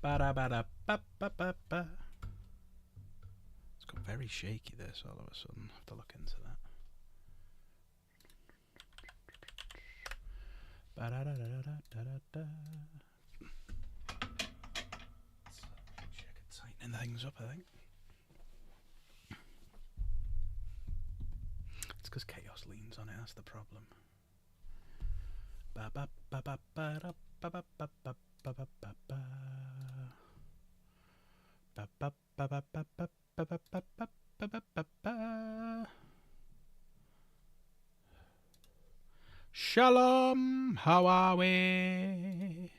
Ba-da-ba-da-ba-ba-ba-ba. It's got very shaky this all of a sudden. I have to look into that. Ba-da-da-da-da-da-da. Check it, tightening things up, I think. It's because Chaos leans on it, that's the problem. Shalom, how are we?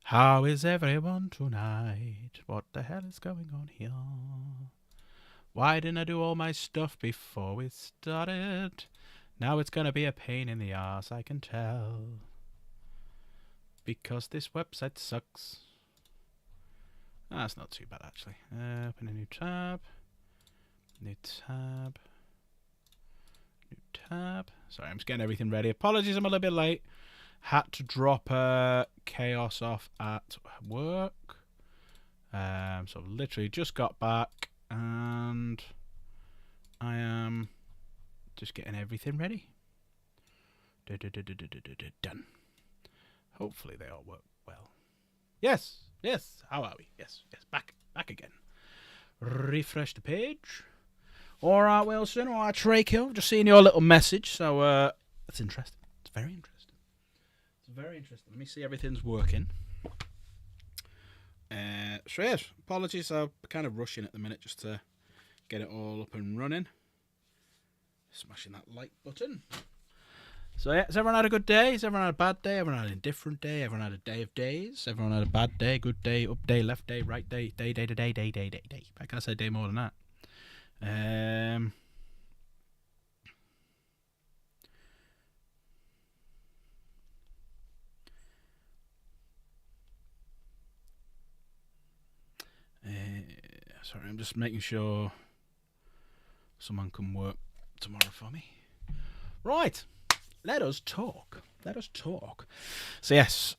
How is everyone tonight? What the hell is going on here? Why didn't I do all my stuff before we started? Now it's gonna be a pain in the ass, I can tell. Because this website sucks. That's not too bad, actually. Open a new tab. New tab. New tab. Sorry, I'm just getting everything ready. Apologies, I'm a little bit late. Had to drop Chaos off at work. So literally just got back and I am just getting everything ready. Done. Hopefully they all work well. Yes. How are we? Yes. Back again. Refresh the page. All right, Wilson. All right, Tracho. Just seeing your little message. So that's interesting. It's very interesting. Let me see everything's working. So yes, apologies. I'm kind of rushing at the minute just to get it all up and running. Smashing that like button. So yeah, has everyone had a good day? Has everyone had a bad day? Everyone had an indifferent day? Everyone had a day of days? Everyone had a bad day, good day, up day, left day, right day, day. I can't say day more than that. Sorry, I'm just making sure someone can work tomorrow for me. Right. Let us talk. So yes,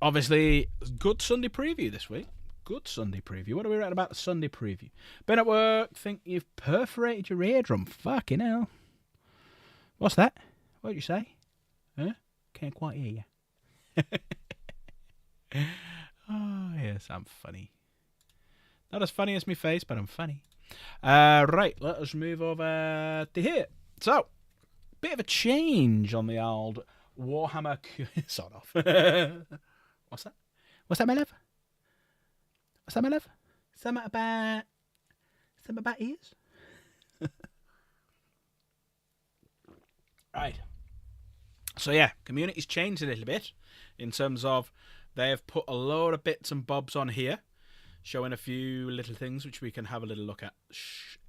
obviously, good Sunday preview this week. Good Sunday preview. What are we writing about the Sunday preview? Been at work, think you've perforated your eardrum. Fucking hell. What's that? What did you say? Huh? Can't quite hear you. Oh, yes, I'm funny. Not as funny as my face, but I'm funny. Right, let us move over to here. So, bit of a change on the old Warhammer... sort of. What's that? What's that, my love? Something about ears? Right. So yeah, community's changed a little bit in terms of they have put a load of bits and bobs on here, showing a few little things which we can have a little look at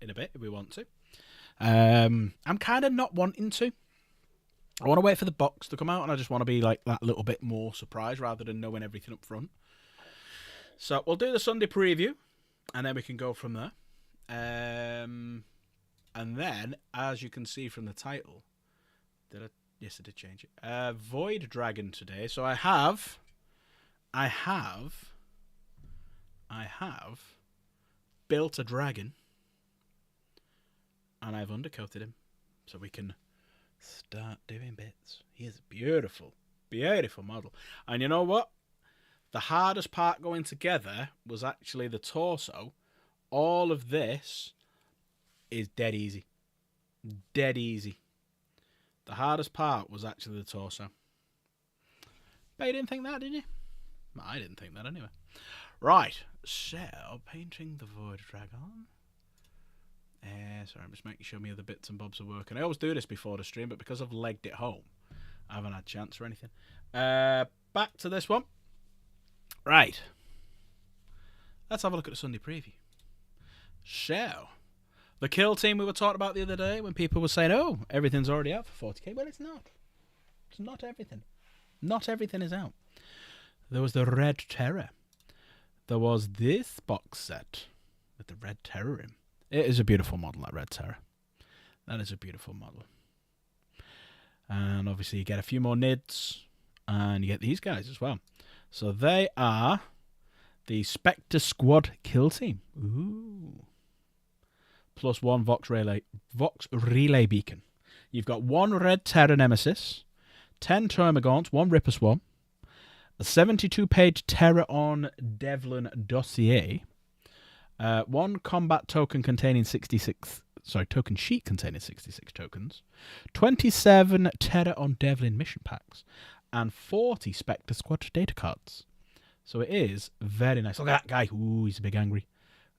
in a bit if we want to. I'm kind of not wanting to. I want to wait for the box to come out, and I just want to be like that little bit more surprised rather than knowing everything up front. So we'll do the Sunday preview, and then we can go from there. And then, as you can see from the title, yes, I did change it. Void Dragon today. So I have built a dragon, and I've undercoated him, so we can start doing bits. He is a beautiful model. And you know what? The hardest part going together was actually the torso. All of this is dead easy. The hardest part was actually the torso. But you didn't think that, did you? I didn't think that anyway. Right, so painting the Void Dragon. Sorry, I'm just making sure my other bits and bobs are working. I always do this before the stream, but because I've legged it home, I haven't had a chance or anything. Back to this one. Right. Let's have a look at the Sunday preview. So, the kill team we were talking about the other day when people were saying, oh, everything's already out for 40k. Well, it's not. It's not everything. Not everything is out. There was the Red Terror. There was this box set with the Red Terror in. It is a beautiful model, that Red Terror. That is a beautiful model. And obviously you get a few more NIDs, and you get these guys as well. So they are The Spectre Squad Kill Team. Ooh. +1 Vox Relay Beacon. You've got 1 Red Terror Nemesis, 10 Termagants, 1 Ripper Swarm, a 72-page Terror on Devlin dossier, 1 combat token containing 66... token sheet containing 66 tokens, 27 Terror on Devlin mission packs, and 40 Spectre Squad data cards. So it is very nice. Look at that guy. Ooh, he's a big angry.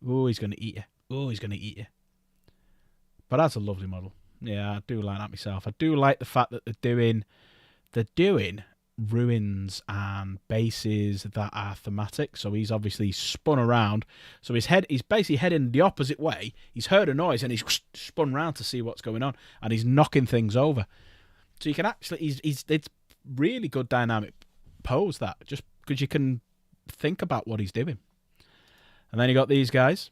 Ooh, he's going to eat you. Ooh, he's going to eat you. But that's a lovely model. Yeah, I do like that myself. I do like the fact that they're doing ruins and bases that are thematic. So he's obviously spun around. So he's basically heading the opposite way. He's heard a noise and he's spun around to see what's going on, and he's knocking things over. So you can actually, it's really good dynamic pose, that, just because you can think about what he's doing. And then you got these guys.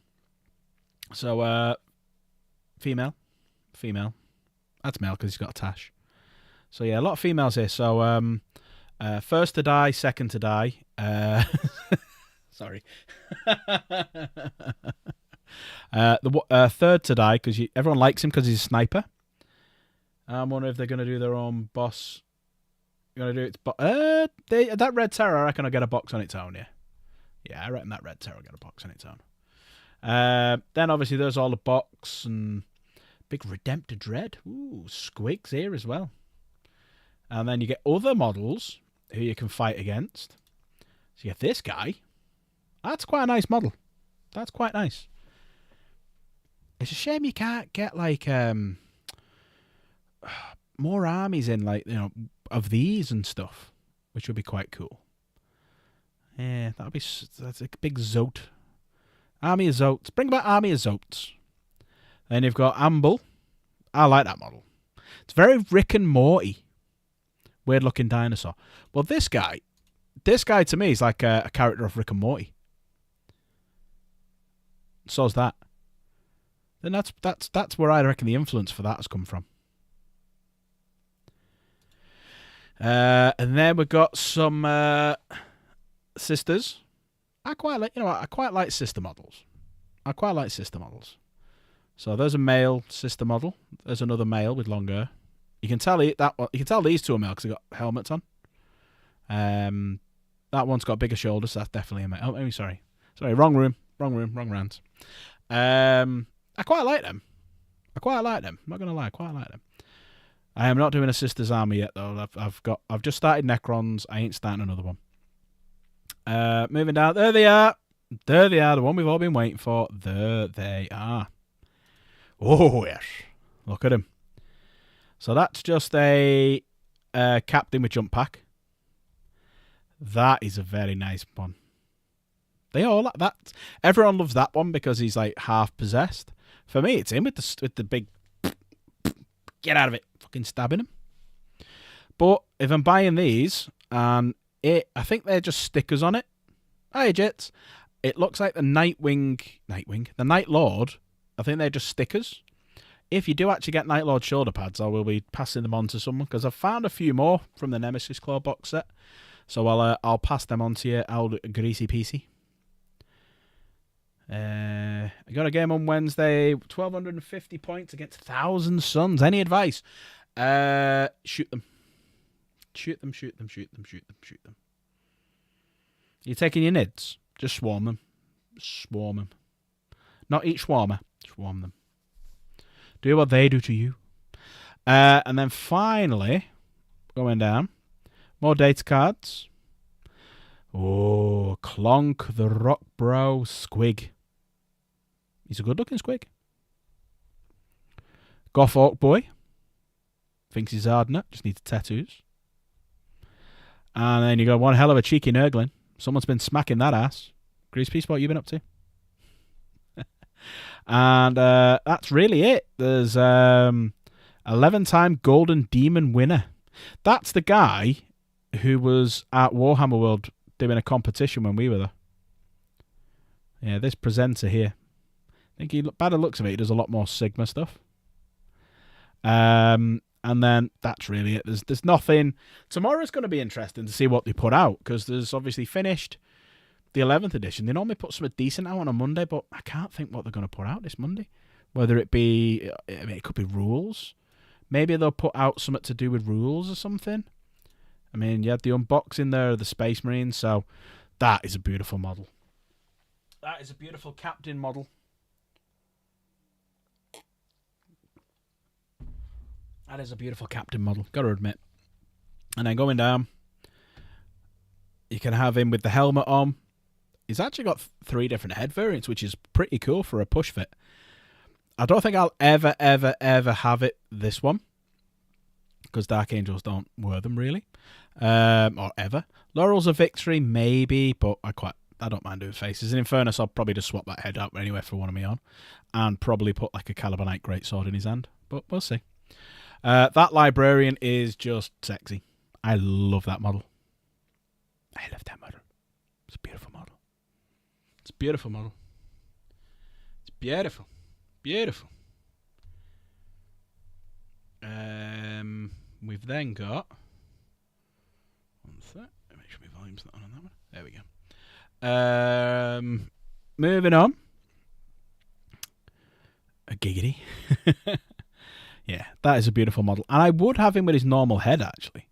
So female. That's male because he's got a tash. So yeah, a lot of females here. So first to die, second to die. Sorry. The third to die because everyone likes him because he's a sniper. I wonder if they're going to do their own boss. Going to do it. That Red Terror, I reckon, will get a box on its own. Yeah, I reckon that Red Terror will get a box on its own. Then obviously there's all the box and big Redemptor Dread. Ooh, Squigs here as well. And then you get other models who you can fight against. So you get this guy. That's quite a nice model. That's quite nice. It's a shame you can't get like more armies in, like, you know, of these and stuff, which would be quite cool. Yeah, that's a big Zote. Army of Zotes. Bring back Army of Zotes. Then you've got Amble. I like that model. It's very Rick and Morty. Weird looking dinosaur. Well, this guy to me is like a character of Rick and Morty. So's that. Then that's where I reckon the influence for that has come from. And then we've got some sisters. I quite like sister models. So there's a male sister model. There's another male with long hair. You can tell these two are male because they got helmets on. That one's got bigger shoulders. So that's definitely a male. Oh, sorry, wrong room, rant. I quite like them. I'm not gonna lie, I quite like them. I am not doing a sisters army yet though. I've just started Necrons. I ain't starting another one. Moving down. There they are. The one we've all been waiting for. There they are. Oh yes, look at him. So that's just a captain with jump pack. That is a very nice one. They all like that. Everyone loves that one because he's like half possessed. For me, it's him with the big get out of it, fucking stabbing him. But if I'm buying these, I think they're just stickers on it. Hey, Jits. It looks like the the Night Lord. I think they're just stickers. If you do actually get Night Lord shoulder pads, I will be passing them on to someone because I've found a few more from the Nemesis Claw box set. So I'll pass them on to you, old greasy peasy. I got a game on Wednesday, 1,250 points against 1,000 Suns. Any advice? Shoot them. Shoot them. You taking your nids? Just swarm them. Not each swarmer. Swarm them. Do what they do to you. And then finally, going down, more data cards. Oh, Clonk the Rock Bro Squig. He's a good looking squig. Goth Orc Boy. Thinks he's hard enough. Just needs tattoos. And then you got one hell of a cheeky Nurglin. Someone's been smacking that ass. Grease Piece, what you been up to? And that's really it. There's 11-time Golden Demon winner. That's the guy who was at Warhammer World doing a competition when we were there. Yeah, this presenter here. I think by the looks of it, he does a lot more Sigma stuff. And then that's really it. There's nothing. Tomorrow's going to be interesting to see what they put out because there's obviously finished. the 11th edition. They normally put something decent out on a Monday, but I can't think what they're going to put out this Monday. Whether it be, I mean, it could be rules. Maybe they'll put out something to do with rules or something. I mean, you had the unboxing there of the Space Marines, so that is a beautiful model. That is a beautiful Captain model. That is a beautiful Captain model, got to admit. And then going down, you can have him with the helmet on. He's actually got 3 different head variants, which is pretty cool for a push fit. I don't think I'll ever have it this one, because Dark Angels don't wear them really, or ever. Laurels of Victory maybe, but I don't mind doing faces. In Infernus, I'll probably just swap that head out anyway for one of me on, and probably put like a Calibanite greatsword in his hand. But we'll see. That Librarian is just sexy. I love that model. I love that model. It's a beautiful model. It's a beautiful model. It's beautiful. Beautiful. We've then got... One sec. Make sure my volume's not on that one. There we go. Moving on. A giggity. Yeah, that is a beautiful model. And I would have him with his normal head, actually.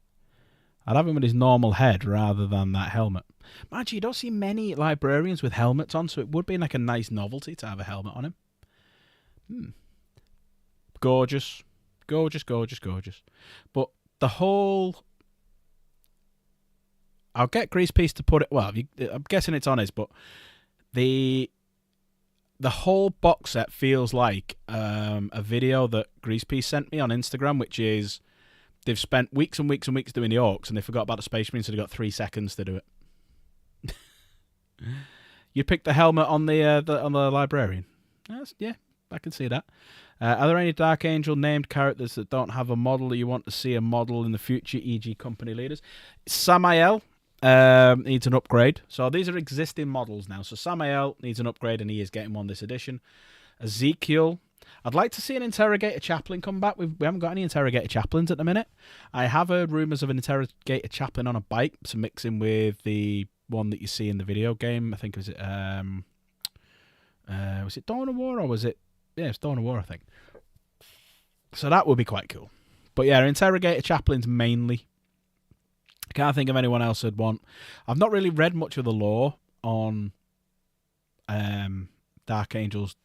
I'd have him with his normal head rather than that helmet. Actually, you don't see many librarians with helmets on, so it would be like a nice novelty to have a helmet on him. Gorgeous. Gorgeous, gorgeous, gorgeous. But the whole... I'll get Greasepiece to put it... Well, I'm guessing it's on his, but the whole box set feels like a video that Greasepiece sent me on Instagram, which is they've spent weeks and weeks and weeks doing the orcs, and they forgot about the Space Marines, so they got 3 seconds to do it. You picked the helmet on the Librarian. Yeah, I can see that. Are there any Dark Angel named characters that don't have a model that you want to see a model in the future, e.g. company leaders? Samael needs an upgrade. So these are existing models now. So Samael needs an upgrade, and he is getting one this edition. Ezekiel. I'd like to see an Interrogator Chaplain come back. We haven't got any Interrogator Chaplains at the minute. I have heard rumours of an Interrogator Chaplain on a bike to mix in with the one that you see in the video game. I think was it Dawn of War, or was it... Yeah, it's Dawn of War, I think. So that would be quite cool. But yeah, Interrogator Chaplains mainly. I can't think of anyone else I'd want. I've not really read much of the lore on Dark Angels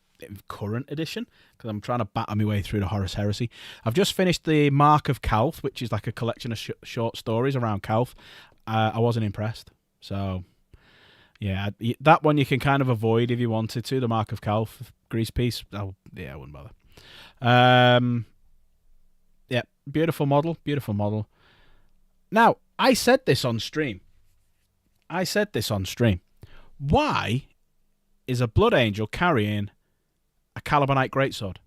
current edition, because I'm trying to batter my way through the Horus Heresy. I've just finished the Mark of Calth, which is like a collection of short stories around Calth. I wasn't impressed. So, yeah, that one you can kind of avoid if you wanted to, the Mark of Calth. Greasepiece, yeah, I wouldn't bother. Yeah, beautiful model, beautiful model. Now, I said this on stream. Why is a Blood Angel carrying a Calibanite greatsword?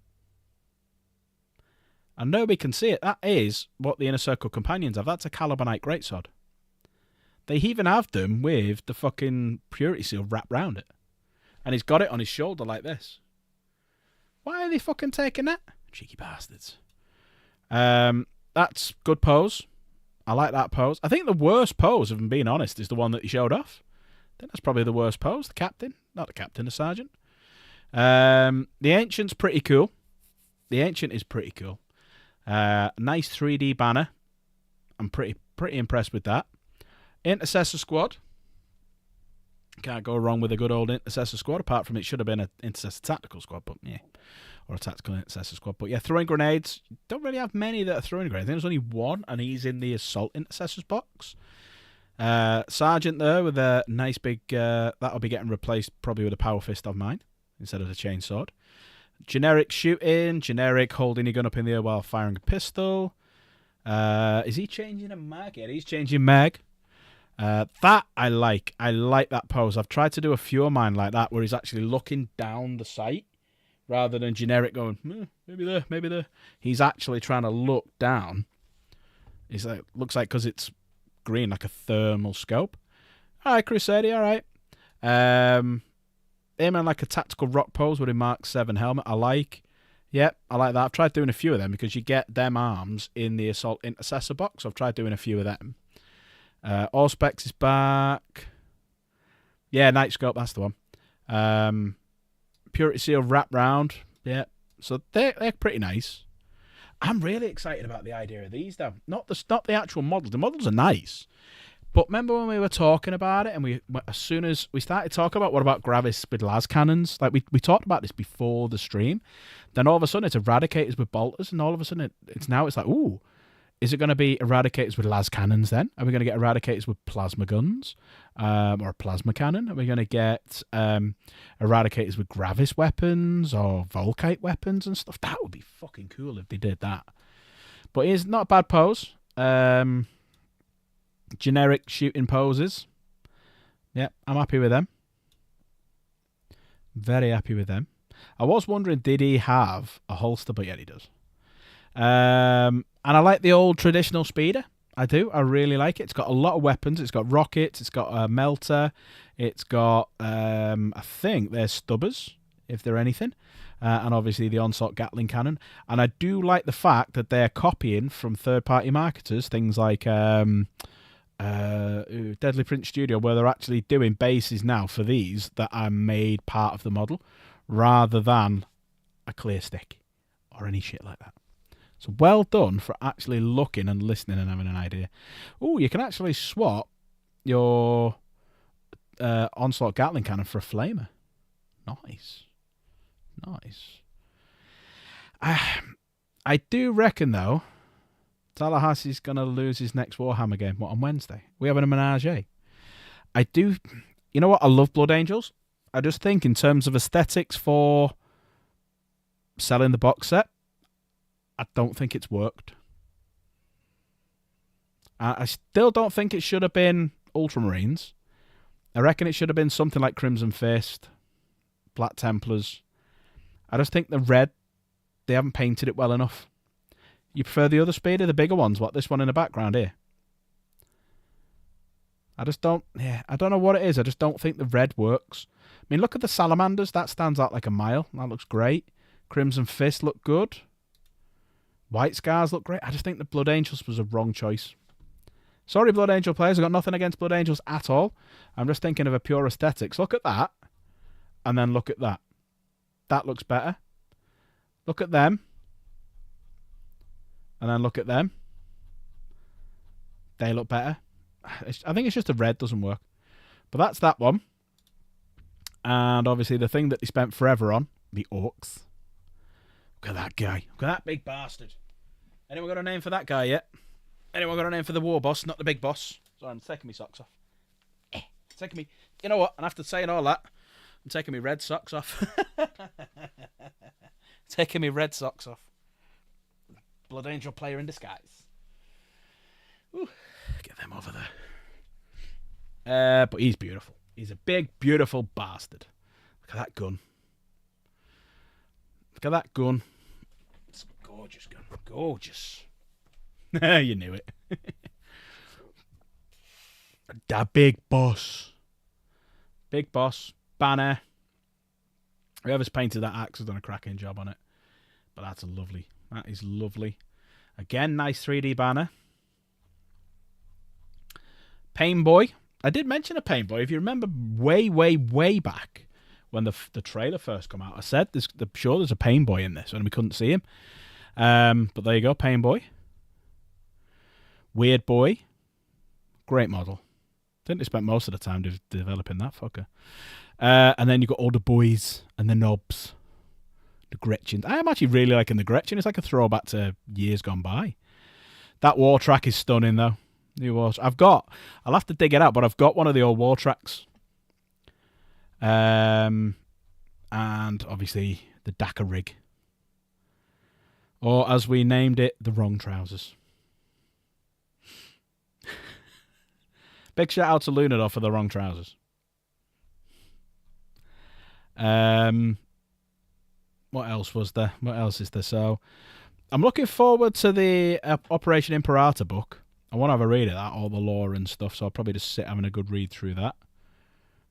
And nobody can see it. That is what the Inner Circle companions have. That's a Calibanite greatsword. They even have them with the fucking Purity Seal wrapped round it. And he's got it on his shoulder like this. Why are they fucking taking that? Cheeky bastards. That's good pose. I like that pose. I think the worst pose, if I'm being honest, is the one that he showed off. I think that's probably the worst pose. The captain. Not the captain, the sergeant. The Ancient's pretty cool. The Ancient is pretty cool. Nice 3D banner. I'm pretty impressed with that. Intercessor Squad. Can't go wrong with a good old Intercessor Squad, apart from it should have been an Intercessor Tactical Squad, but yeah. Or a Tactical Intercessor Squad. But yeah, throwing grenades. Don't really have many that are throwing grenades. I think there's only one, and he's in the Assault Intercessors box. Sergeant there with a nice big... that'll be getting replaced probably with a Power Fist of mine, instead of the Chainsword. Generic shooting. Generic holding your gun up in the air while firing a pistol. Is he changing a mag? Yeah, he's changing mag. That I like. I like that pose. I've tried to do a few of mine like that, where he's actually looking down the sight rather than generic going, maybe there, maybe there. He's actually trying to look down. He's like, looks like, because it's green, like a thermal scope. All right, Crusader, all right. Aiming like a tactical rock pose with a Mark 7 helmet. I like. Yep, I like that. I've tried doing a few of them because you get them arms in the Assault Intercessor box. So I've tried doing a few of them. Auspex is back. Yeah, Nightscope, that's the one. Purity Seal wrap round. Yeah. So they're pretty nice. I'm really excited about the idea of these, though. Not the actual models. The models are nice. But remember when we were talking about it, and as soon as we started talking about what about Gravis with las cannons, like we talked about this before the stream, then all of a sudden it's Eradicators with bolters, and all of a sudden it's like, ooh, is it going to be Eradicators with las cannons then? Are we going to get Eradicators with plasma guns, or a plasma cannon? Are we going to get Eradicators with Gravis weapons or Volkite weapons and stuff? That would be fucking cool if they did that. But it's not a bad pose. Generic shooting poses. Yep, I'm happy with them. Very happy with them. I was wondering, did he have a holster? But yeah, he does. And I like the old traditional speeder. I do. I really like it. It's got a lot of weapons. It's got rockets. It's got a melter. It's got, I think there's stubbers, if they're anything. And obviously the Onslaught Gatling cannon. And I do like the fact that they're copying from third-party marketers, things like Deadly Prince Studio, where they're actually doing bases now for these that are made part of the model, rather than a clear stick or any shit like that. So well done for actually looking and listening and having an idea. Oh, you can actually swap your Onslaught Gatling cannon for a flamer. Nice. I do reckon, though, Tallahassee's going to lose his next Warhammer game. What, on Wednesday? We're having a menage. I do... You know what? I love Blood Angels. I just think in terms of aesthetics for selling the box set, I don't think it's worked. I still don't think it should have been Ultramarines. I reckon it should have been something like Crimson Fist, Black Templars. I just think the red, they haven't painted it well enough. You prefer the other speeder, the bigger ones? What, this one in the background here? I just don't... Yeah, I don't know what it is. I just don't think the red works. I mean, look at the Salamanders. That stands out like a mile. That looks great. Crimson Fist look good. White Scars look great. I just think the Blood Angels was a wrong choice. Sorry, Blood Angel players. I've got nothing against Blood Angels at all. I'm just thinking of a pure aesthetics. Look at that. And then look at that. That looks better. Look at them. And then look at them. They look better. I think it's just the red doesn't work. But that's that one. And obviously the thing that they spent forever on, the Orcs. Look at that guy. Look at that big bastard. Anyone got a name for that guy yet? Anyone got a name for the war boss, not the big boss? Sorry, I'm taking my socks off. Taking me... You know what? And after saying all that, I'm taking my red socks off. Taking my red socks off. Blood Angel player in disguise. Ooh, get them over there. But he's beautiful. He's a big, beautiful bastard. Look at that gun. Look at that gun. It's a gorgeous gun. Gorgeous. You knew it. That big boss. Big boss. Banner. Whoever's painted that axe has done a cracking job on it. But that's lovely. That is lovely. Again, nice 3D banner. Pain Boy. I did mention a Pain Boy. If you remember way, way, way back when the trailer first came out, I said sure there's a Pain Boy in this and we couldn't see him. But there you go, Pain Boy. Weird Boy. Great model. Didn't they spend most of the time developing that fucker. And then you've got all the boys and the knobs. The Gretchens. I am actually really liking the Gretchen. It's like a throwback to years gone by. That war track is stunning, though. New war. I'll have to dig it out, but I've got one of the old war tracks. And obviously the Dakar rig. Or as we named it, the wrong trousers. Big shout out to Lunador for the wrong trousers. What else was there? What else is there? So, I'm looking forward to the Operation Imperator book. I want to have a read of that, all the lore and stuff, so I'll probably just sit having a good read through that.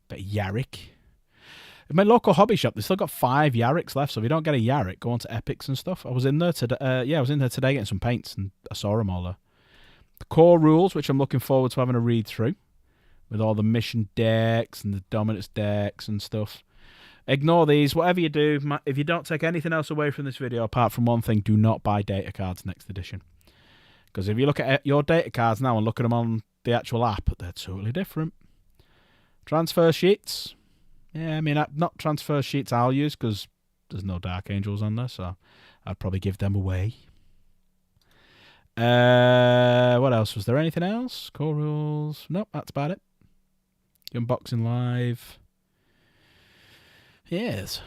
Bit of Yarrick. In my local hobby shop, they've still got 5 Yarricks left, so if you don't get a Yarrick, go on to Epics and stuff. I was in there today. I was in there today getting some paints, and I saw them all there. The core rules, which I'm looking forward to having a read through. with all the mission decks and the dominance decks and stuff. Ignore these. Whatever you do, if you don't take anything else away from this video apart from one thing, do not buy data cards next edition. Because if you look at your data cards now and look at them on the actual app, they're totally different. Transfer sheets. Yeah, I mean, not transfer sheets I'll use because there's no Dark Angels on there, so I'd probably give them away. What else? Was there anything else? Core rules? Nope, that's about it. Unboxing live. Yes,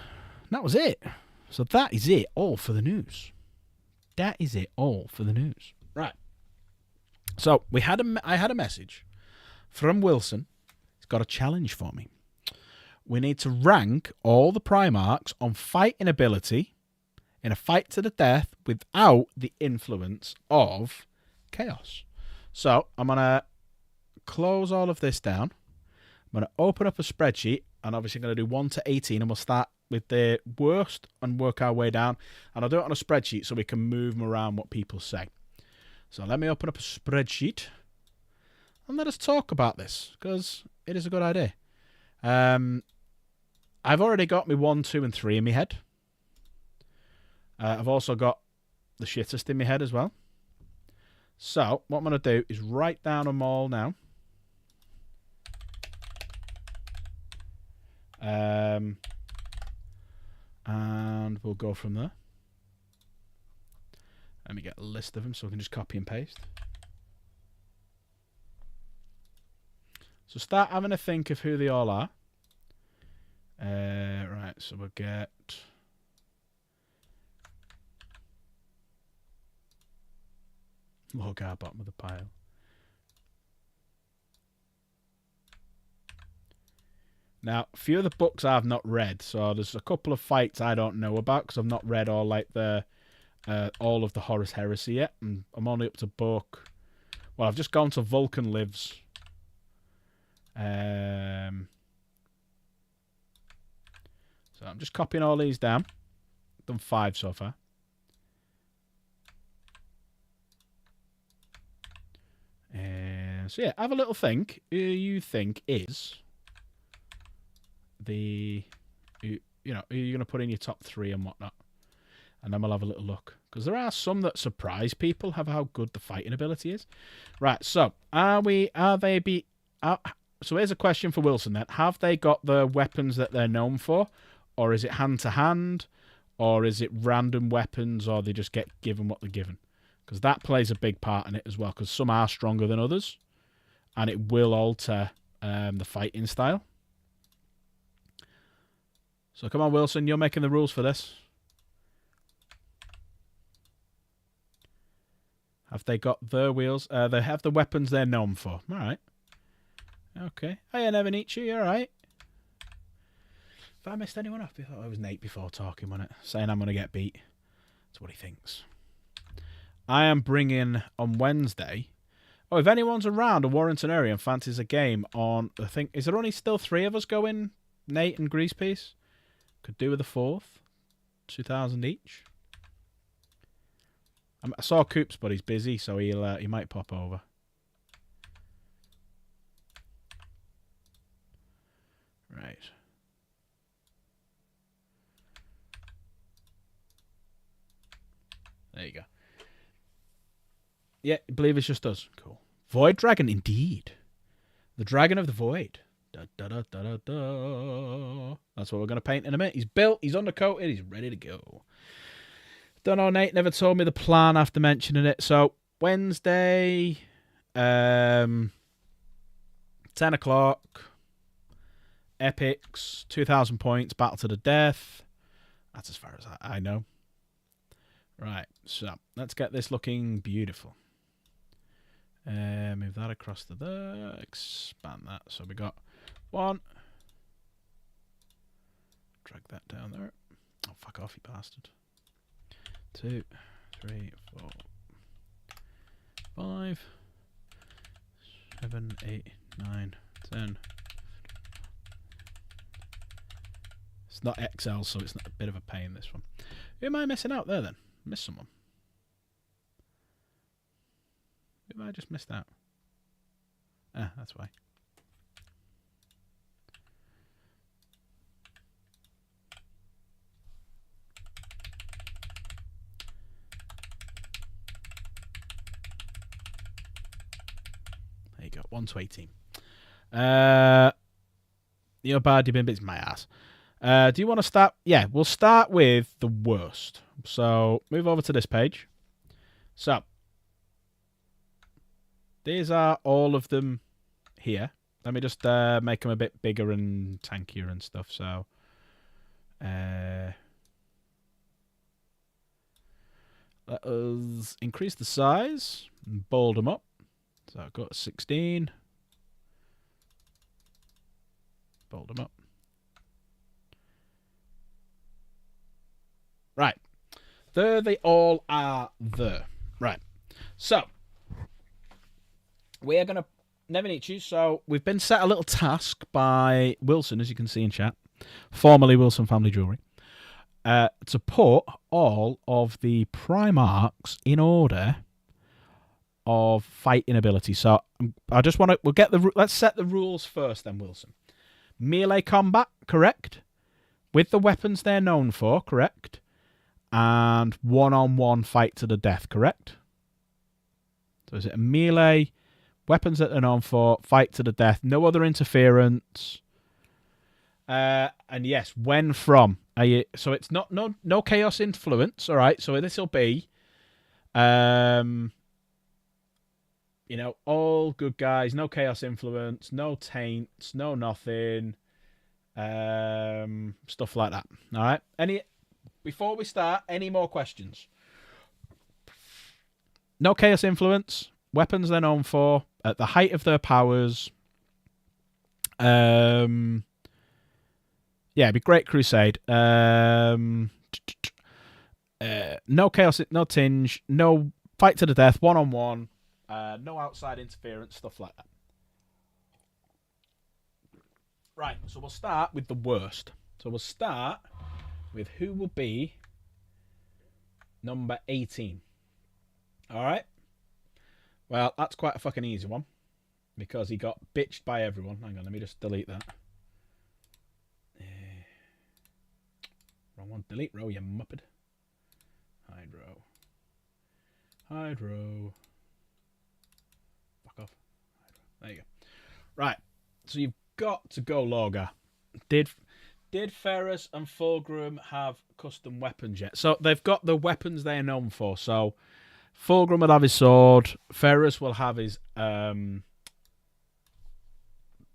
that was it. So that is it all for the news. That is it all for the news. Right. So I had a message from Wilson. He's got a challenge for me. We need to rank all the Primarchs on fighting ability in a fight to the death without the influence of chaos. So I'm going to close all of this down. I'm going to open up a spreadsheet, and obviously I'm going to do 1 to 18, and we'll start with the worst and work our way down. And I'll do it on a spreadsheet so we can move them around what people say. So let me open up a spreadsheet and let us talk about this, because it is a good idea. I've already got me 1, 2, and 3 in my head. I've also got the shittest in my head as well. So what I'm going to do is write down them all now. And we'll go from there. Let me get a list of them so we can just copy and paste. So start having a think of who they all are. Right, so we'll get... Logar, bottom of the pile. Now, a few of the books I've not read, so there's a couple of fights I don't know about because I've not read all of the Horus Heresy yet. And I'm only up to book... Well, I've just gone to Vulcan Lives. So I'm just copying all these down. Done 5 so far. So yeah, have a little think. Who you think is the... who you're going to put in your top 3 and whatnot. And then we'll have a little look. Because there are some that surprise people of how good the fighting ability is. Right, so so here's a question for Wilson then. Have they got the weapons that they're known for? Or is it hand-to-hand? Or is it random weapons? Or they just get given what they're given? Because that plays a big part in it as well. Because some are stronger than others. And it will alter the fighting style. So come on, Wilson. You're making the rules for this. Have they got the wheels? They have the weapons they're known for. All right. Okay. Hey, Nevenici, you all right? Have I missed anyone off? I thought it was Nate before talking, wasn't it? Saying I'm going to get beat. That's what he thinks. I am bringing on Wednesday. Oh, if anyone's around a Warrington area and fancies a game on, I think, is there only still 3 of us going? Nate and Greasepiece? Could do with a 4th. 2,000 each. I saw Coops, but he's busy, so he might pop over. Right. There you go. Yeah, I believe it's just us. Cool. Void Dragon, indeed. The Dragon of the Void. Da, da, da, da, da, da. That's what we're going to paint in a minute. He's built, he's undercoated, he's ready to go. Don't know, Nate never told me the plan after mentioning it. So, Wednesday, 10 o'clock, Epics, 2,000 points, Battle to the Death. That's as far as I know. Right, so let's get this looking beautiful. Move that across to there, expand that. So we got 1. Drag that down there. Oh, fuck off, you bastard. 2, 3, 4, 5, 7, 8, 9, 10. It's not XL, so it's not a bit of a pain, this one. Who am I missing out there then? Missed someone. Who have I just missed out? Ah, that's why. go. 1 to 18. Your bad, you've been bits my ass. Do you want to start? Yeah, we'll start with the worst. So move over to this page. So these are all of them here. Let me just make them a bit bigger and tankier and stuff. So let us increase the size and bold them up. So I've got 16. Bold them up. Right. There they all are there. Right. So we are going to never need you. So we've been set a little task by Wilson, as you can see in chat, formerly Wilson Family Jewelry, to put all of the Primarchs in order of fighting ability. So I just want to, let's set the rules first then, Wilson. Melee combat, correct? With the weapons they're known for, correct? And one-on-one fight to the death, correct? So is it a melee, weapons that they're known for, fight to the death, no other interference, and yes, when from? So it's not no chaos influence, all right? So this will be, all good guys, no chaos influence, no taints, no nothing, stuff like that, all right? Before we start, any more questions? No chaos influence. Weapons they're known for. At the height of their powers. Yeah, it'd be Great Crusade. No chaos, no tinge. No fight to the death. One-on-one. No outside interference. Stuff like that. Right, so we'll start with the worst. So we'll start with who will be number 18. All right. Well, that's quite a fucking easy one because he got bitched by everyone. Hang on, let me just delete that. Wrong one. Delete row, you muppet. Hide row. Hide row. Fuck off. Hide row. There you go. Right. So you've got to go Lorgar. Did Ferrus and Fulgrim have custom weapons yet? So they've got the weapons they're known for. So Fulgrim will have his sword. Ferrus will have his big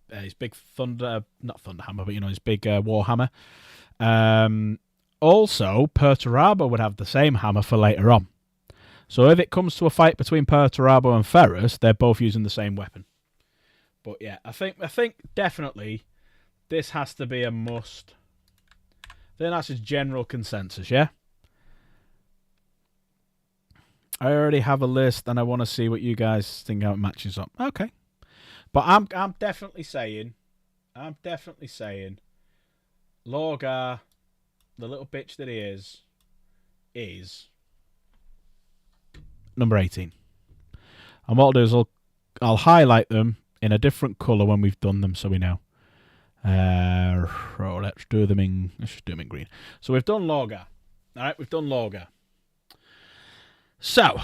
not thunderhammer, but his big warhammer. Also, Perturabo would have the same hammer for later on. So if it comes to a fight between Perturabo and Ferrus, they're both using the same weapon. But yeah, I think definitely this has to be a must. Then that's his general consensus, yeah? I already have a list and I want to see what you guys think how it matches up. Okay. But I'm definitely saying Lorgar, the little bitch that he is number 18. And what I'll do is I'll highlight them in a different colour when we've done them so we know. Let's do them in green. So we've done Lorgar. Alright, we've done Lorgar. So,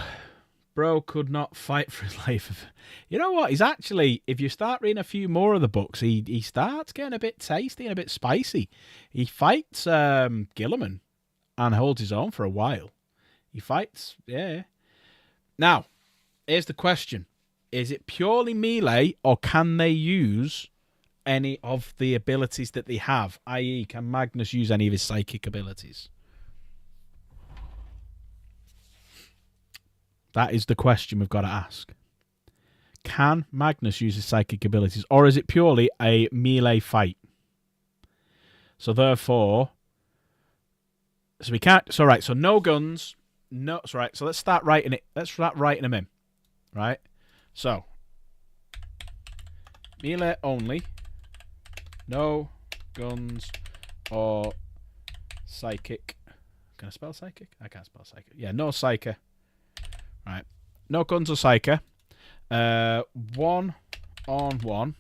bro could not fight for his life. You know what? He's actually, if you start reading a few more of the books, he starts getting a bit tasty and a bit spicy. He fights Guilliman and holds his own for a while. He fights, yeah. Now, here's the question. Is it purely melee or can they use any of the abilities that they have? I.e., can Magnus use any of his psychic abilities? That is the question we've got to ask. Can Magnus use his psychic abilities, or is it purely a melee fight? So therefore, we can't. So right. So no guns. No. So right. So let's start writing it. Let's start writing them in. Right. So melee only. No guns or psychic. Can I spell psychic? I can't spell psychic. Yeah. No psychic. Right. No guns or psyker. 1-on-1.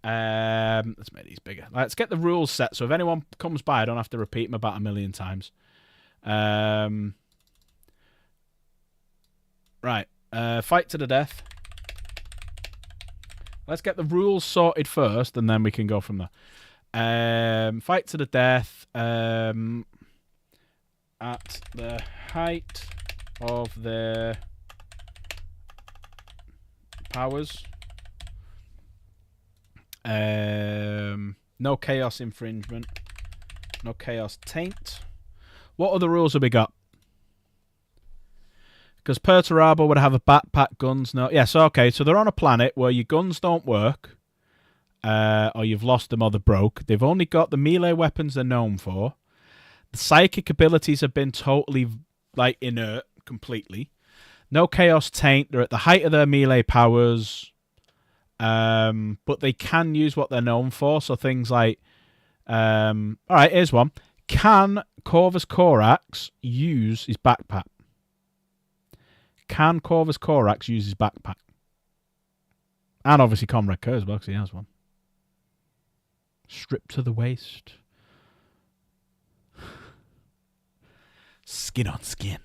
Let's make these bigger. Let's get the rules set so if anyone comes by, I don't have to repeat them about 1,000,000 times. Right. Fight to the death. Let's get the rules sorted first, and then we can go from there. Fight to the death. At the height of their powers. No chaos infringement. No chaos taint. What other rules have we got? Because Perturabo would have a backpack, guns, no... Yes, okay, so they're on a planet where your guns don't work, or you've lost them or they're broke. They've only got the melee weapons they're known for. The psychic abilities have been totally, like, inert, completely. No chaos taint. They're at the height of their melee powers, but they can use what they're known for, so things like... Alright, here's one. Can Corvus Corax use his backpack? Can Corvus Corax use his backpack? And obviously Comrade Kerr as well, because he has one. Stripped to the waist. Skin on skin.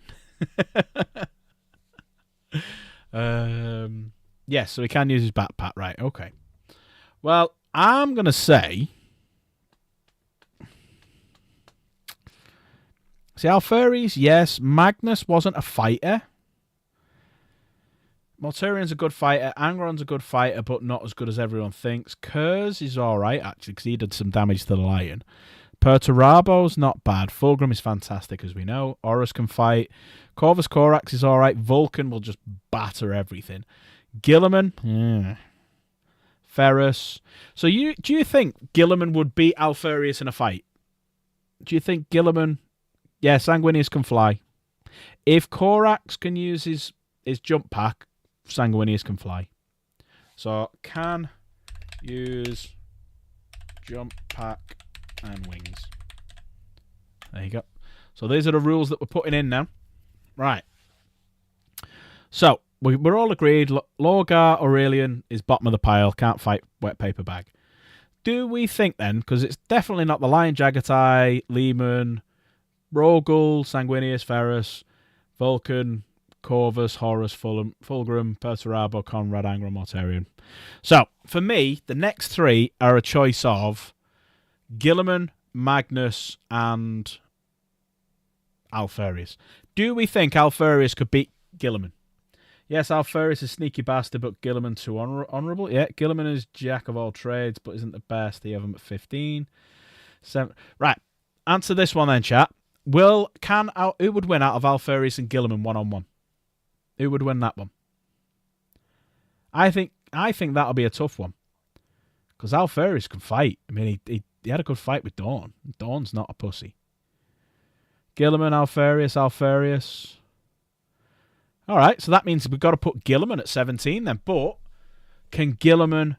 Yes, so he can use his backpack. Right, okay. Well, I'm going to say... See, Alpharius, yes. Magnus wasn't a fighter. Mortarion's a good fighter. Angron's a good fighter, but not as good as everyone thinks. Kurz is alright, actually, because he did some damage to the Lion. Perturabo's not bad. Fulgrim is fantastic, as we know. Horus can fight. Corvus Corax is alright. Vulcan will just batter everything. Guilliman, yeah. Ferrus. So do you think Guilliman would beat Alpharius in a fight? Do you think Guilliman... Yeah, Sanguinius can fly. If Corax can use his jump pack, Sanguinius can fly. So, can use jump pack and wings. There you go. So, these are the rules that we're putting in now. Right. So, we're all agreed. Lorgar Aurelian is bottom of the pile. Can't fight wet paper bag. Do we think then, because it's definitely not the Lion Jagatai, Lehman... Rogul, Sanguinius, Ferrus, Vulcan, Corvus, Horus, Fulgrim, Perturabo, Conrad, Angron, Mortarion. So, for me, the next three are a choice of Guilliman, Magnus, and Alpharius. Do we think Alpharius could beat Guilliman? Yes, Alpharius is a sneaky bastard, but Guilliman too honourable. Yeah, Guilliman is jack of all trades, but isn't the best. You have him at 15. Right, answer this one then, chat. Who would win out of Alpharius and Guilliman 1-on-1? Who would win that one? I think that'll be a tough one. Because Alpharius can fight. I mean, he had a good fight with Dawn. Dawn's not a pussy. Guilliman, Alpharius. Alright, so that means we've got to put Guilliman at 17 then. But can Guilliman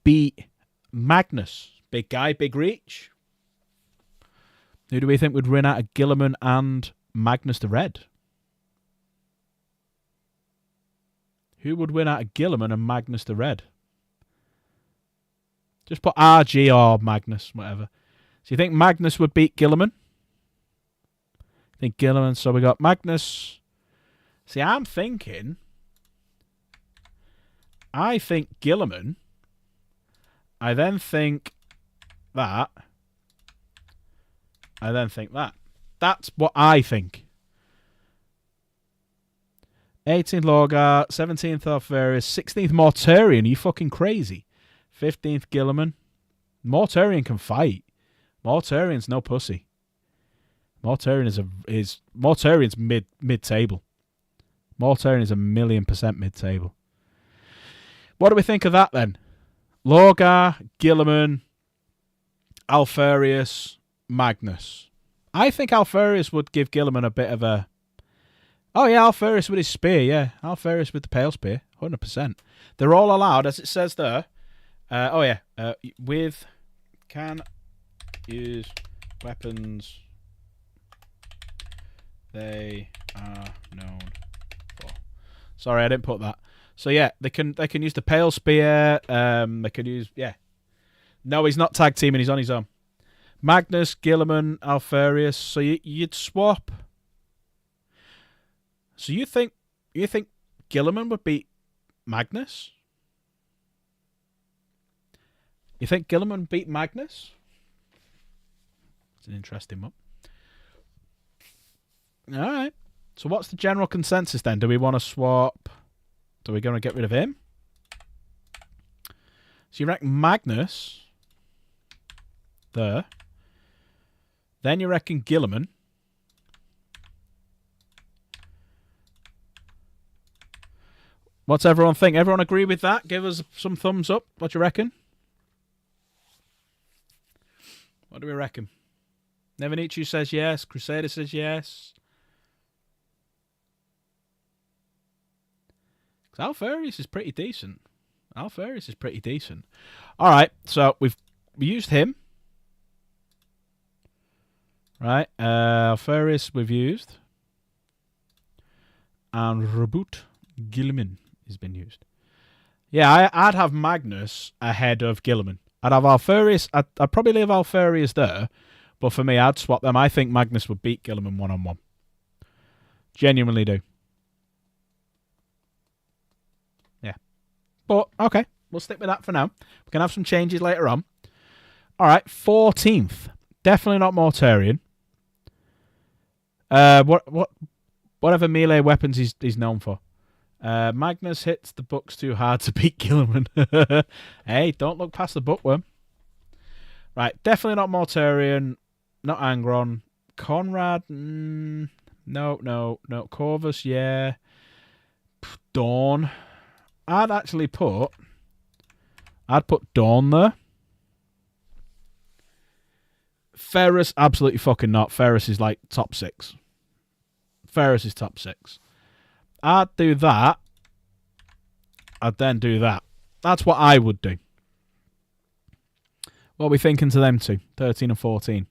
beat Magnus? Big guy, big reach. Who do we think would win out of Guilliman and Magnus the Red? Who would win out of Guilliman and Magnus the Red? Just put RG or Magnus, whatever. So you think Magnus would beat Guilliman? I think Guilliman, so we got Magnus. See, I think Guilliman. I then think that. That's what I think. 18th Lorgar, 17th Alpharius, 16th Mortarion. Are you fucking crazy? 15th Guilliman. Mortarion can fight. Mortarion's no pussy. Mortarion's mid-table. Mortarion is 1,000,000% mid-table. What do we think of that then? Lorgar, Guilliman, Alpharius, Magnus. I think Alpharius would give Guilliman a bit of a... Oh yeah, Alpharius with his spear, yeah. Alpharius with the pale spear, 100%. They're all allowed, as it says there. With can use weapons they are known for. Sorry, I didn't put that. So yeah, they can use the pale spear. They can use No, he's not tag teaming. He's on his own. Magnus, Guilliman, Alpharius. So you'd swap. So you think Guilliman would beat Magnus? You think Guilliman beat Magnus? It's an interesting one. All right. So what's the general consensus then? Do we want to swap? Are we going to get rid of him? So you reckon Magnus there. Then you reckon Guilliman. What's everyone think? Everyone agree with that? Give us some thumbs up. What do you reckon? What do we reckon? Nevenichu says yes. Crusader says yes. Because Alfarius is pretty decent. Alfarius is pretty decent. All right, so we used him. Right, Alfarius we've used. And Reboot Guilliman has been used. Yeah, I'd have Magnus ahead of Guilliman. I'd have Alfarius. I'd probably leave Alfarius there. But for me, I'd swap them. I think Magnus would beat Guilliman one-on-one. Genuinely do. Yeah. But, okay. We'll stick with that for now. We can have some changes later on. All right. 14th. Definitely not Mortarion. Whatever melee weapons he's known for. Magnus hits the books too hard to beat Guilliman. Hey, don't look past the bookworm. Right. Definitely not Mortarion. Not Angron. Conrad, no. Corvus, yeah. Dawn. I'd put Dawn there. Ferrus, absolutely fucking not. Ferrus is like top 6. Ferrus is top 6. I'd do that. I'd then do that. That's what I would do. What are we thinking to them two? 13 and 14.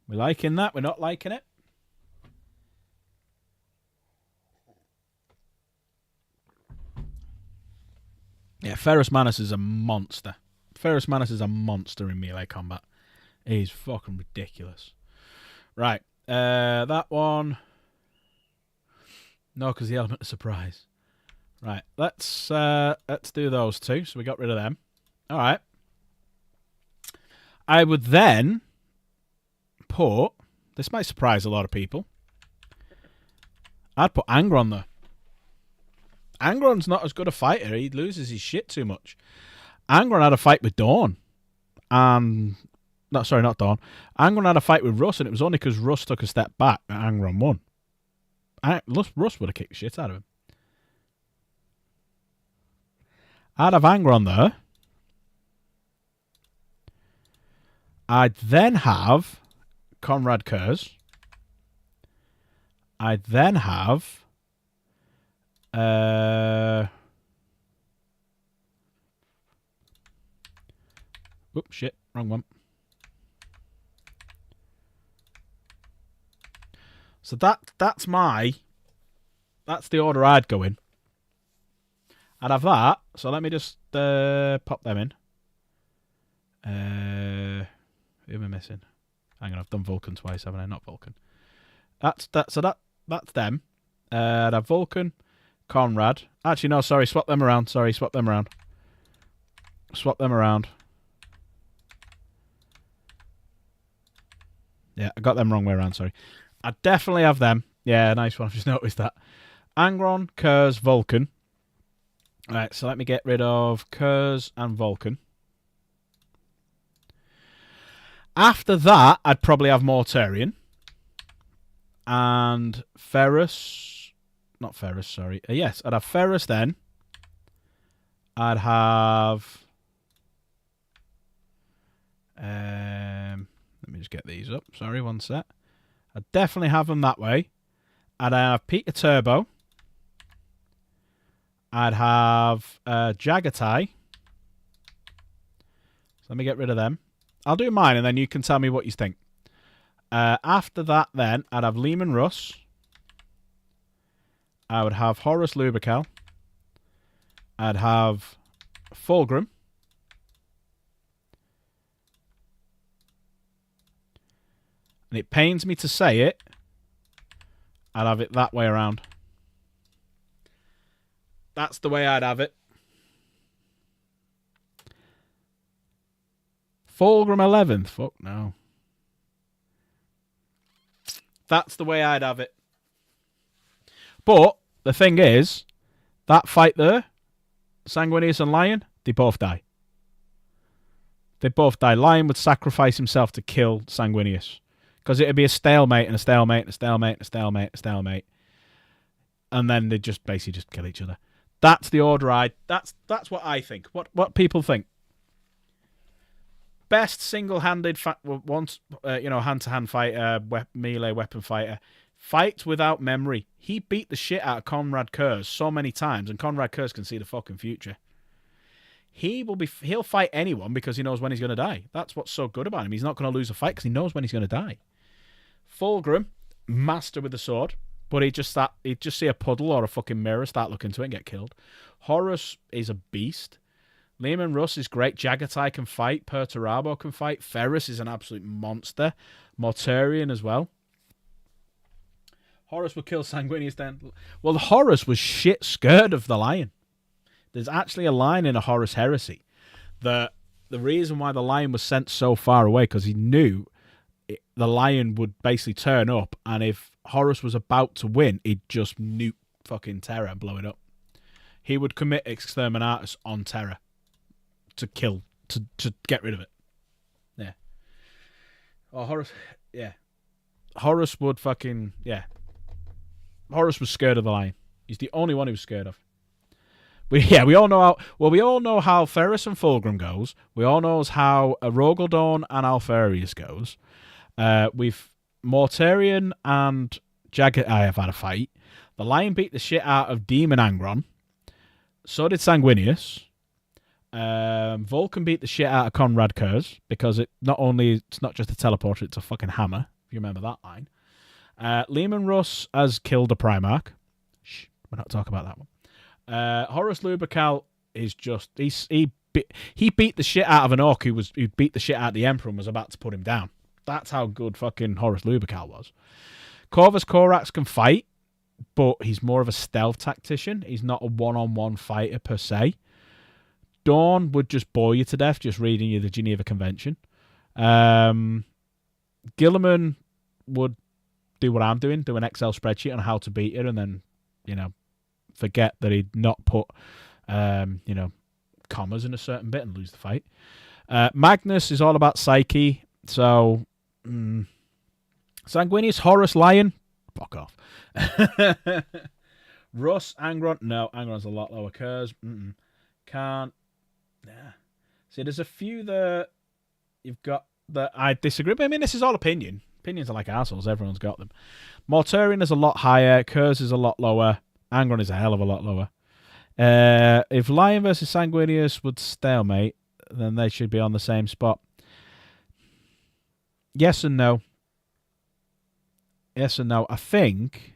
We're liking that. We're not liking it. Yeah, Ferrus Manus is a monster. Ferrus Manus is a monster in melee combat. He's fucking ridiculous. Right. That one. No, because the element of surprise. Right. Let's do those two. So we got rid of them. All right. I would then put. This might surprise a lot of people. I'd put Angron there. Angron's not as good a fighter. He loses his shit too much. Angron had a fight with Dawn. And... No, sorry, not Dawn. Angron had a fight with Russ, and it was only because Russ took a step back that Angron won. Russ would have kicked the shit out of him. I'd have Angron there. I'd then have Conrad Kurz. I'd then have... Whoops, shit, wrong one. So that's the order I'd go in. I'd have that. So let me just pop them in. Who am I missing? Hang on, I've done Vulcan twice, haven't I? Not Vulcan. That's them. I'd have Vulcan, Conrad. Actually, no, sorry, swap them around. Swap them around. Yeah, I got them wrong way around, sorry. I definitely have them. Yeah, nice one. I've just noticed that. Angron, Kurz, Vulcan. Alright, so let me get rid of Kurz and Vulcan. After that, I'd probably have Mortarion. And Ferrus. Not Ferrus, sorry. Yes, I'd have Ferrus then. I'd have... let me just get these up. Sorry, one sec. I'd definitely have them that way. I'd have Peter Turbo. I'd have Jagatai. So let me get rid of them. I'll do mine and then you can tell me what you think. After that then, I'd have Lehman Russ. I would have Horus Lubercal. I'd have Fulgrim. and it pains me to say it, I'd have it that way around. That's the way I'd have it. Fulgrim 11th. Fuck no. That's the way I'd have it. But the thing is, that fight there, Sanguinius and Lion, they both die. They both die. Lion would sacrifice himself to kill Sanguinius. Because it'd be a stalemate and a stalemate and a stalemate and a stalemate and a stalemate. And then they'd just basically just kill each other. That's the order that's what I think. What people think. Best single-handed hand-to-hand fighter, melee weapon fighter. Fight without memory. He beat the shit out of Conrad Kurz so many times, and Conrad Kurz can see the fucking future. He'll fight anyone because he knows when he's going to die. That's what's so good about him. He's not going to lose a fight because he knows when he's going to die. Fulgrim, master with the sword, but he'd just see a puddle or a fucking mirror, start looking into it and get killed. Horus is a beast. Leman Russ is great. Jagatai can fight. Perturabo can fight. Ferrus is an absolute monster. Mortarion as well. Horus would kill Sanguinius then. Well, Horus was shit scared of the lion. There's actually a line in a Horus Heresy that the reason why the lion was sent so far away because he knew the lion would basically turn up, and if Horus was about to win, he'd just nuke fucking Terra and blow it up. He would commit Exterminatus on Terra to kill, to get rid of it. Yeah. Oh, Horus, yeah. Horus would fucking, yeah. Horus was scared of the lion. He's the only one he was scared of. We all know how Ferrus and Fulgrim goes. We all know how Rogaldorn and Alfarius goes. We've Mortarion and Jagatai have had a fight. The lion beat the shit out of Demon Angron. So did Sanguinius. Vulcan beat the shit out of Conrad Kurz because it's not just a teleporter, it's a fucking hammer. If you remember that line. Leman Russ has killed a Primarch. Shh, we're not talking about that one. Horus Lupercal is just he beat the shit out of an orc who beat the shit out of the Emperor and was about to put him down. That's how good fucking Horus Lupercal was. Corvus Corax can fight, but he's more of a stealth tactician. He's not a one-on-one fighter per se. Dawn would just bore you to death just reading you the Geneva Convention. Guilliman would do what I'm doing, do an Excel spreadsheet on how to beat her, and then, forget that he'd not put, commas in a certain bit and lose the fight. Magnus is all about Psyche, so Sanguinius, Horus, Lion, fuck off. Russ, Angron, no, Angron's a lot lower. Kurz, can't. Nah. See, there's a few that you've got that I disagree with. I mean, this is all opinion. Opinions are like assholes. Everyone's got them. Mortarion is a lot higher. Kurz is a lot lower. Angron is a hell of a lot lower. If Lion versus Sanguinius would stalemate, then they should be on the same spot. Yes and no. Yes and no. I think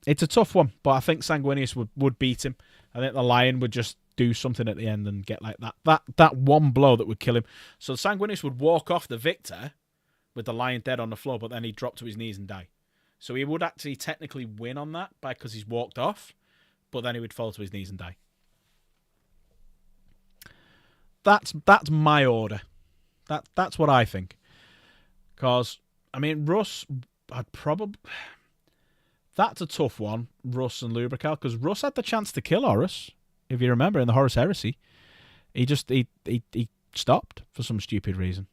it's a tough one, but I think Sanguinius would beat him. I think the Lion would just do something at the end and get like that one blow that would kill him. So Sanguinius would walk off the victor with the Lion dead on the floor, but then he'd drop to his knees and die. So he would actually technically win on that because he's walked off, but then he would fall to his knees and die. That's my order. That's what I think. Because, I mean, Russ, I'd probably... That's a tough one, Russ and Lupercal, because Russ had the chance to kill Horus, if you remember, in the Horus Heresy. He stopped for some stupid reason.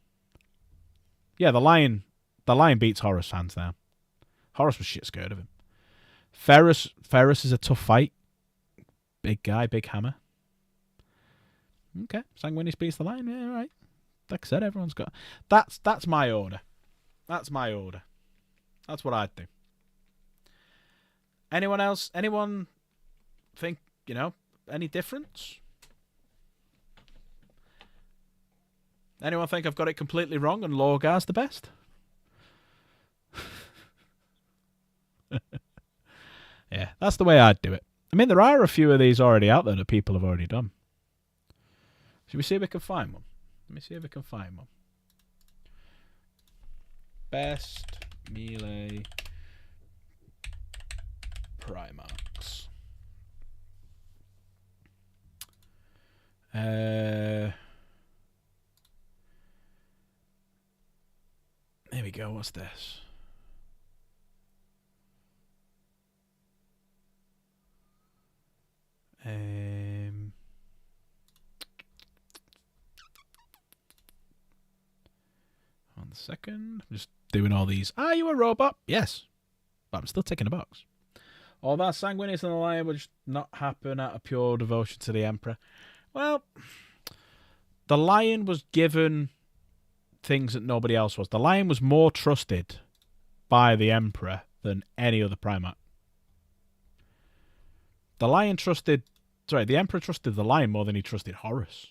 Yeah, the lion beats Horus hands down. Horus was shit scared of him. Ferrus is a tough fight. Big guy, big hammer. Okay, Sanguinius beats the lion. Yeah, all right. Like I said, everyone's got... That's my order. That's my order. That's what I'd do. Anyone else? Anyone think, any difference? Anyone think I've got it completely wrong and Lorgar's the best? Yeah, that's the way I'd do it. I mean, there are a few of these already out there that people have already done. Should we see if we can find one? Let me see if I can find one. Best melee Primarchs. There we go. What's this? One second. I'm just doing all these. Are you a robot? Yes. But I'm still ticking a box. All that Sanguinius and the Lion would just not happen out of pure devotion to the Emperor. Well, the Lion was given things that nobody else was. The Lion was more trusted by the Emperor than any other Primarch. The Emperor trusted the Lion more than he trusted Horus.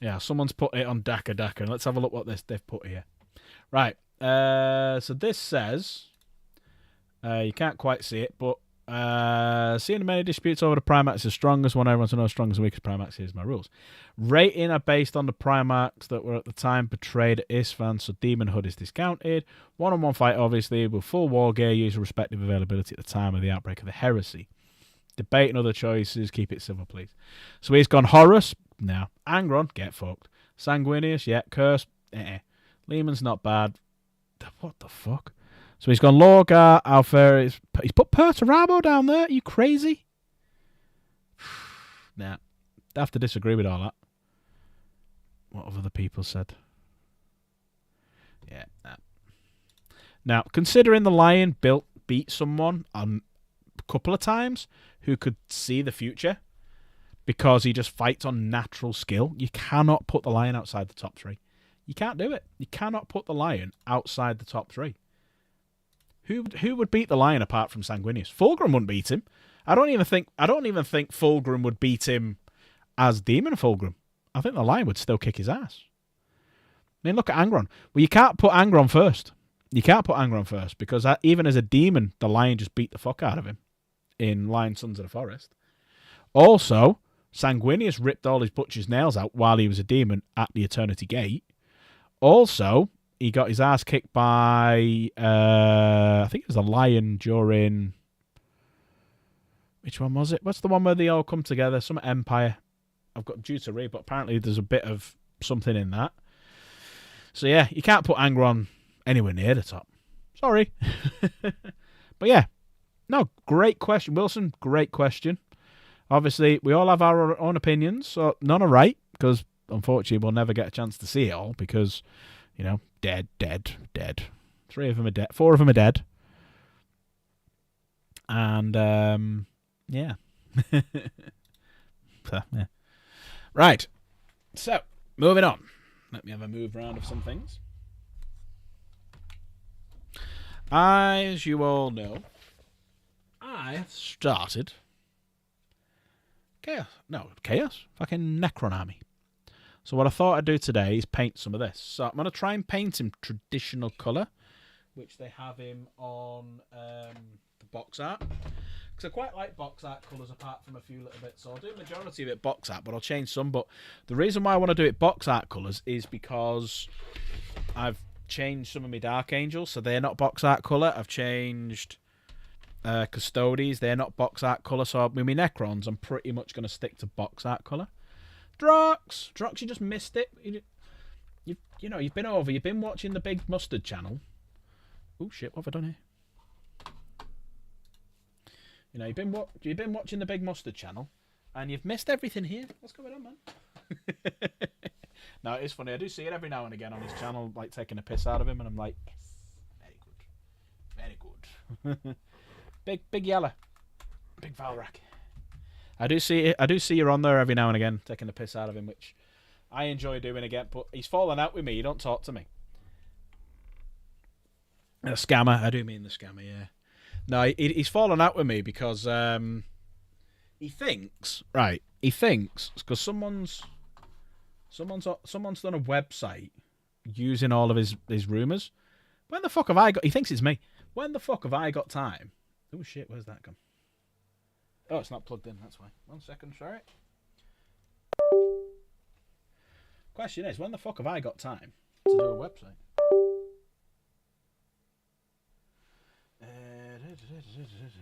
Yeah, someone's put it on Daka. Let's have a look what they've put here. Right. So this says, you can't quite see it, but seeing many disputes over the Primarchs as strongest one, everyone to know strongest and weakest Primarchs. Here's my rules. Rating are based on the Primarchs that were at the time portrayed at Isstvan, so demonhood is discounted. One-on-one fight, obviously, with full war gear, use respective availability at the time of the outbreak of the heresy. Debate and other choices, keep it civil, please. So he's gone Horus, no. Angron, get fucked. Sanguinius, yeah. Curse, Lehman's not bad. What the fuck? So he's gone Lorgar, Alpharis. He's put Perturabo down there. Are you crazy? Nah. I have to disagree with all that. What have other people said? Yeah, nah. Now, considering the Lion beat someone a couple of times who could see the future because he just fights on natural skill, you cannot put the Lion outside the top 3. You can't do it. You cannot put the Lion outside the top 3. Who would beat the Lion apart from Sanguinius? Fulgrim wouldn't beat him. I don't even think Fulgrim would beat him as Demon Fulgrim. I think the Lion would still kick his ass. I mean, look at Angron. Well, you can't put Angron first. You can't put Angron first because even as a demon, the Lion just beat the fuck out of him in Lion Sons of the Forest. Also, Sanguinius ripped all his butcher's nails out while he was a demon at the Eternity Gate. Also, he got his ass kicked by, I think it was the Lion during... Which one was it? What's the one where they all come together? Some Empire. I've got due to read, but apparently there's a bit of something in that. So yeah, you can't put Angron anywhere near the top. Sorry. But yeah. No, great question. Wilson, great question. Obviously, we all have our own opinions, so none are right, because unfortunately we'll never get a chance to see it all, because, you know, dead. 3 of them are dead. 4 of them are dead. And, yeah. So, yeah. Right. So, moving on. Let me have a move around of some things. As you all know, I have started Chaos? Fucking Necron Army. So what I thought I'd do today is paint some of this. So I'm going to try and paint him traditional colour, which they have him on the box art. Because I quite like box art colours apart from a few little bits. So I'll do the majority of it box art, but I'll change some. But the reason why I want to do it box art colours is because I've changed some of my Dark Angels, so they're not box art colour. I've changed Custodes, they're not box art colour. So with my Necrons, I'm pretty much going to stick to box art colour. Drox, you just missed it. You know, you've been watching the Big Mustard channel. Oh shit, what have I done here? You know, you've been watching the Big Mustard channel, and you've missed everything here. What's going on, man? No, it's funny. I do see it every now and again on his channel, like taking a piss out of him, and I'm like, yes, very good. Big yellow, big Valrak. I do see you're on there every now and again, taking the piss out of him, which I enjoy doing again. But he's fallen out with me. You don't talk to me. A scammer. I do mean the scammer. Yeah. No, he's fallen out with me because he thinks because someone's done a website using all of his rumors. When the fuck have I got? He thinks it's me. When the fuck have I got time? Oh shit, where's that gone? Oh, it's not plugged in. That's why. 1 second, sorry. Question is, when the fuck have I got time to do a website?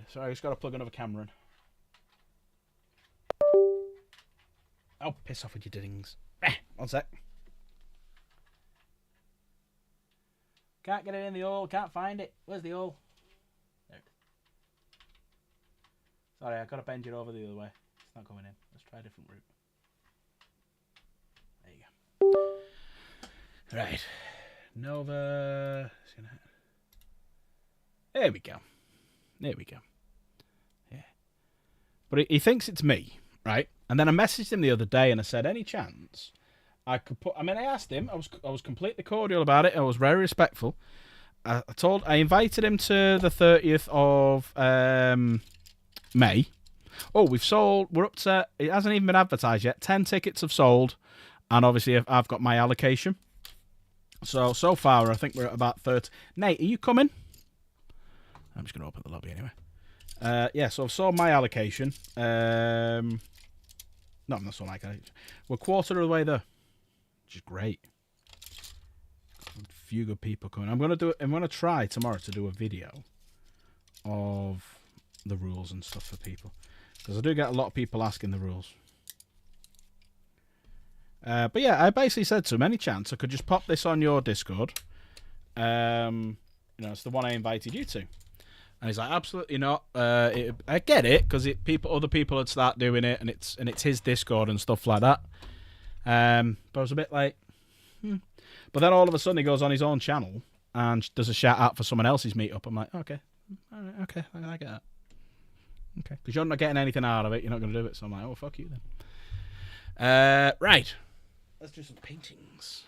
Sorry, I just got to plug another camera in. Oh, piss off with your diddings. One sec. Can't get it in the hole. Can't find it. Where's the hole? There. Sorry, I got to bend it over the other way. It's not going in. Let's try a different route. There you go. Right. Nova. There we go. There we go. Yeah. But he thinks it's me, right? And then I messaged him the other day and I said, any chance I could put... I mean, I asked him. I was completely cordial about it. I was very respectful. I invited him to the 30th of May. Oh, we're up to... It hasn't even been advertised yet. 10 tickets have sold. And obviously, I've got my allocation. So far, I think we're at about 30. Nate, are you coming? I'm just going to open the lobby anyway. Yeah, so I've sold my allocation. No, I'm not sold my allocation. We're a quarter of the way there, which is great. A few good people coming. I'm going to try tomorrow to do a video of the rules and stuff for people, because I do get a lot of people asking the rules. But yeah, I basically said to him, any chance I could just pop this on your Discord. You know, it's the one I invited you to. And he's like, absolutely not. I get it, because other people would start doing it, and it's his Discord and stuff like that. But I was a bit like, But then all of a sudden he goes on his own channel and does a shout out for someone else's meetup. I'm like, okay, all right, okay, I get that. Okay, because you're not getting anything out of it, you're not going to do it. So I'm like, oh, fuck you then. Right, let's do some paintings.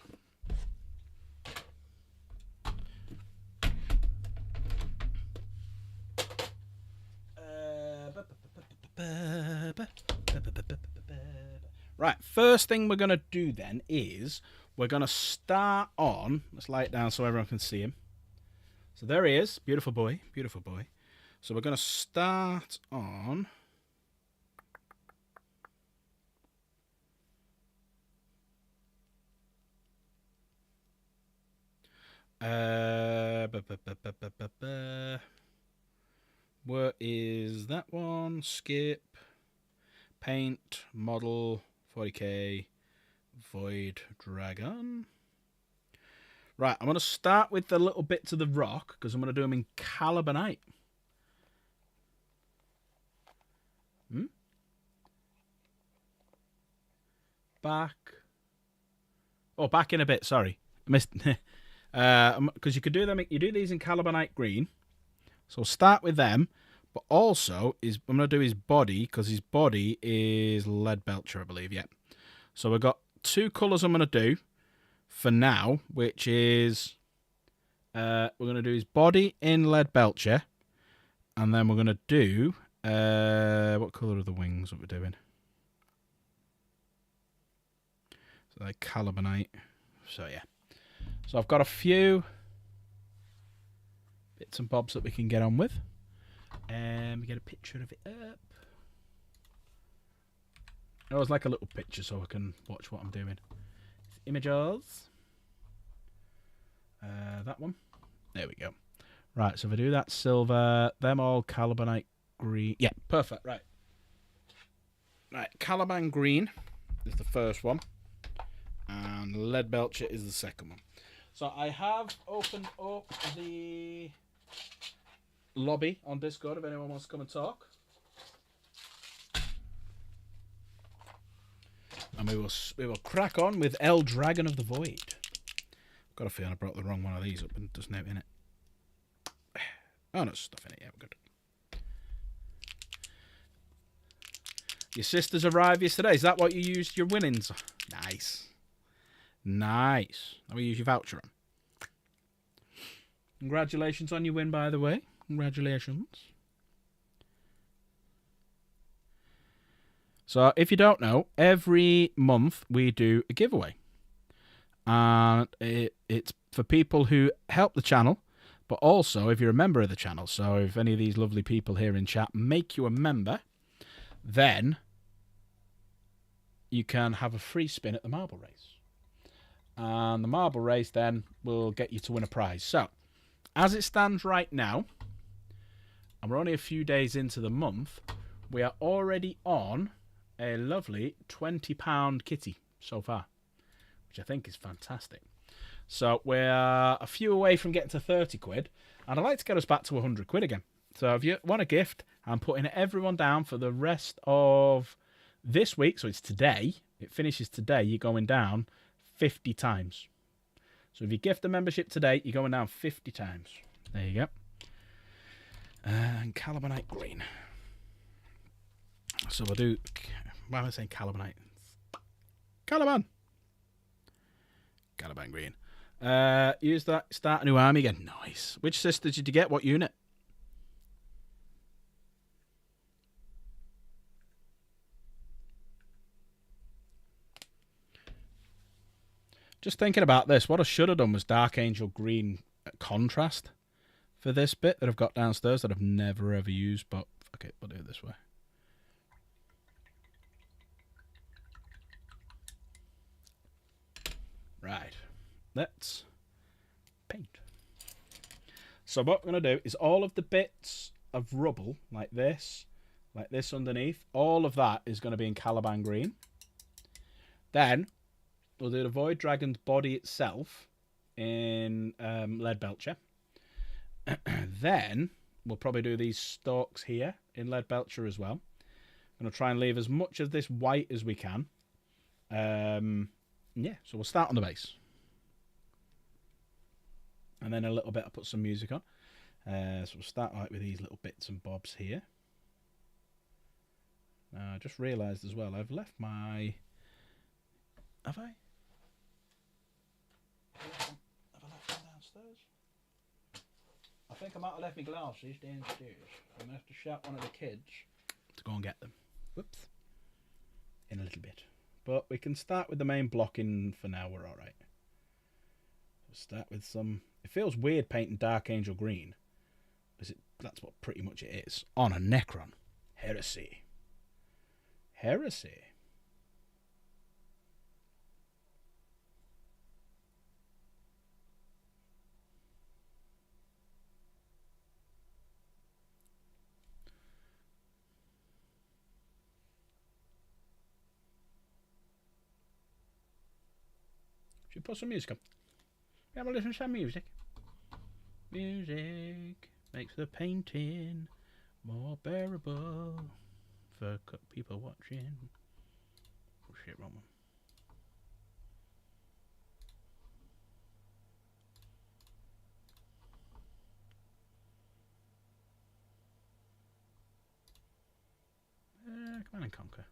Right, first thing we're going to do then is we're going to start on, let's lay it down so everyone can see him. So there he is, beautiful boy, beautiful boy. So we're going to start on where is that one? Skip, paint, model, 40k, void dragon. Right, I'm going to start with the little bits of the rock, because I'm going to do them in Calibanite. Back in a bit, sorry. I missed... because you could do them, you do these in Calibanite green. So I'll start with them, but also I'm going to do his body, because his body is Leadbelcher, I believe, yeah. So we've got two colours I'm going to do for now, which is we're going to do his body in Leadbelcher, and then we're going to do what colour are the wings that we're doing? So they're Calibanite. So yeah. So I've got a few bits and bobs that we can get on with. We get a picture of it up. I always like a little picture so I can watch what I'm doing. Images. That one. There we go. Right, so if I do that silver, them all Calibanite green. Yeah, perfect. Right. Right, Caliban green is the first one. And Leadbelcher is the second one. So I have opened up the lobby on Discord if anyone wants to come and talk. And we will crack on with El Dragon of the Void. Got a feeling I brought the wrong one of these up and there's no in it. Oh, no stuff in it. Yeah, we're good. Your sisters arrived yesterday. Is that what you used your winnings? Nice. Nice. How will you use your voucher on? Congratulations on your win, by the way. Congratulations. So, if you don't know, every month we do a giveaway. And it's for people who help the channel, but also if you're a member of the channel. So, if any of these lovely people here in chat make you a member, then you can have a free spin at the marble race. And the marble race then will get you to win a prize. So, as it stands right now, and we're only a few days into the month, we are already on a lovely £20 kitty so far, which I think is fantastic. So we're a few away from getting to 30 quid, and I'd like to get us back to 100 quid again. So if you want a gift, I'm putting everyone down for the rest of this week. So it's today. It finishes today. You're going down 50 times. So if you gift a membership today, you're going down 50 times. There you go. And Calibanite green. So we'll do... Why am I saying Calibanite? Caliban! Caliban green. Use that. Start a new army again. Nice. Which sister did you get? What unit? Just thinking about this, what I should have done was Dark Angel green contrast for this bit that I've got downstairs that I've never ever used, but okay, we'll do it this way. Right, let's paint. So what we're going to do is all of the bits of rubble, like this underneath, all of that is going to be in Caliban green. Then we'll do the Void Dragon's body itself in Leadbelcher. Then we'll probably do these stalks here in Leadbelcher as well. I'm going to try and leave as much of this white as we can. Yeah, so we'll start on the base. And then a little bit, I'll put some music on. So we'll start like with these little bits and bobs here. I just realised as well, I've left my... Have I? Have I left them downstairs? I think I might have left my glasses downstairs. I'm going to have to shout one of the kids to go and get them. Whoops. In a little bit. But we can start with the main blocking for now. We're alright. We'll start with some... It feels weird painting Dark Angel green. That's what pretty much it is. On a Necron. Heresy. Heresy. Should we put some music on? We have a listen to some music. Music makes the painting more bearable for people watching. Oh shit, wrong one. Come on and conquer.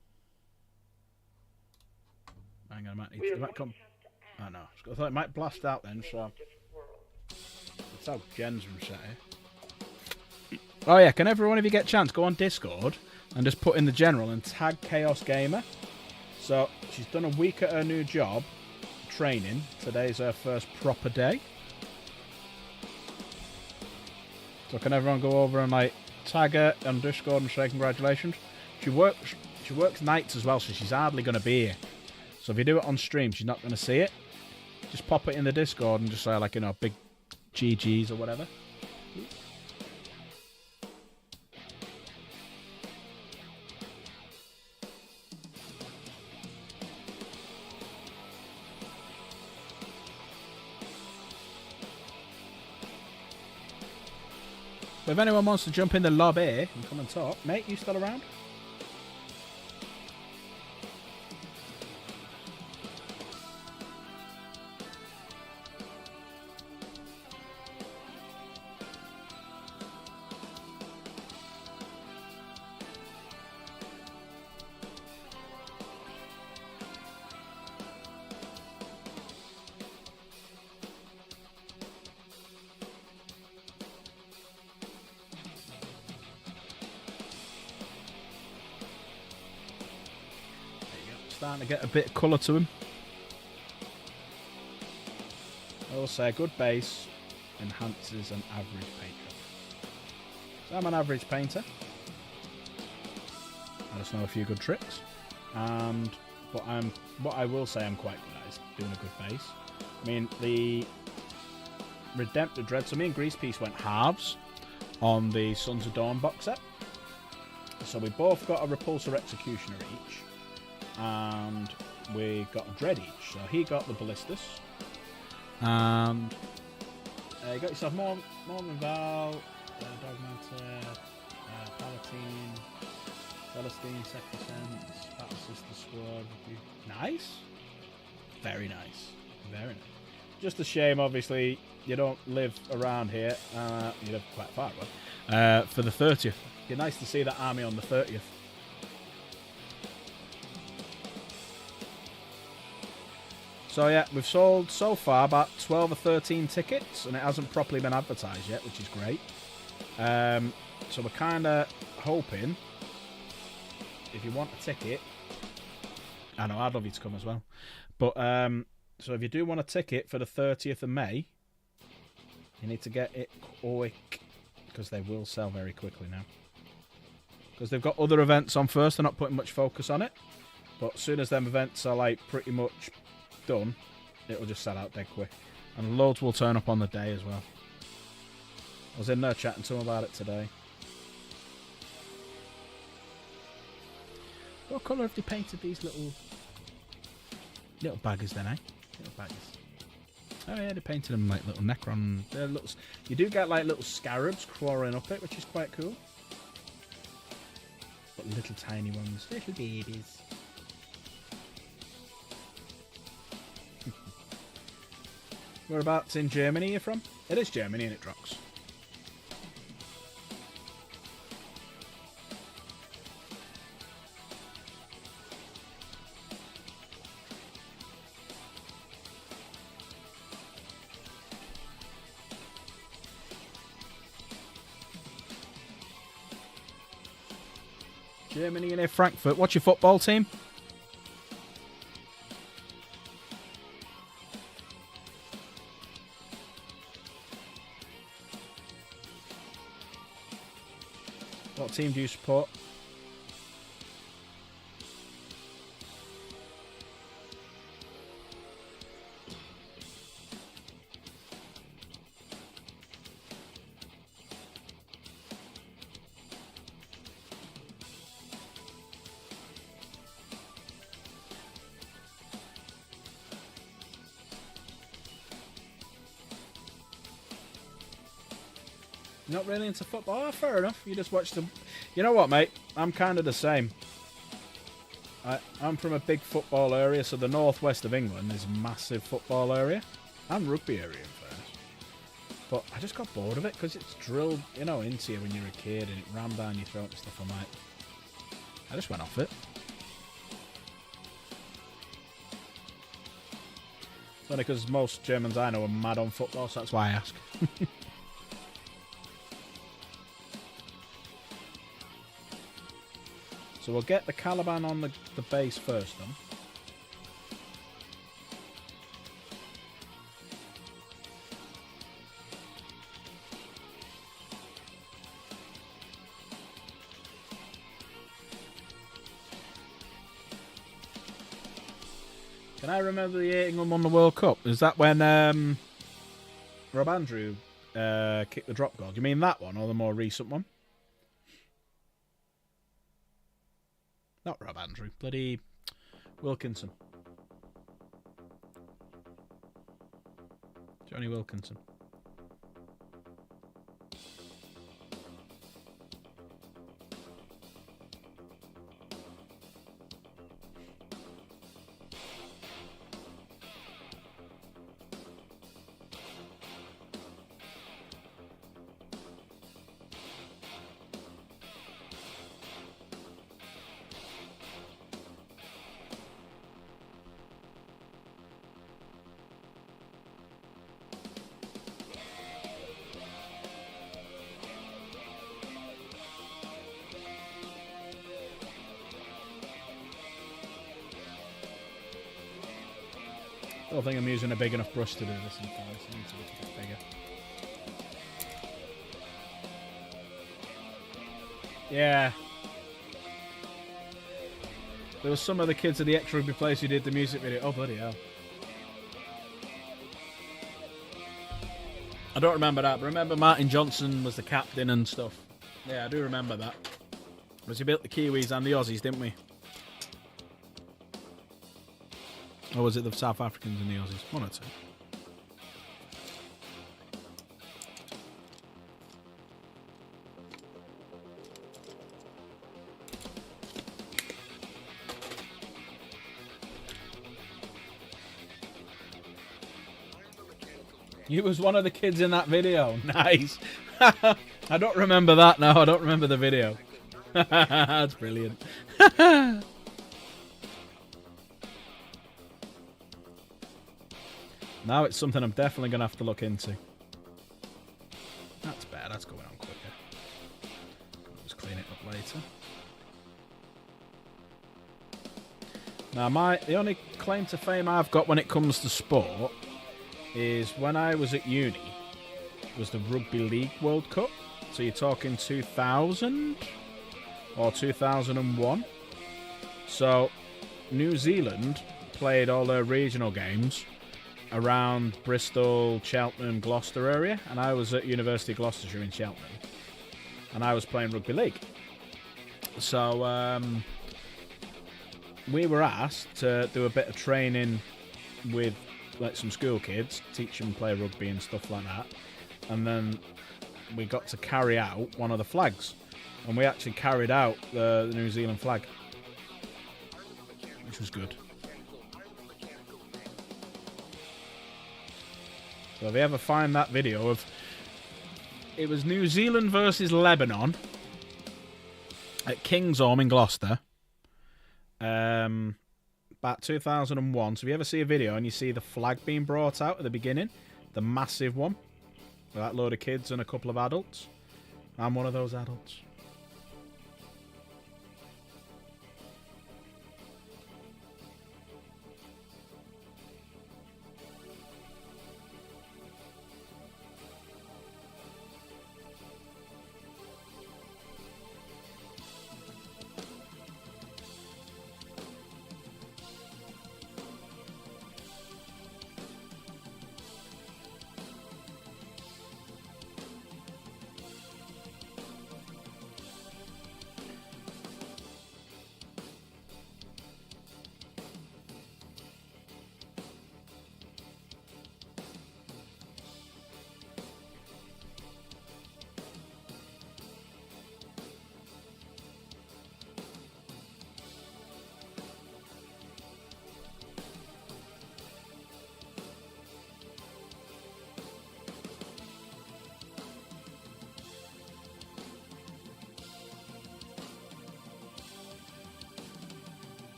Hang on, I might need to... come. Oh no, I thought it might blast out then, so... That's how Jen's from set here. Oh yeah, can everyone, if you get a chance, go on Discord and just put in the general and tag Chaos Gamer. So, she's done a week at her new job, training. Today's her first proper day. So can everyone go over and like tag her on Discord and say congratulations. She works nights as well, so she's hardly going to be here. So if you do it on stream, she's not going to see it. Just pop it in the Discord and just say, like, you know, big GGs or whatever. But if anyone wants to jump in the lobby and come and talk, mate, you still around? Starting to get a bit of colour to him. I will say a good base enhances an average painter. So I'm an average painter. I just know a few good tricks. And what I will say I'm quite good at is doing a good base. I mean, the Redemptor Dread. So me and Greasepiece went halves on the Sons of Dawn box set. So we both got a Repulsor Executioner each, and we got a Dread each. So he got the Ballistus, and you got yourself Mormon Val, Dogmatter, Palatine, Celestine, Secrescence, Battle Sister Squad. Nice. Very nice. Very nice. Just a shame, obviously, you don't live around here. You live quite far away. For the 30th. It'd be nice to see that army on the 30th. So yeah, we've sold so far about 12 or 13 tickets, and it hasn't properly been advertised yet, which is great. So we're kind of hoping, if you want a ticket, I know I'd love you to come as well, but so if you do want a ticket for the 30th of May, you need to get it quick, because they will sell very quickly now. Because they've got other events on first, they're not putting much focus on it, but as soon as them events are like pretty much done, it'll just sell out dead quick, and loads will turn up on the day as well. I was in there chatting to them about it today. What colour have they painted these little baggers then, eh? Little baggers. Oh yeah, they painted them like little Necron. They're little. You do get like little scarabs crawling up it, which is quite cool. But little tiny ones, little babies. Whereabouts in Germany are you from? It is Germany, and it drops. Germany near Frankfurt. What's your football team? What team do you support? Not really into football? Oh, fair enough. You just watch them. You know what, mate? I'm kind of the same. I'm from a big football area, so the northwest of England is a massive football area. And rugby area, in fairness. But I just got bored of it because it's drilled, you know, into you when you're a kid, and it rammed down your throat and stuff. I just went off it. It's only because most Germans I know are mad on football, so that's why I ask. So we'll get the Caliban on the base first then. Can I remember the year England won the World Cup? Is that when Rob Andrew kicked the drop goal? Do you mean that one or the more recent one? Not Rob Andrew, bloody Wilkinson. Johnny Wilkinson. I don't think I'm using a big enough brush to do this in colours. I need to make it bigger. Yeah. There was some of the kids at the ex-rugby place who did the music video. Oh, bloody hell. I don't remember that, but remember Martin Johnson was the captain and stuff. Yeah, I do remember that. Because we built the Kiwis and the Aussies, didn't we? Or was it the South Africans and the Aussies? One or two. You was one of the kids in that video. Nice. I don't remember that now. I don't remember the video. That's brilliant. Now it's something I'm definitely going to have to look into. That's bad. That's going on quicker. I'll just clean it up later. Now, the only claim to fame I've got when it comes to sport is when I was at uni, it was the Rugby League World Cup. So you're talking 2000 or 2001. So New Zealand played all their regional games around Bristol, Cheltenham, Gloucester area, and I was at University of Gloucestershire in Cheltenham, and I was playing rugby league. So we were asked to do a bit of training with like some school kids, teach them play rugby and stuff like that, and then we got to carry out one of the flags, and we actually carried out the New Zealand flag, which was good. So if you ever find that video of, it was New Zealand versus Lebanon at Kingsholm in Gloucester, about 2001. So if you ever see a video and you see the flag being brought out at the beginning, the massive one, with that load of kids and a couple of adults, I'm one of those adults.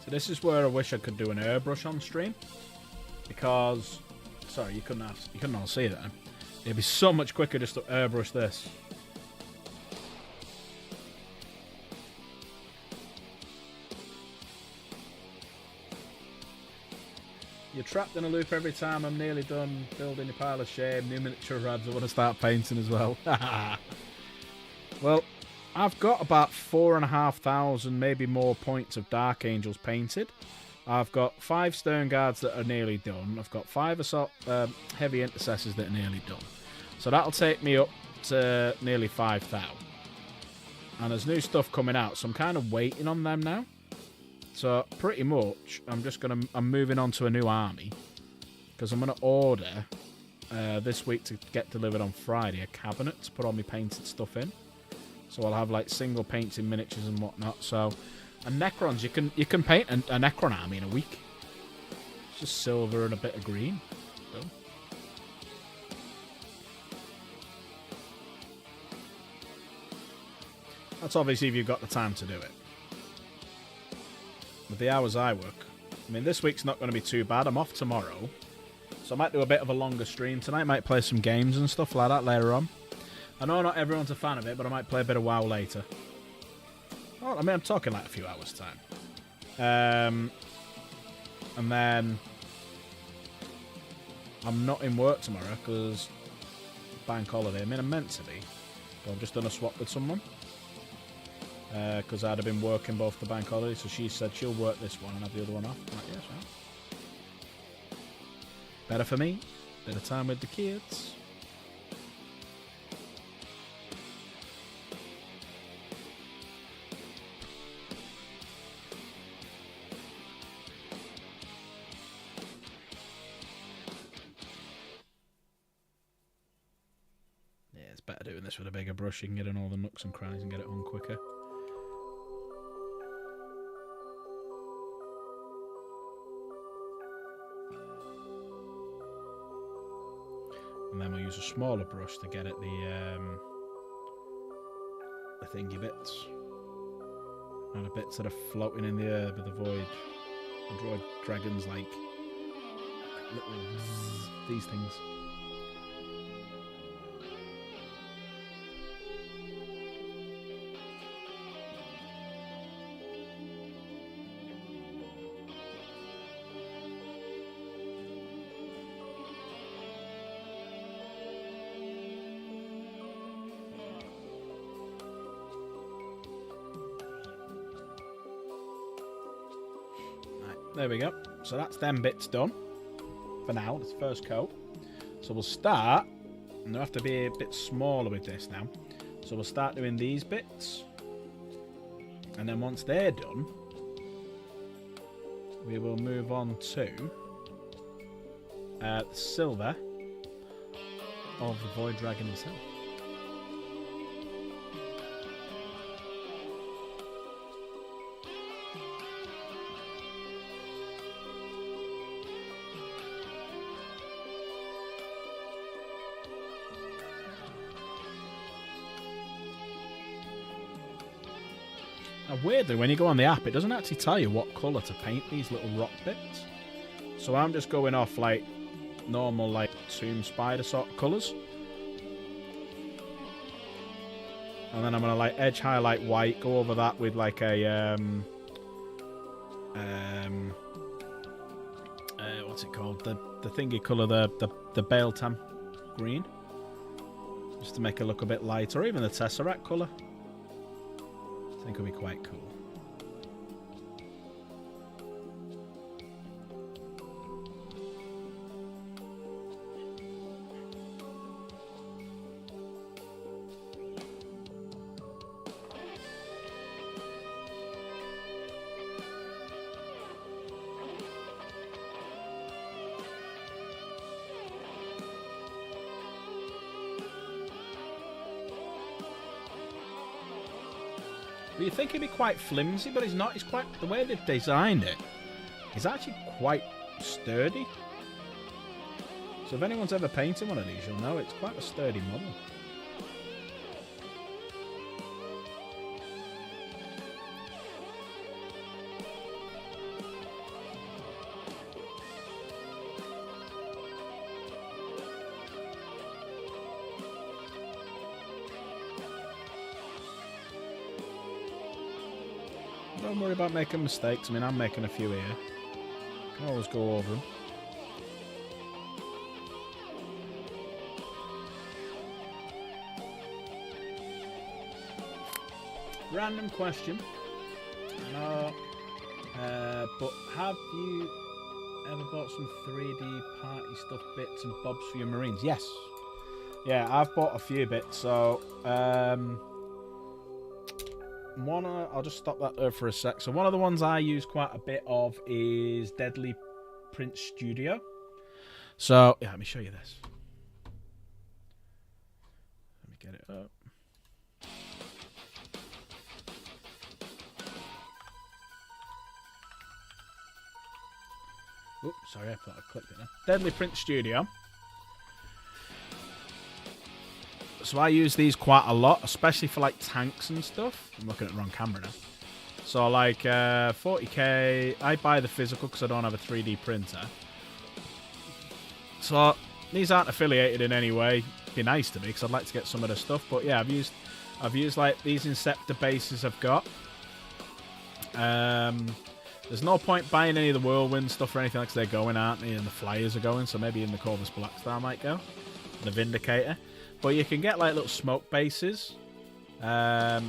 So this is where I wish I could do an airbrush on stream, because, sorry, you couldn't all see that. It'd be so much quicker just to airbrush this. You're trapped in a loop every time. I'm nearly done building a pile of shame. New miniature rads. I want to start painting as well. Well, I've got about 4,500, maybe more points of Dark Angels painted. I've got 5 Stern Guards that are nearly done. I've got 5 assault, Heavy Intercessors that are nearly done. So that'll take me up to nearly 5,000. And there's new stuff coming out, so I'm kind of waiting on them now. So pretty much, I'm moving on to a new army, because I'm gonna order this week to get delivered on Friday a cabinet to put all my painted stuff in. So I'll have like single painted miniatures and whatnot. So, and Necrons, you can paint a Necron army in a week. It's just silver and a bit of green. Boom. That's obviously if you've got the time to do it. With the hours I work, I mean, this week's not going to be too bad. I'm off tomorrow, so I might do a bit of a longer stream tonight. Might play some games and stuff like that later on. I know not everyone's a fan of it, but I might play a bit of WoW later. Oh, I mean, I'm talking like a few hours' time. And then I'm not in work tomorrow because bank holiday. I mean, I'm meant to be, but I've just done a swap with someone. Because I'd have been working both the bank holidays, so she said she'll work this one and have the other one off. I'm like, yes, right. Better for me. Bit of time with the kids. Yeah, it's better doing this with a bigger brush. You can get in all the nooks and crannies and get it on quicker. And then we'll use a smaller brush to get at the thingy bits. And the bits that are floating in the air with the void. And draw dragons like little these things. There we go. So that's them bits done for now. This first coat. So we'll start, and they'll have to be a bit smaller with this now. So we'll start doing these bits, and then once they're done, we will move on to the silver of the Void Dragon himself. Now, weirdly, when you go on the app, it doesn't actually tell you what colour to paint these little rock bits. So I'm just going off, like, normal, like, Tomb Spider sort of colours. And then I'm going to, like, edge highlight white, go over that with, like, a, what's it called? The thingy colour, the Baletam green. Just to make it look a bit lighter, or even the Tesseract colour. I think it'll be quite cool. Well, you think he'd be quite flimsy, but he's not. He's quite... The way they've designed it, he's actually quite sturdy. So if anyone's ever painted one of these, you'll know it's quite a sturdy model. Don't worry about making mistakes. I mean, I'm making a few here. Can always go over them. Random question. No. But have you ever bought some 3D party stuff bits and bobs for your Marines? Yes. Yeah, I've bought a few bits. So, I'll just stop that there for a sec. So one of the ones I use quite a bit of is Deadly Print Studio. So, yeah, let me show you this. Let me get it up. Oops, sorry, I thought I clicked it now. Deadly Print Studio. So I use these quite a lot, especially for like tanks and stuff. I'm looking at the wrong camera now. So like 40k, I buy the physical because I don't have a 3D printer. So these aren't affiliated in any way. It'd be nice to me because I'd like to get some of the stuff. But yeah, I've used like these Inceptor bases I've got. There's no point buying any of the Whirlwind stuff or anything because they're going, aren't they? And the Flyers are going, so maybe in the Corvus Blackstar might go. The Vindicator. But you can get like little smoke bases. The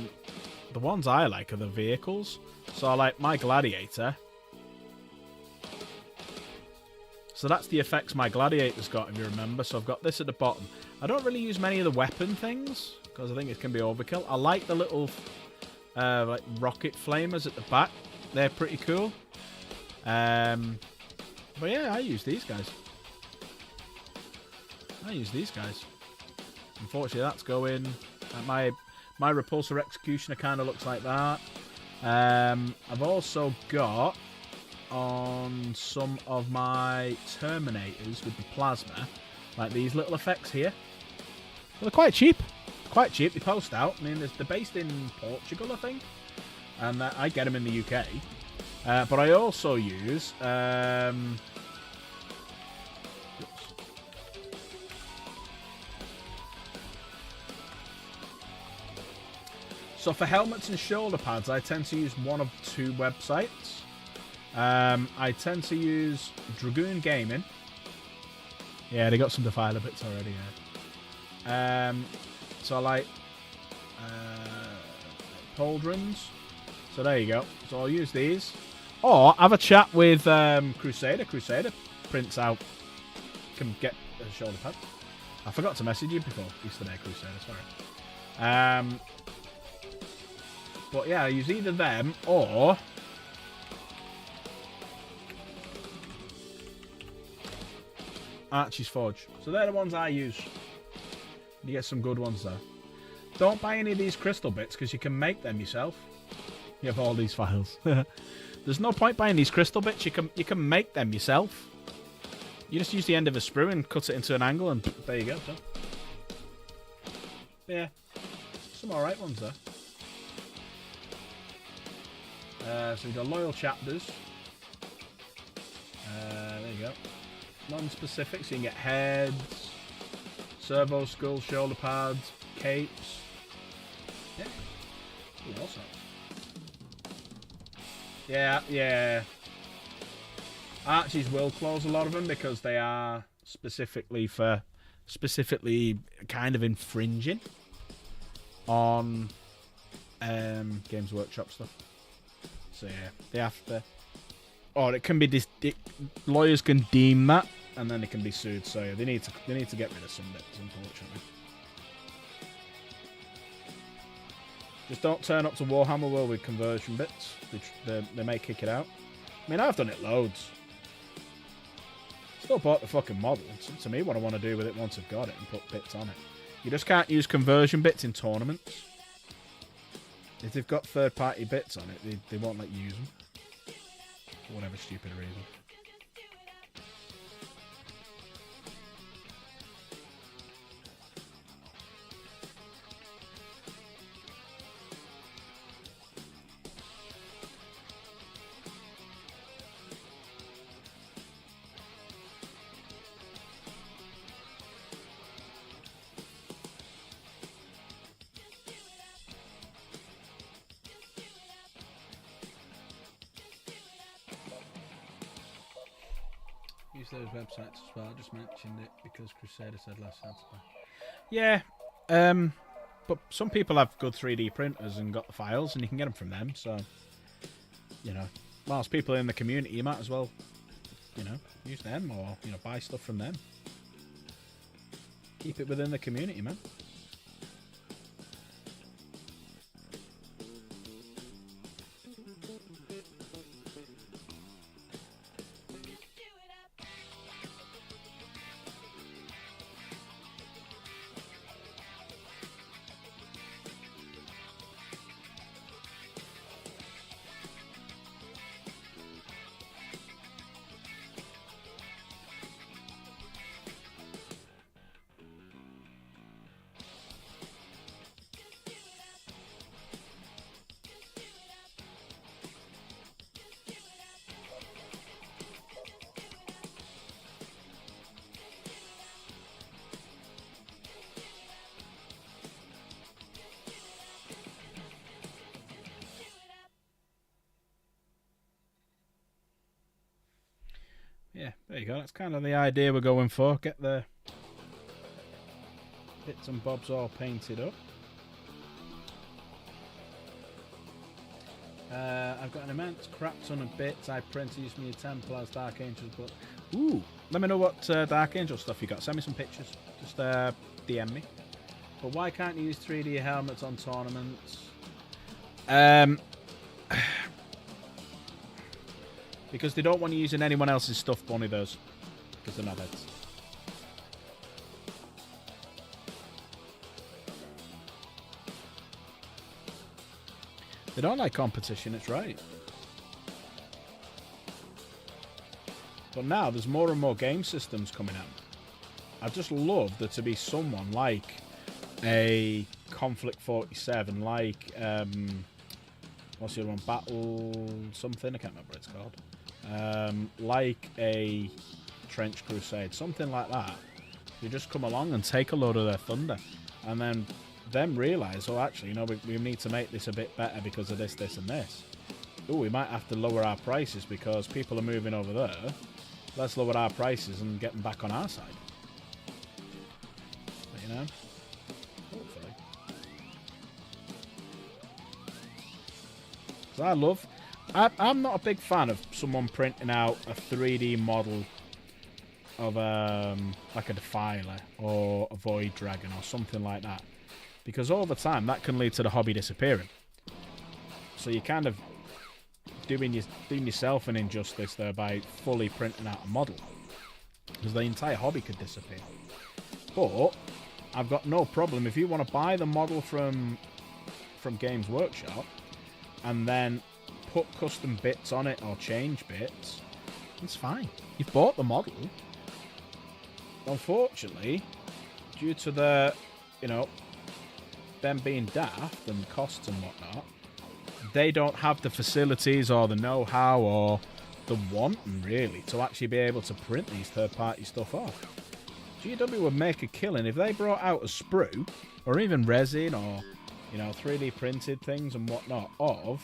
ones I like are the vehicles. So like my Gladiator So that's the effects my gladiator's got, if you remember. So I've got this at the bottom. I don't really use many of the weapon things because I think it can be overkill. I like the little like rocket flamers at the back. They're pretty cool. But yeah, I use these guys. Unfortunately, that's going. My repulsor executioner kind of looks like that. I've also got on some of my Terminators with the plasma, like these little effects here. Well, they're quite cheap. They post out. I mean, they're based in Portugal, I think, and I get them in the UK. But I also use so for helmets and shoulder pads, I tend to use one of two websites. I tend to use Dragoon Gaming. Yeah, they got some Defiler bits already, yeah. So I like Pauldrons. So there you go. So I'll use these. Or have a chat with Crusader. Crusader prints out, can get a shoulder pad. I forgot to message you before yesterday, Crusader, sorry. But yeah, I use either them or Archie's Forge. So they're the ones I use. You get some good ones there. Don't buy any of these crystal bits because you can make them yourself. You have all these files. There's no point buying these crystal bits. You can make them yourself. You just use the end of a sprue and cut it into an angle, and there you go. So. Yeah, some alright ones there. So we've got loyal chapters. There you go. Non-specific, so you can get heads, servo skulls, shoulder pads, capes. Yeah. Ooh, all sorts. Yeah. Archie's will close a lot of them because they are specifically kind of infringing on Games Workshop stuff. So yeah, they have to, or it can be lawyers can deem that, and then it can be sued. So yeah, they need to get rid of some bits, unfortunately. Just don't turn up to Warhammer World with conversion bits. They may kick it out. I mean, I've done it loads. Still bought the fucking model. It's to me what I want to do with it once I've got it and put bits on it. You just can't use conversion bits in tournaments. If they've got third-party bits on it, they won't let you use them. For whatever stupid reason. Use those websites as well. I just mentioned it because Crusader said last time to buy. Yeah, but some people have good 3D printers and got the files, and you can get them from them. So, you know, whilst people in the community, you might as well, you know, use them or buy stuff from them. Keep it within the community, man. Yeah, there you go. That's kind of the idea we're going for. Get the bits and bobs all painted up. I've got an immense crap ton of bits. I print to use me a Templars, Dark Angels, but ooh, Let me know what Dark Angel stuff you got. Send me some pictures. Just DM me. But why can't you use 3D helmets on tournaments? Because they don't want you using anyone else's stuff, Bonnie does. Because they're not heads. They don't like competition, it's right. But now there's more and more game systems coming out. I just love there to be someone like a Conflict 47, like what's the other one? Battle something, I can't remember what it's called. Like a Trench Crusade, something like that. You just come along and take a load of their thunder, and then them realise, oh, actually, you know, we need to make this a bit better because of this, this, and this. Oh, we might have to lower our prices because people are moving over there. Let's lower our prices and get them back on our side. But, you know, hopefully. Because I'm not a big fan of someone printing out a 3D model of like a Defiler or a Void Dragon or something like that. Because over time, that can lead to the hobby disappearing. So you're kind of doing yourself an injustice there by fully printing out a model. Because the entire hobby could disappear. But I've got no problem. If you want to buy the model from Games Workshop and then put custom bits on it or change bits, it's fine. You've bought the model. Unfortunately, due to the, you know, them being daft and costs and whatnot, they don't have the facilities or the know-how or the wanting, really, to actually be able to print these third-party stuff off. GW would make a killing if they brought out a sprue, or even resin, or, you know, 3D printed things and whatnot of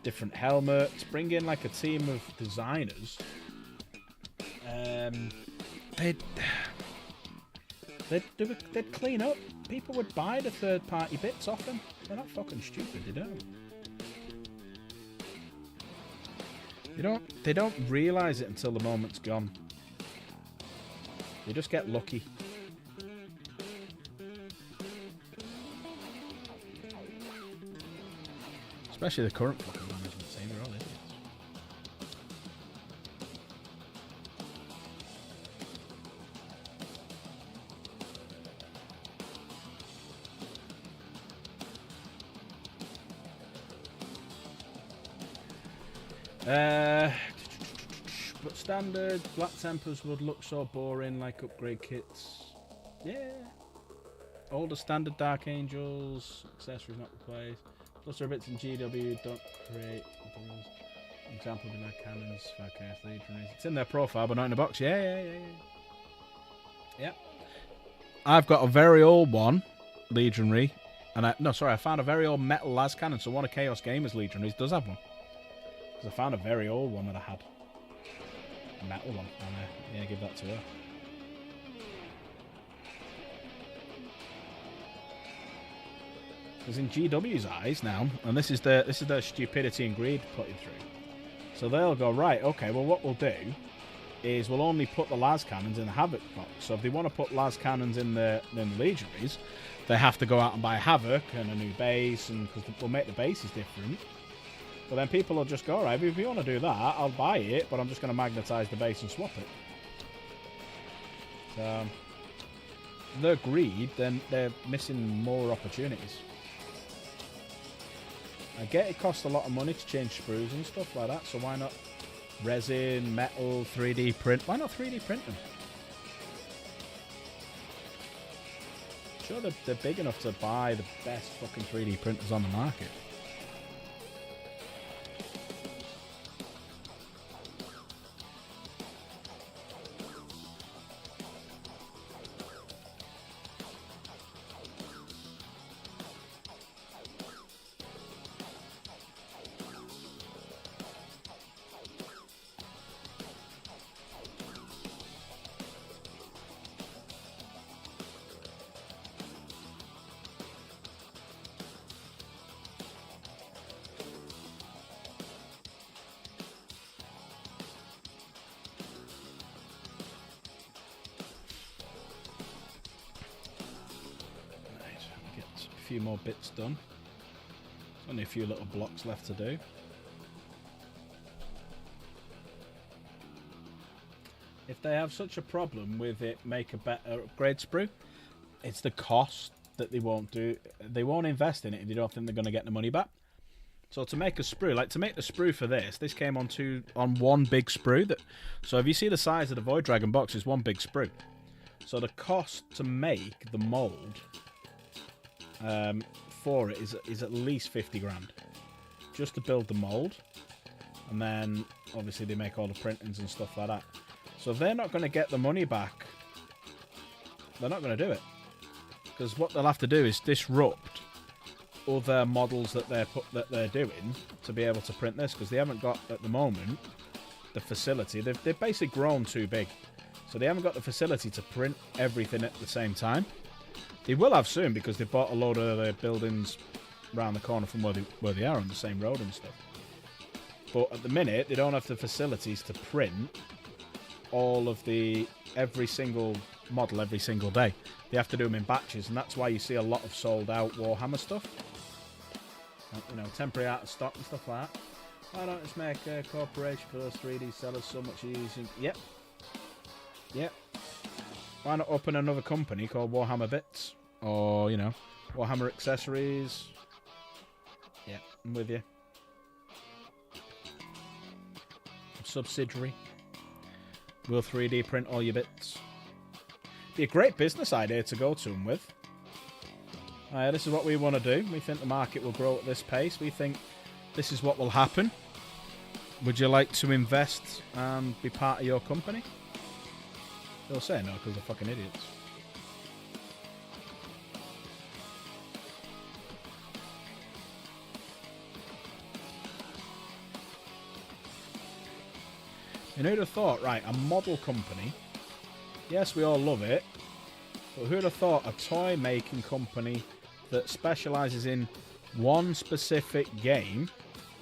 different helmets, bring in, like, a team of designers. They'd clean up. People would buy the third-party bits off them. They're not fucking stupid, they don't. They don't realise it until the moment's gone. They just get lucky. Especially the current fucking management team, they're all idiots. But standard Black Tempers would look so boring, like upgrade kits. Yeah. All the standard Dark Angels, accessories not replaced. Cluster bits in GW don't create. Example of like cannons, 5KS Legionaries. It's in their profile, but not in the box. Yeah. Yep. I've got a very old one, Legionary, and I found a very old metal las cannon. So one of Chaos Gamers Legionaries does have one. Because I found a very old one that I had. A metal one. And yeah, give that to her. Because in GW's eyes now, and this is their stupidity and greed putting through. So they'll go, right, okay, well what we'll do is we'll only put the las cannons in the Havoc box. So if they want to put las cannons in the Legionaries, they have to go out and buy a Havoc and a new base, and because we'll make the bases different. But then people will just go, alright, if you want to do that, I'll buy it, but I'm just going to magnetize the base and swap it. So, their greed, then they're missing more opportunities. I get it costs a lot of money to change sprues and stuff like that, so why not resin, metal, 3D print? Why not 3D print them? Sure, they're big enough to buy the best fucking 3D printers on the market. few more bits done. There's only a few little blocks left to do. If they have such a problem with it, make a better upgrade sprue, it's the cost that they won't do. They won't invest in it if they don't think they're going to get the money back. So to make a sprue, like to make the sprue for this came on one big sprue. So if you see the size of the Void Dragon box, it's one big sprue. So the cost to make the mold for it is at least 50 grand just to build the mold, and then obviously they make all the printings and stuff like that. So if they're not going to get the money back, they're not going to do it, because what they'll have to do is disrupt other models that they're doing to be able to print this, because they haven't got at the moment the facility. They've basically grown too big, so they haven't got the facility to print everything at the same time. They will have soon, because they've bought a load of the buildings around the corner from where they are on the same road and stuff. But at the minute, they don't have the facilities to print all of every single model every single day. They have to do them in batches, and that's why you see a lot of sold out Warhammer stuff. You know, temporary out of stock and stuff like that. Why don't just make a corporation for those 3D sellers so much easier? Yep. Yep. Why not open another company called Warhammer Bits? Or, you know, Warhammer Accessories? Yeah, I'm with you. Subsidiary. We'll 3D print all your bits. Be a great business idea to go to them with. This is what we want to do. We think the market will grow at this pace. We think this is what will happen. Would you like to invest and be part of your company? They'll say no, because they're fucking idiots. And who'd have thought, right, a model company, yes, we all love it, but who'd have thought a toy making company that specialises in one specific game,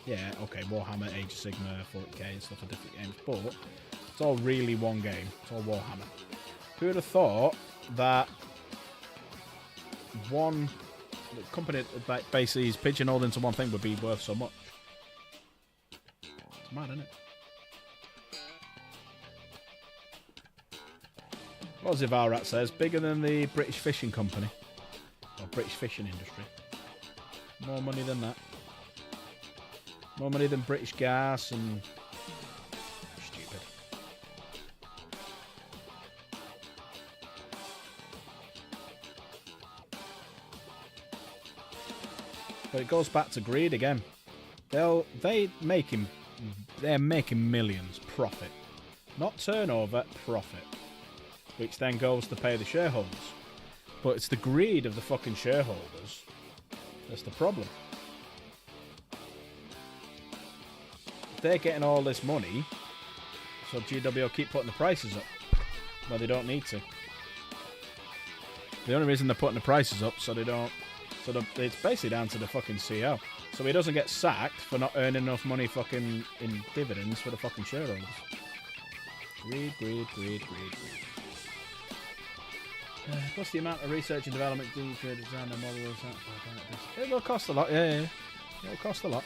yeah, okay, Warhammer, Age of Sigmar, 40k and stuff are different games, but it's all really one game, it's all Warhammer. Who would have thought that one company that basically is pigeonholed into one thing would be worth so much? It's mad, isn't it? What Zivarat says, bigger than the British Fishing Company. Or British Fishing Industry. More money than that. More money than British Gas and... Stupid. But it goes back to greed again. They're making millions profit. Not turnover, profit. Which then goes to pay the shareholders. But it's the greed of the fucking shareholders that's the problem. They're getting all this money, so GW will keep putting the prices up where they don't need to. The only reason they're putting the prices up so they don't... So it's basically down to the fucking CEO. So he doesn't get sacked for not earning enough money fucking in dividends for the fucking shareholders. Greed, greed, greed, greed, greed. What's the amount of research and development do to design a model or something? It will cost a lot, yeah. It'll cost a lot.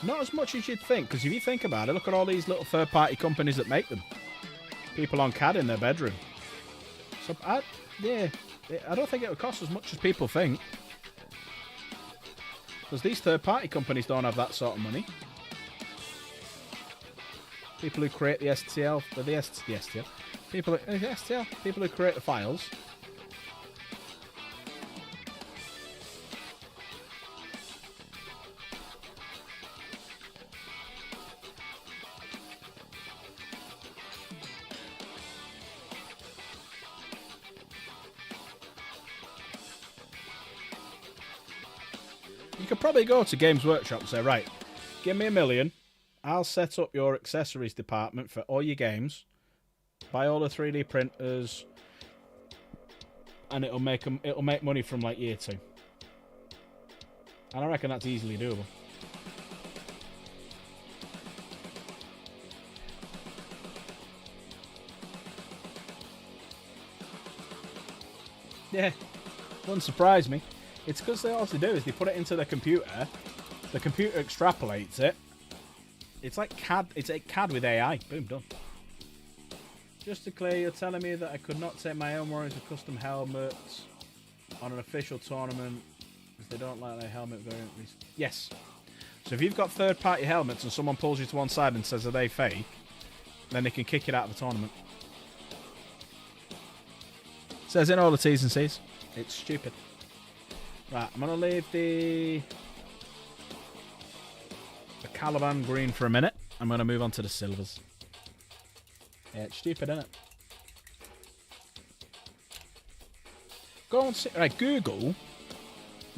Not as much as you'd think, because if you think about it, look at all these little third-party companies that make them. People on CAD in their bedroom. So, I don't think it would cost as much as people think. Because these third-party companies don't have that sort of money. People who create the STL, people who create the files. You could probably go to Games Workshop and say, right, give me $1 million. I'll set up your accessories department for all your games, buy all the 3D printers, and it'll make money from like year 2. And I reckon that's easily doable. Yeah, wouldn't surprise me. It's because they also do is they put it into the computer extrapolates it. It's like CAD. It's like CAD with AI. Boom, done. Just to clear, you're telling me that I could not take my own warranties of custom helmets on an official tournament if they don't like their helmet variant. Yes. So if you've got third-party helmets and someone pulls you to one side and says, are they fake? Then they can kick it out of the tournament. Says in all the T's and C's. It's stupid. Right, I'm going to leave the Caliban green for a minute. I'm going to move on to the silvers. Yeah, it's stupid, isn't it? Go and see. Right, Google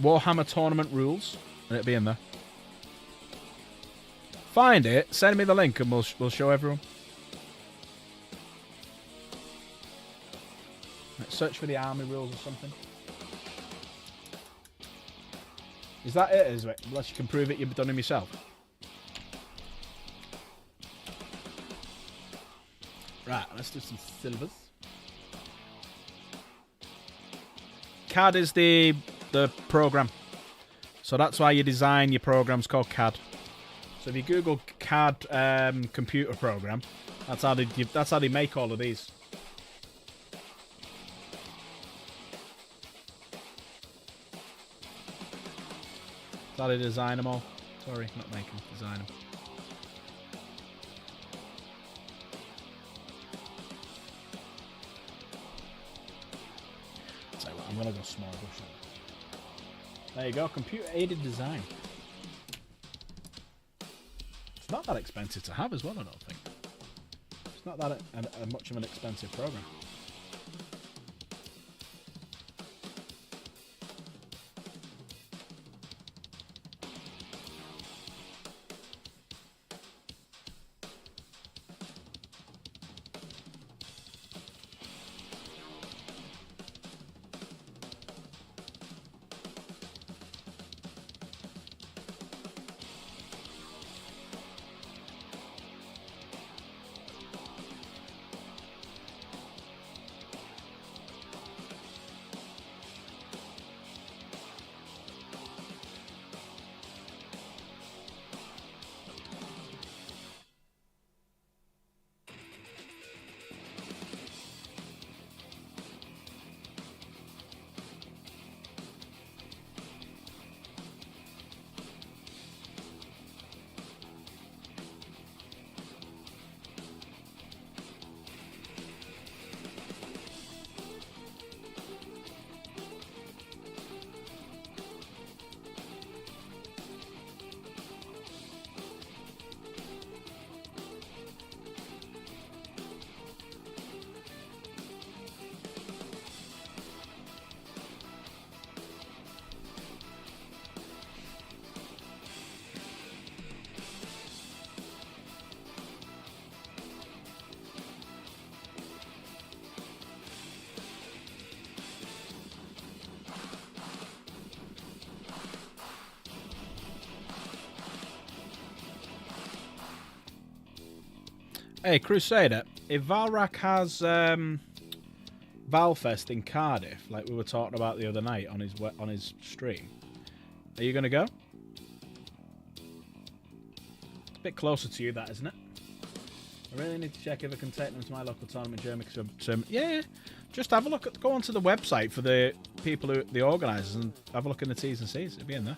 Warhammer tournament rules, and it'll be in there. Find it, send me the link, and we'll show everyone. Right, search for the army rules or something. Is that it? Is it? Unless you can prove it, you've done them yourself. Right, let's do some silvers. CAD is the program. So that's why you design your programs called CAD. So if you Google CAD computer program, that's how they make all of these. That's how they design them all. Sorry, not make them, design them. So I'm gonna go small brush. There you go, computer aided design. It's not that expensive to have as well, I don't think. It's not that much of an expensive program. Hey, Crusader, if Valrak has Valfest in Cardiff, like we were talking about the other night on his stream, are you going to go? It's a bit closer to you, that, isn't it? I really need to check if I can take them to my local tournament in Germany. Yeah, just have a look. Go onto the website for the people, the organisers, and have a look in the T's and C's. It'll be in there.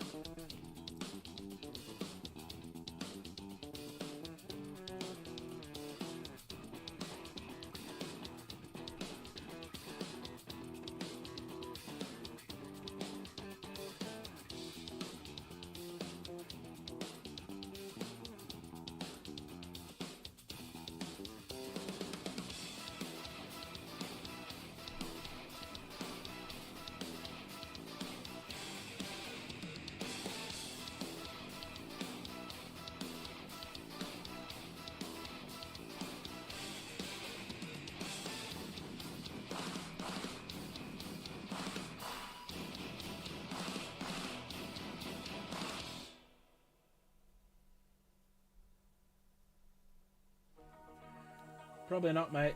Probably not, mate.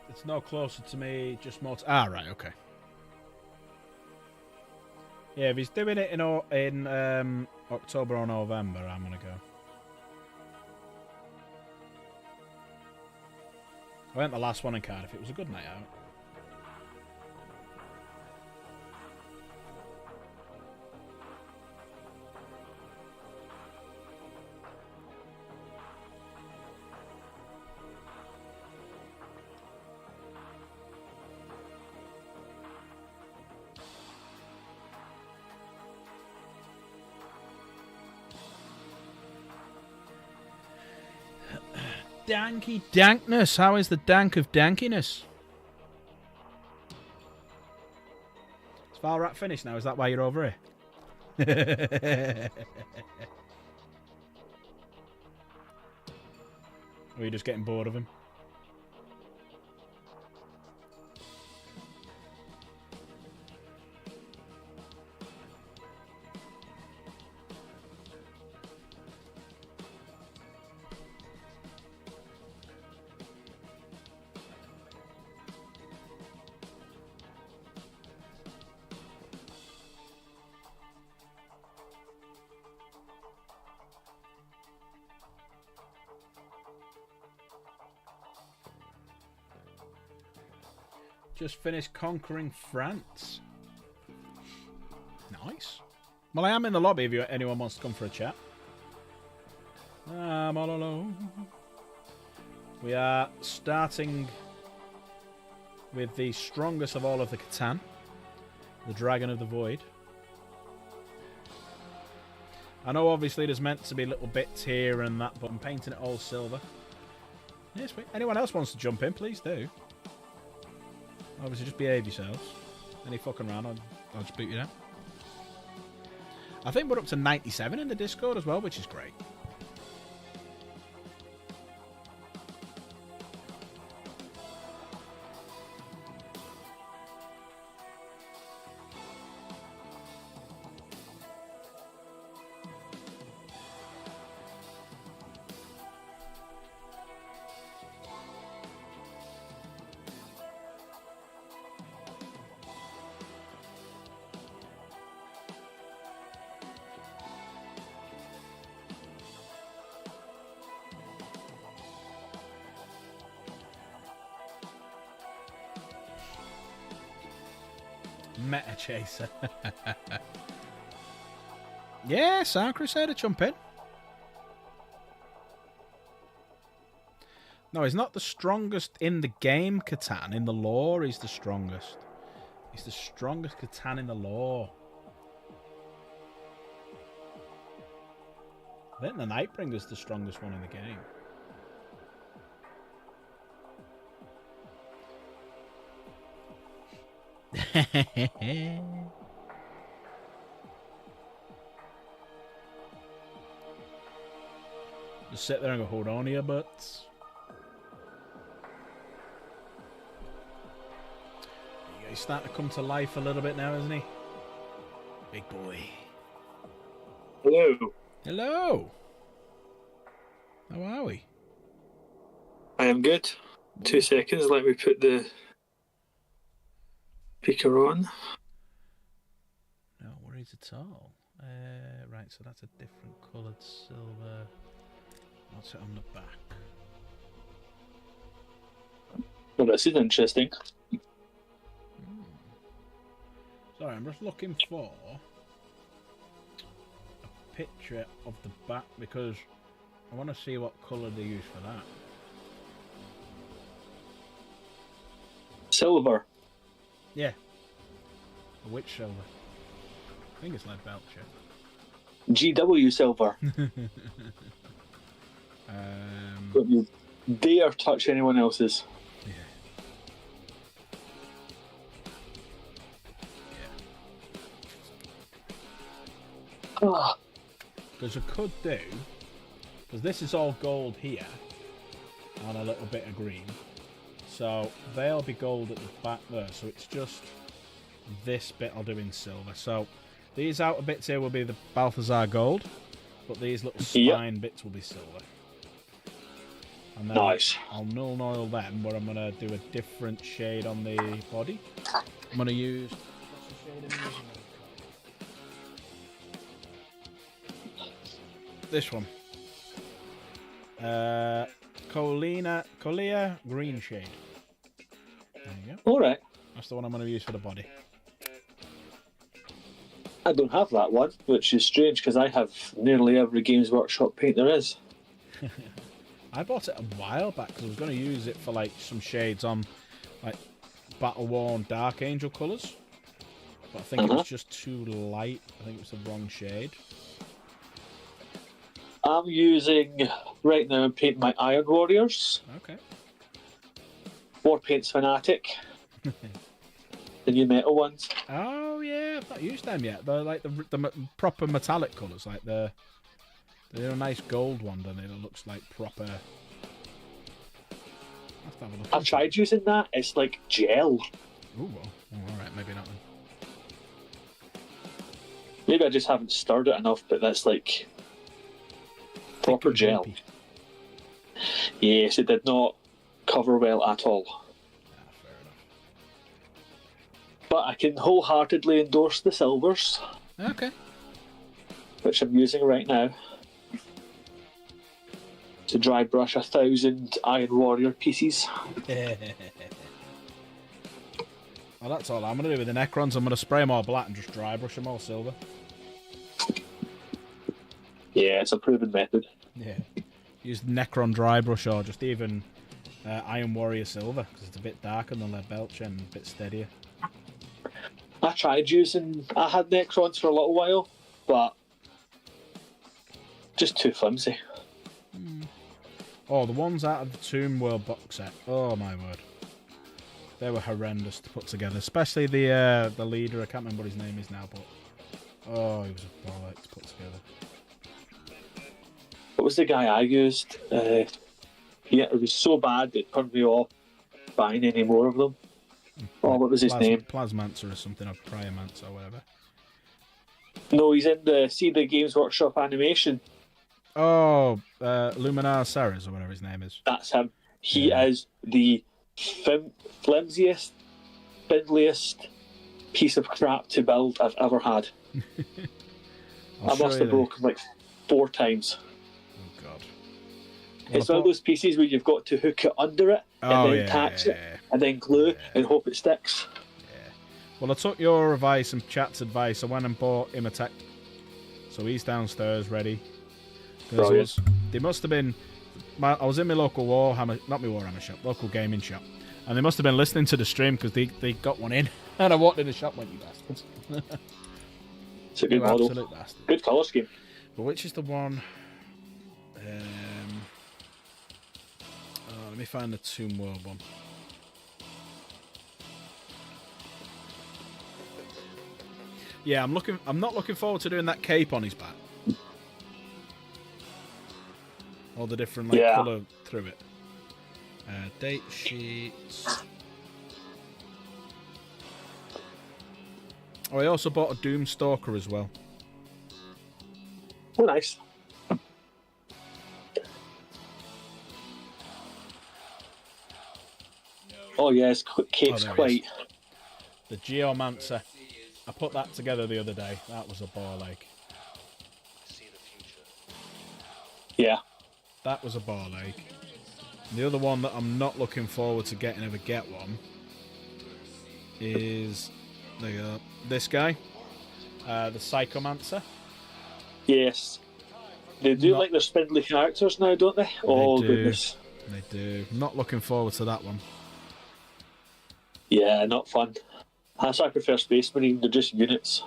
It's no closer to me, just more... right, okay. Yeah, if he's doing it in October or November, I'm gonna go. I went the last one in Cardiff. It was a good night out. Danky dankness. How is the dank of dankiness? Is Valrat finished now? Is that why you're over here? Or are you just getting bored of him? Just finished conquering France. Nice. Well, I am in the lobby if anyone wants to come for a chat. I'm all alone. We are starting with the strongest of all of the Catan. The Dragon of the Void. I know obviously there's meant to be little bits here and that, but I'm painting it all silver. Yes, anyone else wants to jump in, please do. Obviously, just behave yourselves. Any fucking around, I'll just boot you down. I think we're up to 97 in the Discord as well, which is great. Meta Chaser. Yeah, Sound Crusader, jump in. No, he's not the strongest in the game, Catan. In the lore, he's the strongest. He's the strongest Catan in the lore. I think the Nightbringer's the strongest one in the game. Just sit there and go, hold on to your butts. He's starting to come to life a little bit now, isn't he? Big boy. Hello. Hello. How are we? I am good. 2 seconds, let me put the speaker on. No worries at all. Right, so that's a different coloured silver. What's it on the back? Well, this is interesting. Sorry, I'm just looking for a picture of the back because I want to see what colour they use for that. Silver. Yeah. Which silver? I think it's lead Belcher. GW silver. Don't you dare touch anyone else's. Yeah. Ah. Because I could do, because this is all gold here and a little bit of green, so they'll be gold at the back there, so it's just this bit I'll do in silver. So these outer bits here will be the Balthazar gold, but these little spine bits will be silver. And then nice. I'll null oil them, where I'm going to do a different shade on the body. I'm going to use... What's the shade I'm using? This one. Colea Green Shade. There you go. All right. That's the one I'm going to use for the body. I don't have that one, which is strange because I have nearly every Games Workshop paint there is. I bought it a while back because I was going to use it for like some shades on like Battle Worn Dark Angel colours. But I think it was just too light. I think it was the wrong shade. I'm using, right now, I'm painting my Iron Warriors. Okay. Warpaints Fanatic. The new metal ones. Oh yeah, I've not used them yet. They're like the proper metallic colours, like they're a nice gold one, don't they? That looks like proper. I've tried using that. It's like gel. Ooh, well. Oh, all right, maybe not then. Maybe I just haven't stirred it enough, but that's like proper gel. Lumpy. Yes, it did not cover well at all. Yeah, fair enough. But I can wholeheartedly endorse the silvers, Okay. which I'm using right now, to dry brush 1,000 Iron Warrior pieces. Well, that's all I'm going to do with the Necrons. I'm going to spray them all black and just dry brush them all silver. Yeah, it's a proven method. Yeah. Use Necron dry brush or just even Iron Warrior silver because it's a bit darker than lead belch and a bit steadier. I tried using... I had Necrons for a little while, but just too flimsy. Oh, the ones out of the Tomb World box set. Oh, my word. They were horrendous to put together, especially the leader. I can't remember what his name is now, but oh, he was a bollock to put together. What was the guy I used? Yeah, it was so bad it turned me off buying any more of them. Oh, what was his name? Plasmancer or something, or Priomancer or whatever. No, he's in the Games Workshop animation. Oh, Luminar Ceres or whatever his name is. That's him. He is the flimsiest, spindliest piece of crap to build I've ever had. I must have broken like 4 times. Oh god! It's one of those pieces where you've got to hook it under it and then attach it and then glue and hope it sticks. Yeah. Well, I took your advice and chat's advice. I went and bought him a tech, so he's downstairs ready. They must have been. I was in my local Warhammer shop, local gaming shop, and they must have been listening to the stream because they got one in, and I walked in the shop and went, "You bastards!" It's a good model. Absolute bastard. Good colour scheme. But which is the one? Let me find the Tomb World one. Yeah, I'm not looking forward to doing that cape on his back. All the different colour through it. Date sheets. Oh, I also bought a Doomstalker as well. Oh, nice. Oh, yes, cape's quite. The Geomancer. I put that together the other day. That was a ball ache. Yeah. That was a ball ache. The other one that I'm not looking forward to getting, ever get one, is this guy, the Psychomancer. Yes. They do like their spindly characters now, don't they? Oh, goodness. They do. Not looking forward to that one. Yeah, not fun. That's why I prefer Space Marine. They're just units.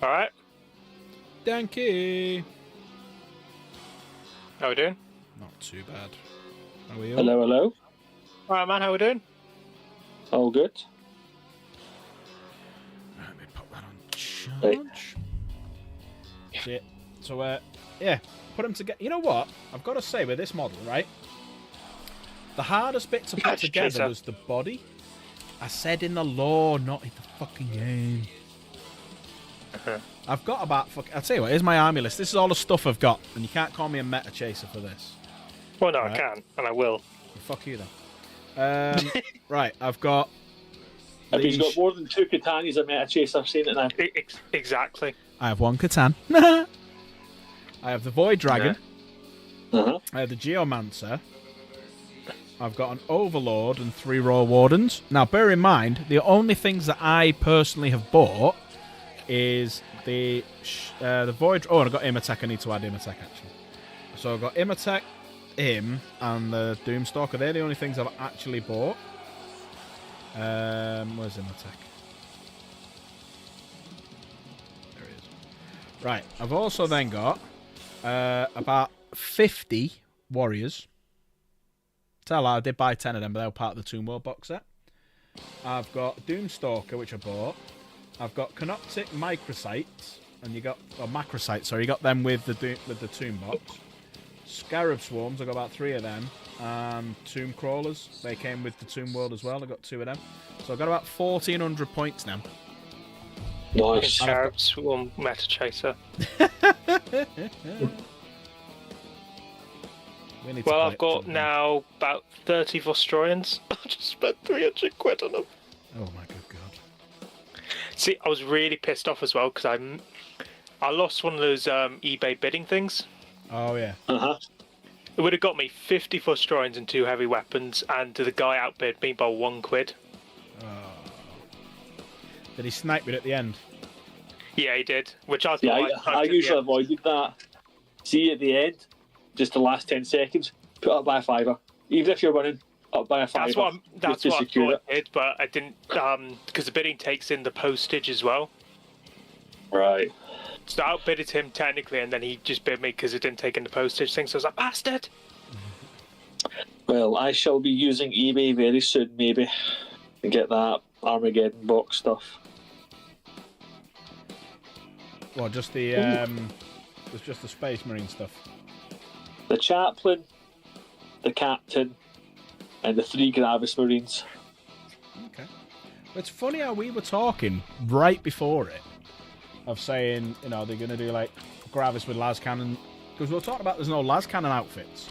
Alright. Danky. How we doing? Not too bad. How are you? Hello, hello. Alright, man, how we doing? All good. Let me put that on charge. Shit. So, yeah, put them together. You know what? I've got to say with this model, right? The hardest bit to put together was the body. I said in the lore, not in the fucking game. I've got about... I'll tell you what, here's my army list. This is all the stuff I've got, and you can't call me a meta chaser for this. Well, no, right. I can, and I will. Fuck you, then. Right, I've got If he's got more than 2 Catan, he's a meta chaser. Saying it now. Exactly. I have 1 Catan. I have the Void Dragon. Uh-huh. I have the Geomancer. I've got an Overlord and 3 Raw Wardens. Now, bear in mind, the only things that I personally have bought is the Void... Oh, and I've got Imatech. I need to add Imatech, actually. So I've got Imatech, and the Doomstalker. They're the only things I've actually bought. Where's Imatech? There it is. Right, I've also then got about 50 warriors. Tell I did buy 10 of them, but they were part of the Tomb World box set. I've got Doomstalker, which I bought. I've got Canoptic Microcytes, and you got Macrocytes. Sorry, you got them with the Tomb box. Scarab Swarms, I got about 3 of them. And Tomb Crawlers, they came with the Tomb World as well. I got 2 of them, so I've got about 1,400 points now. Nice. Scarab Swarm Meta Chaser. Well, I've got now about 30 Vostroyans. I just spent 300 quid on them. Oh my good god. See, I was really pissed off as well because I lost one of those eBay bidding things. Oh yeah. Uh-huh. It would have got me 50 Vostroyans and 2 heavy weapons, and the guy outbid me by 1 quid. Oh. Did he snipe it at the end? Yeah, he did. Which I thought Yeah, I usually avoided that. See, at the end, just the last 10 seconds, put up by a $5. Even if you're winning, up by a $5. That's what I thought I did, but I didn't, because the bidding takes in the postage as well. Right. So I outbidded him technically, and then he just bid me because it didn't take in the postage thing, so I was like, bastard! Well, I shall be using eBay very soon, maybe, to get that Armageddon box stuff. Well, just the just the Space Marine stuff. The Chaplain, the Captain, and the 3 Gravis Marines. Okay. It's funny how we were talking right before it of saying, you know, they're going to do like Gravis with las cannon, because we were talking about there's no las cannon outfits,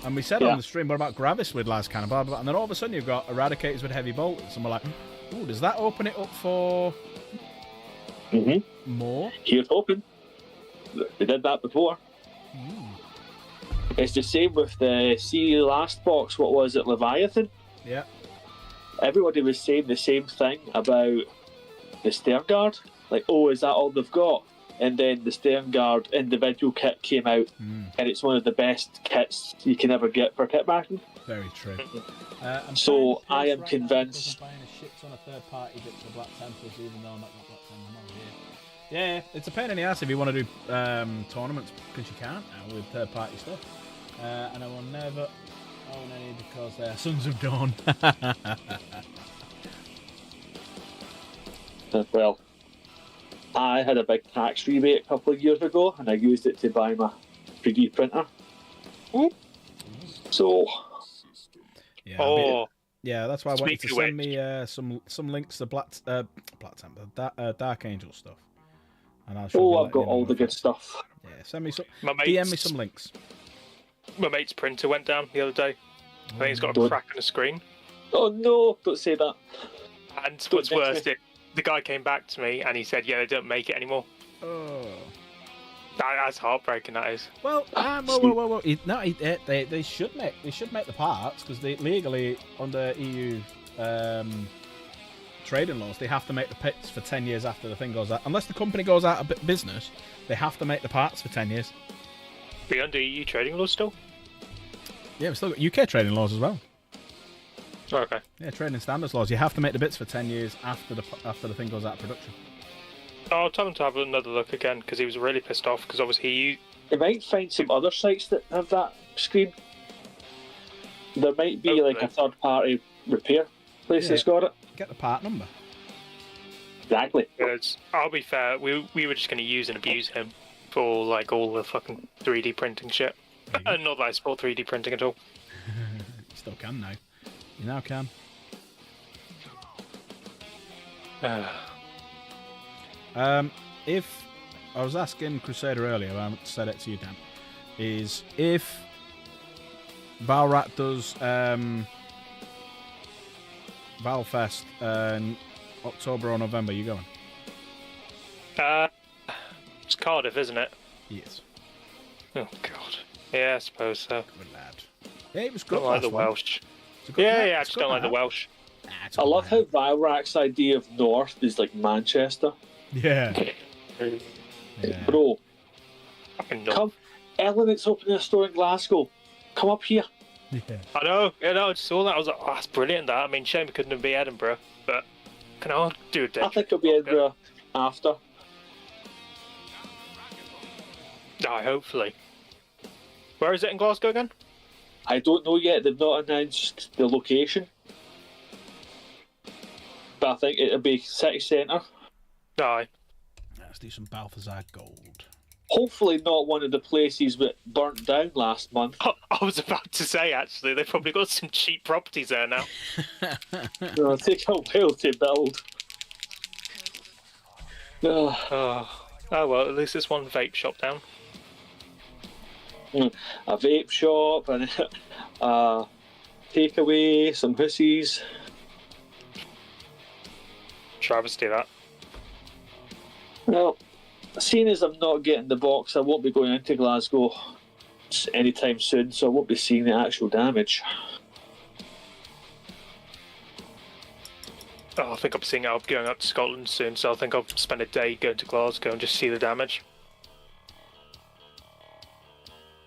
and we said on the stream, what about Gravis with las cannon, blah, blah, blah. And then all of a sudden you've got Eradicators with heavy bolters, and we're like, ooh, does that open it up for more? Here's hoping. They did that before. It's the same with the last box, what was it, Leviathan? Yeah. Everybody was saying the same thing about the Stern Guard. Like, oh, is that all they've got? And then the Stern Guard individual kit came out, and it's one of the best kits you can ever get for kit marking. Very true. So I am convinced. Buying a shit ton of third-party bits for Black Templars, even though I'm not Black Templars, I'm over here. Yeah, it's a pain in the ass if you want to do tournaments, because you can't now with third-party stuff. And I will never own any because they're Sons of Dawn. Well, I had a big tax rebate a couple of years ago, and I used it to buy my 3D printer. So, yeah, that's why I wanted to send me some links to Black Temple, Dark Angel stuff. And I've got all the good stuff. Yeah, send me some. DM me some links. My mate's printer went down the other day. I think it's got a crack in the screen. Oh no! Don't say that. And what's worse, the guy came back to me and he said, "Yeah, they don't make it anymore." Oh, that's heartbreaking. That is. Well, whoa. No, they should make the parts, because they legally under EU trading laws they have to make the pits for 10 years after the thing goes out. Unless the company goes out of business, they have to make the parts for 10 years. Be under EU trading laws still? Yeah, we've still got UK trading laws as well. Oh, okay. Yeah, trading standards laws. You have to make the bits for 10 years after the thing goes out of production. I'll tell him to have another look again, because he was really pissed off, because obviously You might find some other sites that have that screen. There might be like a third-party repair place that's got it. Get the part number. Exactly. I'll be fair, we were just going to use and abuse him for like all the fucking 3D printing shit. Not that I support 3D printing at all. You still can now. You now can. If I was asking Crusader earlier, I said it to you, Dan, is if Valrat does Valfest October or November you going? It's Cardiff, isn't it? Yes. Oh God. Yeah, I suppose so. Good lad. Yeah, it was I good. don't like the last one. Welsh. It's a good Yeah, night. I It's just good don't like the night. Welsh. Nah, it's a I good love how night. Vilrak's idea of north is like Manchester. Yeah. Bro, Fucking no. come. Element's opening a store in Glasgow. Come up here. Yeah. I know, I just saw that. I was like, oh, that's brilliant. That. I mean, shame it couldn't be Edinburgh, but can I do a I think it'll be Edinburgh after. No, hopefully. Where is it in Glasgow again? I don't know yet. They've not announced the location. But I think it'll be city centre. Aye. Let's do some Balthazar Gold. Hopefully not one of the places that burnt down last month. I was about to say, actually, they've probably got some cheap properties there now. It'll take a while to build. Ugh. Oh well, at least there's one vape shop down. A vape shop and a takeaway, some hussies. Travesty, that. Well, seeing as I'm not getting the box, I won't be going into Glasgow anytime soon, so I won't be seeing the actual damage. Oh, I think I'm seeing I'm going up to Scotland soon, so I think I'll spend a day going to Glasgow and just see the damage.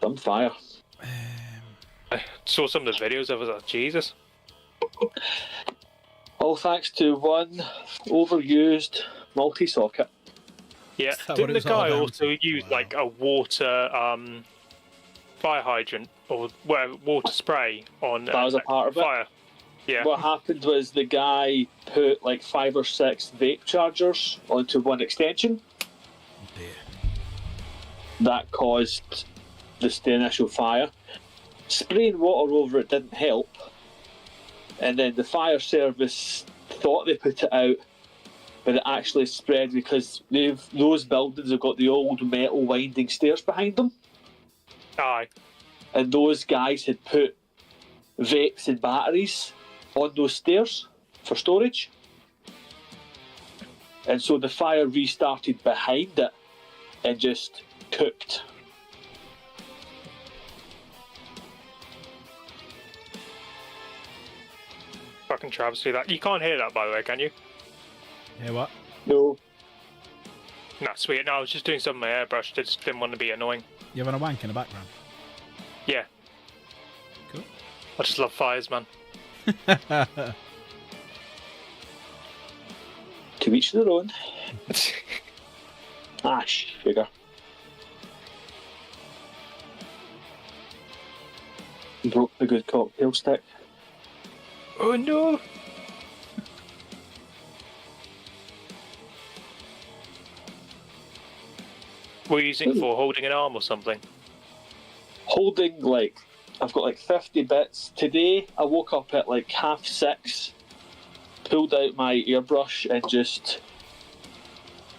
Some fire. I saw some of the videos. I was like, Jesus. All thanks to one overused multi-socket. Yeah, Is that what didn't it the was all guy down also to? use Wow. like a water fire hydrant or water spray on That was a part of it. fire? Yeah. What happened was the guy put like 5 or 6 vape chargers onto one extension. Dear. That caused the initial fire. Spraying water over it didn't help. And then the fire service thought they put it out, but it actually spread because those buildings have got the old metal winding stairs behind them. Aye. And those guys had put vapes and batteries on those stairs for storage. And so the fire restarted behind it and just cooked. Fucking travesty, that. You can't hear that, by the way, can you? Yeah, what? No, No, sweet. No, I was just doing something with my airbrush. I just didn't want to be annoying. You having a wank in the background? Yeah. Cool. I just love fires, man. to each their own. Ah, sugar. Broke the good cocktail stick. Oh no! What are you using it for? Holding an arm or something? Holding like, I've got like 50 bits. Today I woke up at like 6:30, pulled out my airbrush and just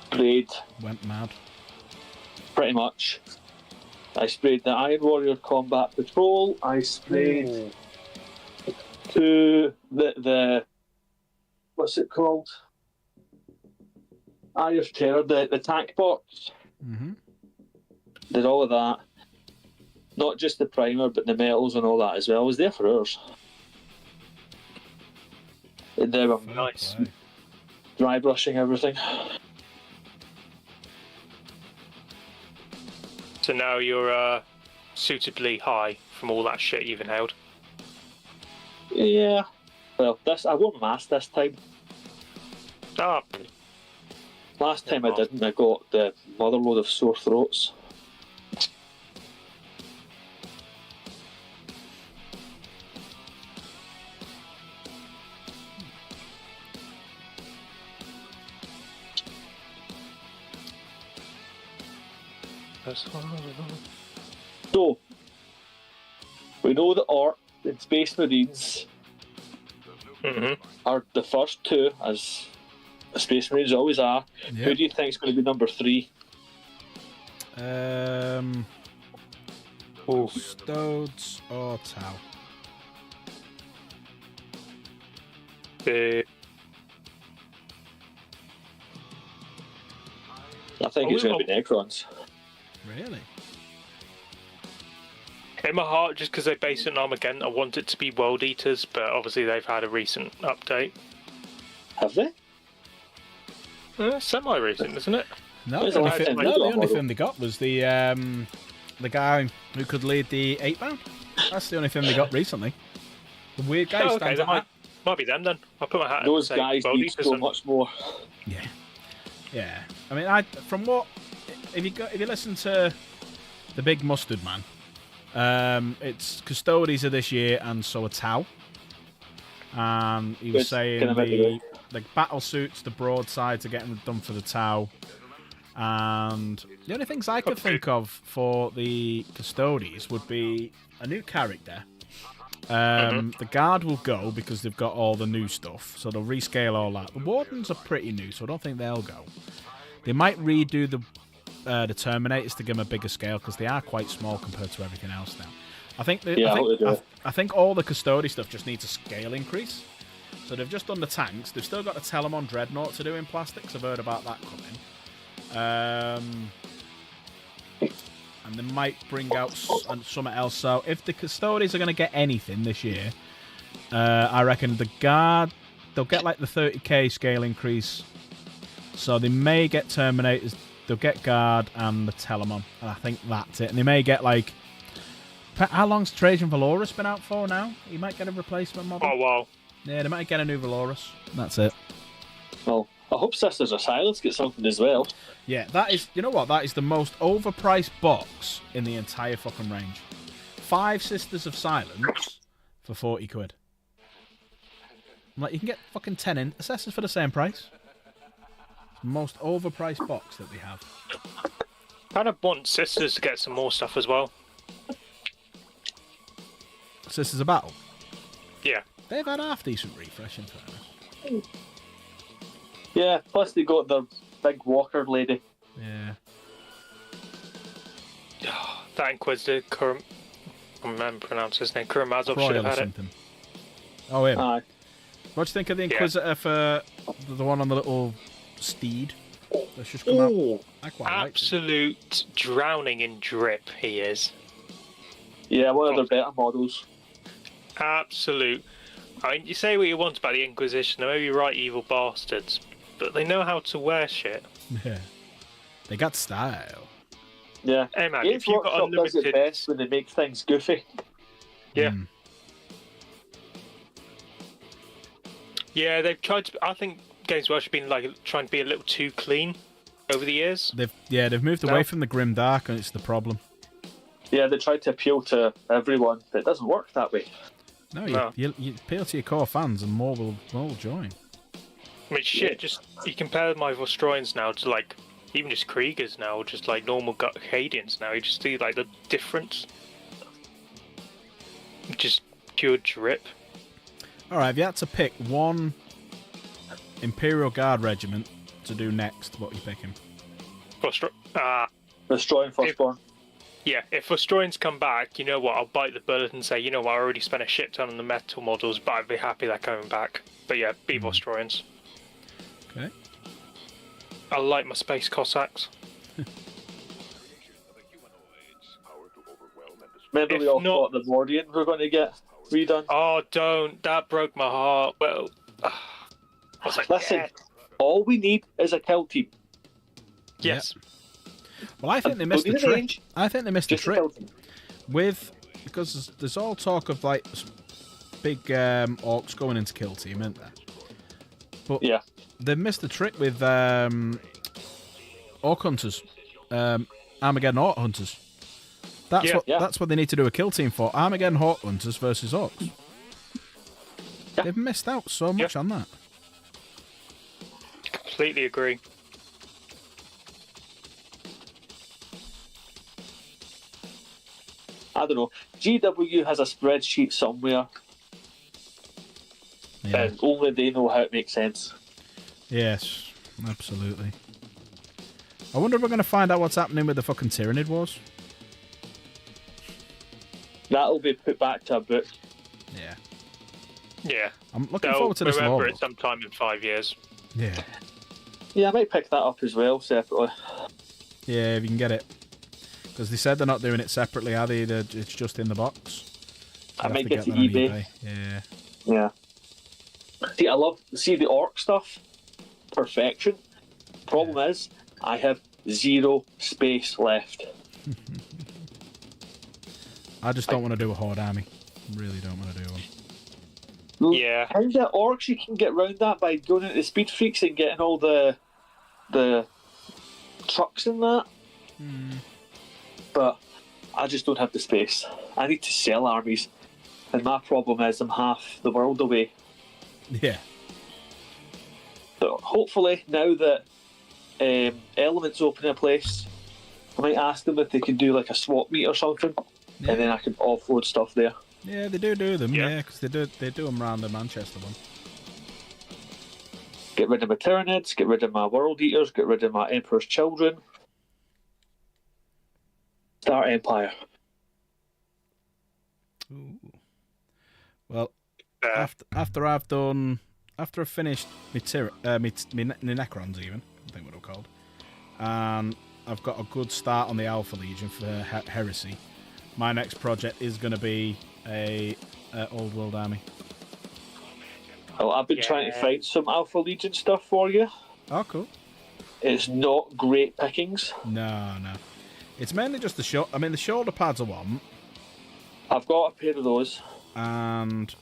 sprayed Went mad. pretty much. I sprayed the Iron Warrior Combat Patrol. I sprayed to the what's it called? Eye of Terror, the tank box. Mm-hmm. Did all of that. Not just the primer, but the metals and all that as well. I was there for hours. And then I'm Nice. dry brushing everything. So now you're suitably high from all that shit you've inhaled. Yeah. Well, I wore my mask this time. Ah, Last time I didn't, I got the mother load of sore throats. So, we know that Orc and Space Marines are the first two, as Space Marines always are. Who Yep. do you think is going to be number 3? Stodes or Tau? think it's going to be Necrons. Really? In my heart, just because they base it on Armageddon, I want it to be World Eaters, but obviously they've had a recent update. Have they? Semi-recent, isn't it? No, It's the only, a thing, live no, the model. only thing they got was the guy who could lead the 8-bound. That's the only thing they got recently. The weird guy Oh, okay, stands that at might be them then. I'll put my hat in Those and say guys World need Eaters so then. much more. Yeah, yeah. I mean, if you listen to the Big Mustard Man, it's Custodes of this year, and so are Tau. And he was Good. saying Can I make the the battle suits, the broadsides are getting done for the Tau. And the only things I could think of for the Custodes would be a new character. The Guard will go because they've got all the new stuff, so they'll rescale all that. The Wardens are pretty new, so I don't think they'll go. They might redo the Terminators to give them a bigger scale because they are quite small compared to everything else now. I think I think all the Custodes stuff just needs a scale increase. So they've just done the tanks. They've still got the Telemon Dreadnought to do in plastics. I've heard about that coming. And they might bring out something else. So if the Custodes are going to get anything this year, I reckon the Guard, they'll get like the 30k scale increase. So they may get Terminators, they'll get Guard and the Telemon. And I think that's it. And they may get like... How long's Trajan Valorous been out for now? He might get a replacement model. Oh, wow. Yeah, they might get a new Valorous. That's it. Well, I hope Sisters of Silence get something as well. Yeah, that is... You know what? That is the most overpriced box in the entire fucking range. 5 Sisters of Silence for 40 quid. I'm like, you can get fucking 10 intercessors for the same price. It's the most overpriced box that we have. Kind of want Sisters to get some more stuff as well. Sisters of Battle. Yeah. They've had half decent refresh in fairness. Yeah, plus they got the big walker lady. Yeah. That Inquisitor, I remember pronounce his name. Kuramazov Croyle should or have had it. something. Oh, him. Aye. What do you think of the Inquisitor for the one on the little steed that's just come out? Ooh, I quite like it. absolute drowning in drip he is. Yeah, one of their better models. Absolute. I mean, you say what you want about the Inquisition, they may be right evil bastards, but they know how to wear shit. Yeah. They got style. Yeah. Hey man, Games if you've got Workshop does it unlimited... best when they make things goofy. Yeah. Mm. Yeah, they've tried to... I think Games Workshop have been like trying to be a little too clean over the years. They've moved away from the grim dark, and it's the problem. Yeah, they try to appeal to everyone, but it doesn't work that way. No, you appeal to your core fans, and more will join. I mean, shit, just... You compare my Vostroyans now to, like, even just Kriegers now, or just, like, normal Cadians now, you just see, like, the difference. Just pure drip. Alright, if you had to pick one Imperial Guard regiment to do next, what are you picking? Destroying Firstborn. Yeah, if Vostroyans come back, you know what, I'll bite the bullet and say, you know what, I already spent a shit ton on the metal models, but I'd be happy they're coming back. But yeah, be Vostroyans. Okay. I like my Space Cossacks. Remember If we all not- thought the Mordian were going to get redone? Oh, don't. That broke my heart. Well, I was like, Listen, yeah. all we need is a kill team. Yes. Well, I think they missed the Don't need a trick. range, I think they missed the just a trick kill team. because there's all talk of like big orcs going into kill team, isn't there? But Yeah. they missed the trick with orc hunters, Armageddon orc hunters. That's what they need to do a kill team for. Armageddon orc hunters versus orcs. Yeah. They've missed out so much on that. Completely agree. I don't know. GW has a spreadsheet somewhere, Yeah. and only they know how it makes sense. Yes, absolutely. I wonder if we're going to find out what's happening with the fucking Tyranid Wars. That'll be put back to a book. Yeah. Yeah. I'm looking They'll forward to this remember lore it sometime in 5 years. book. Yeah. Yeah, I might pick that up as well separately. Yeah, if you can get it. Because they said they're not doing it separately, are they? It's just in the box. I You'll might have get to that on eBay. Yeah. Yeah. See the orc stuff. Perfection. Problem is, I have 0 space left. I just don't want to do a horde army. Really don't want to do one. Yeah. Kind of orcs you can get around that by going into the Speed Freaks and getting all the trucks and that. But I just don't have the space. I need to sell armies, and my problem is I'm half the world away. Yeah. So hopefully now that Elements open a place, I might ask them if they can do like a swap meet or something, and then I can offload stuff there. Yeah, they do them. Yeah. Yeah, because they do them around the Manchester one. Get rid of my Tyranids, get rid of my World Eaters, get rid of my Emperor's Children. Start Empire. Ooh. Well, after I've finished my Necrons, even I think what they're called, and I've got a good start on the Alpha Legion for Heresy. My next project is going to be a Old World army. Well, I've been trying to find some Alpha Legion stuff for you. Oh, cool. It's not great pickings. No. It's mainly just the shoulder. I mean, the shoulder pads are one. I've got a pair of those. And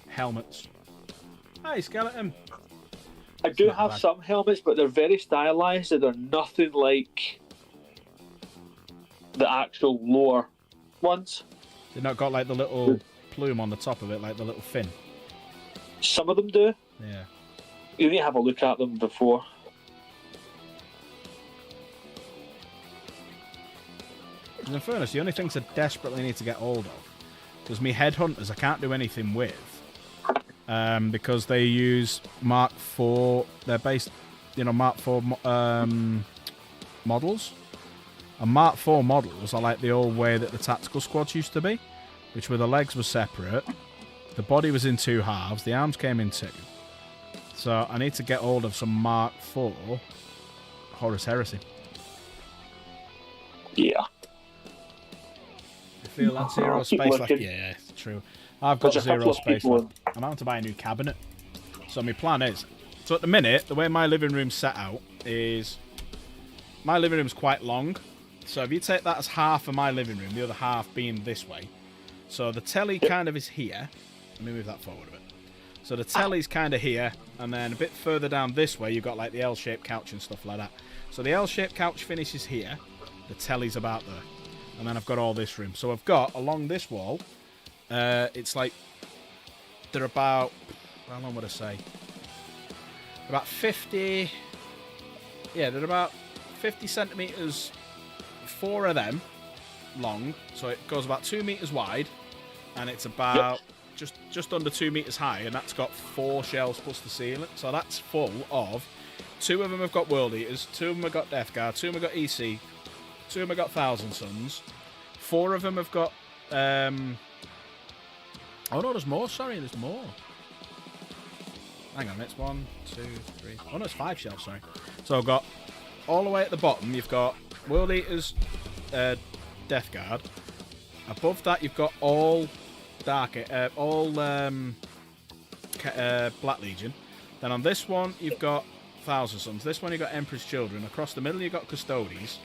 helmets. Hey, skeleton. I do have some helmets, but they're very stylized and they're nothing like the actual lower ones. They've not got like the little plume on the top of it, like the little fin. Some of them do. Yeah. You need to have a look at them before. In fairness, the only things I desperately need to get hold of, because me headhunters I can't do anything with, because they use Mark IV. They're based, Mark IV models. And Mark IV models are like the old way that the tactical squads used to be, which where the legs were separate, the body was in 2 halves, the arms came in 2. So I need to get hold of some Mark IV Horus Heresy. Yeah. I feel that 0 space left. Yeah, it's true. I've got 0 space left. I'm having to buy a new cabinet. So my plan is, so at the minute, the way my living room's set out is, my living room's quite long. So if you take that as half of my living room, the other half being this way. So the telly kind of is here. Let me move that forward a bit. So the telly's kind of here, and then a bit further down this way, you've got like the L-shaped couch and stuff like that. So the L-shaped couch finishes here. The telly's about there. And then I've got all this room. So I've got, along this wall, it's like, they're about, how long would I say? About 50, yeah, they're about 50 centimetres, 4 of them long. So it goes about 2 metres wide, and it's about just under 2 metres high, and that's got 4 shelves plus the ceiling. So that's full of, 2 of them have got World Eaters, 2 of them have got Death Guard, 2 of them have got EC, 2 of them have got Thousand Suns, 4 of them have got, oh no, there's more, sorry, there's more. Hang on, it's 1, 2, 3, oh no, it's 5 shelves, sorry. So I've got, all the way at the bottom, you've got World Eaters, Death Guard. Above that, you've got all Black Legion. Then on this one, you've got Thousand Suns. This one, you've got Emperor's Children. Across the middle, you've got Custodes.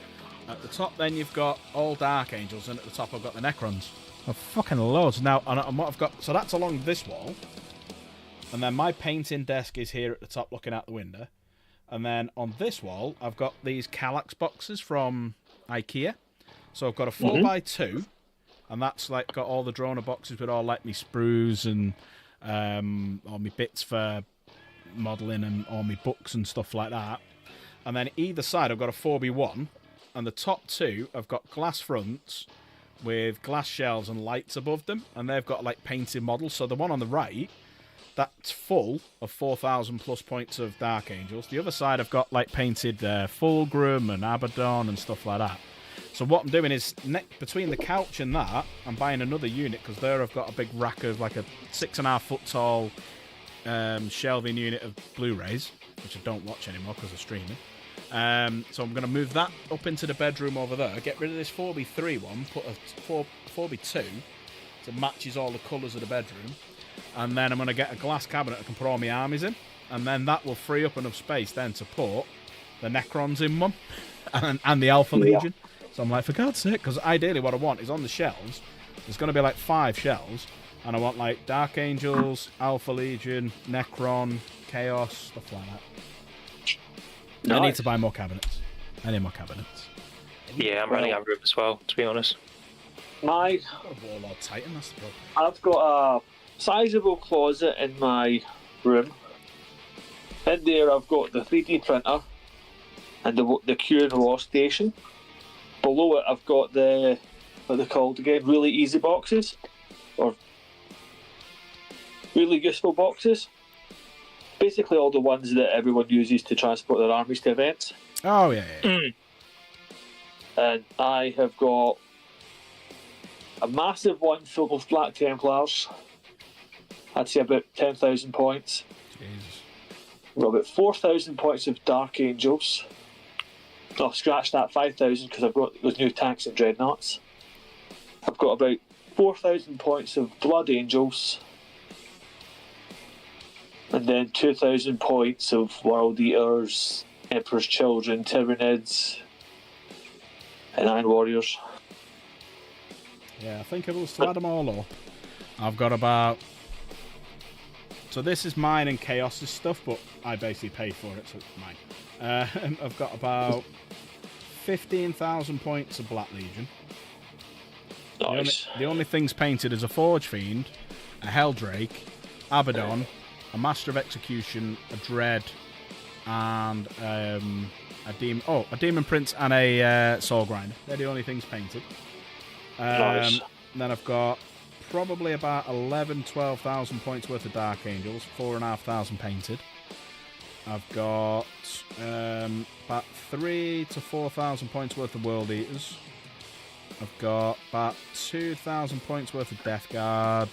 At the top, then, you've got all Dark Angels. And at the top, I've got the Necrons. Oh, fucking loads. Now, and what I've got... So that's along this wall. And then my painting desk is here at the top, looking out the window. And then on this wall, I've got these Kallax boxes from IKEA. So I've got a 4x2, and that's like got all the Droner boxes with all like me sprues and all my bits for modelling and all my books and stuff like that. And then either side, I've got a 4x1, and the top 2, I've got glass fronts with glass shelves and lights above them, and they've got like painted models. So the one on the right, that's full of 4,000 plus points of Dark Angels. The other side, I've got like painted Fulgrim and Abaddon and stuff like that. So what I'm doing is, between the couch and that, I'm buying another unit, because there I've got a big rack of like a 6.5 foot tall shelving unit of Blu-rays, which I don't watch anymore because I'm streaming. So I'm going to move that up into the bedroom over there. Get rid of this 4x3 one. Put a 4x2 so it matches all the colours of the bedroom. And then I'm going to get a glass cabinet I can put all my armies in. And then that will free up enough space then to put the Necrons in one and the Alpha Legion. So I'm like, for God's sake, because ideally what I want is on the shelves, there's going to be like 5 shelves. And I want like Dark Angels, Alpha Legion, Necron, Chaos, stuff like that. Nice. I need to buy more cabinets. I need more cabinets. Yeah, I'm running out of room as well, to be honest. My, I've got a Warlord Titan, that's the problem. I've got a sizable closet in my room. In there, I've got the 3D printer and the Q and Raw station. Below it, I've got the, what are they called again? Really easy boxes, or really useful boxes. Basically, all the ones that everyone uses to transport their armies to events. Oh, yeah. And I have got a massive one full of Black Templars. I'd say about 10,000 points. Jesus. I've got about 4,000 points of Dark Angels. I'll scratch that 5,000 because I've got those new tanks and dreadnoughts. I've got about 4,000 points of Blood Angels. And then 2,000 points of World Eaters, Emperor's Children, Tyranids, and Iron Warriors. Yeah, I think if it was to add them all up, I've got about... So this is mine and Chaos's stuff, but I basically paid for it, so it's mine. I've got about 15,000 points of Black Legion. Nice. The only things painted is a Forge Fiend, a Helldrake, Abaddon, a Master of Execution, a Dread, and a Demon Prince and a Soul Grinder. They're the only things painted. Nice. Then I've got probably about 12,000 points worth of Dark Angels, 4,500 painted. I've got about 3,000 to 4,000 points worth of World Eaters. I've got about 2,000 points worth of Death Guard.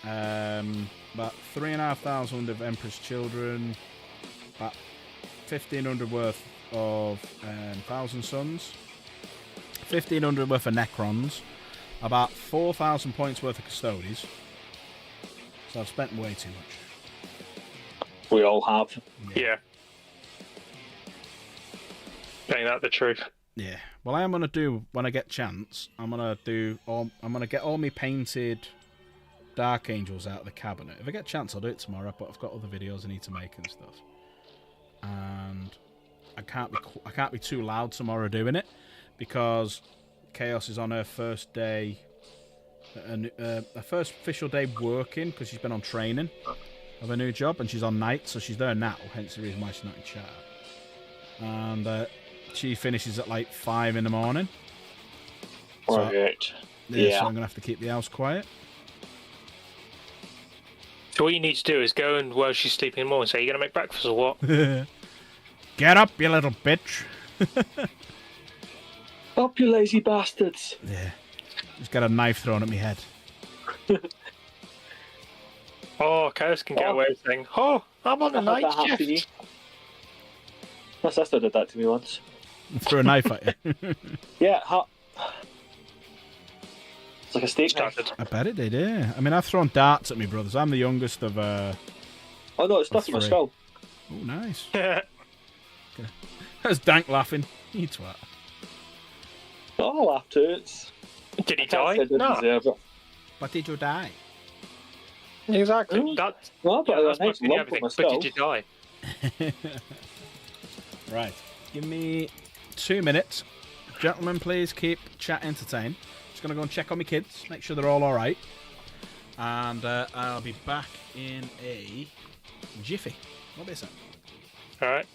About 3,500 of Emperor's Children. About 1,500 worth of Thousand Suns. 1,500 worth of Necrons. About 4,000 points worth of Custodes. So I've spent way too much. We all have. Yeah. Ain't that the truth? Yeah. Well, I am gonna do when I get chance. I'm gonna get all my painted Dark Angels out of the cabinet. If I get chance, I'll do it tomorrow. But I've got other videos I need to make and stuff. And I can't be too loud tomorrow doing it because Chaos is on her first day, her first official day working because she's been on training of her new job, and she's on night, so she's there now. Hence the reason why she's not in chat. And she finishes at like 5 in the morning. Right. So Yeah. I'm gonna have to keep the house quiet. So what you need to do is go and while she's sleeping in the morning, say, "You gonna make breakfast or what?" Get up, you little bitch. Up, you lazy bastards. Yeah. Just got a knife thrown at me head. Oh, Chaos can get away with saying, "Oh, I'm on the I've had night that happen to you. shift." My sister did that to me once. Threw a knife at you. Yeah, it's like a steak knife. Standard. I bet it did, yeah. I mean, I've thrown darts at me brothers. I'm the youngest of... Oh no, it's stuck in my Three. skull. Oh, nice. That's Dank laughing. You twat. Oh, I'll laugh too. Did he I can't die? say I didn't No. deserve it. But did you die? Exactly. Mm. That's No, but that's a nice mostly lump on everything. my But skull. did you die? Right. Give me 2 minutes. Gentlemen, please keep chat entertained. Just going to go and check on my kids. Make sure they're all alright. And I'll be back in a jiffy. What is that? Alright.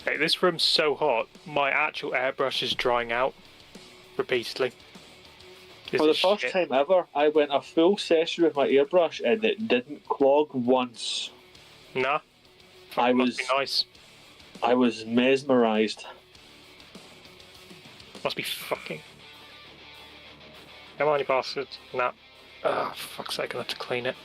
Hey, this room's so hot, my actual airbrush is drying out repeatedly. This For the is first shit. time ever, I went a full session with my airbrush and it didn't clog once. Nah. I Must was be nice. I was mesmerised. Must be fucking. Come on, you bastards. Nah. Oh, for fuck's sake, I'm gonna have to clean it.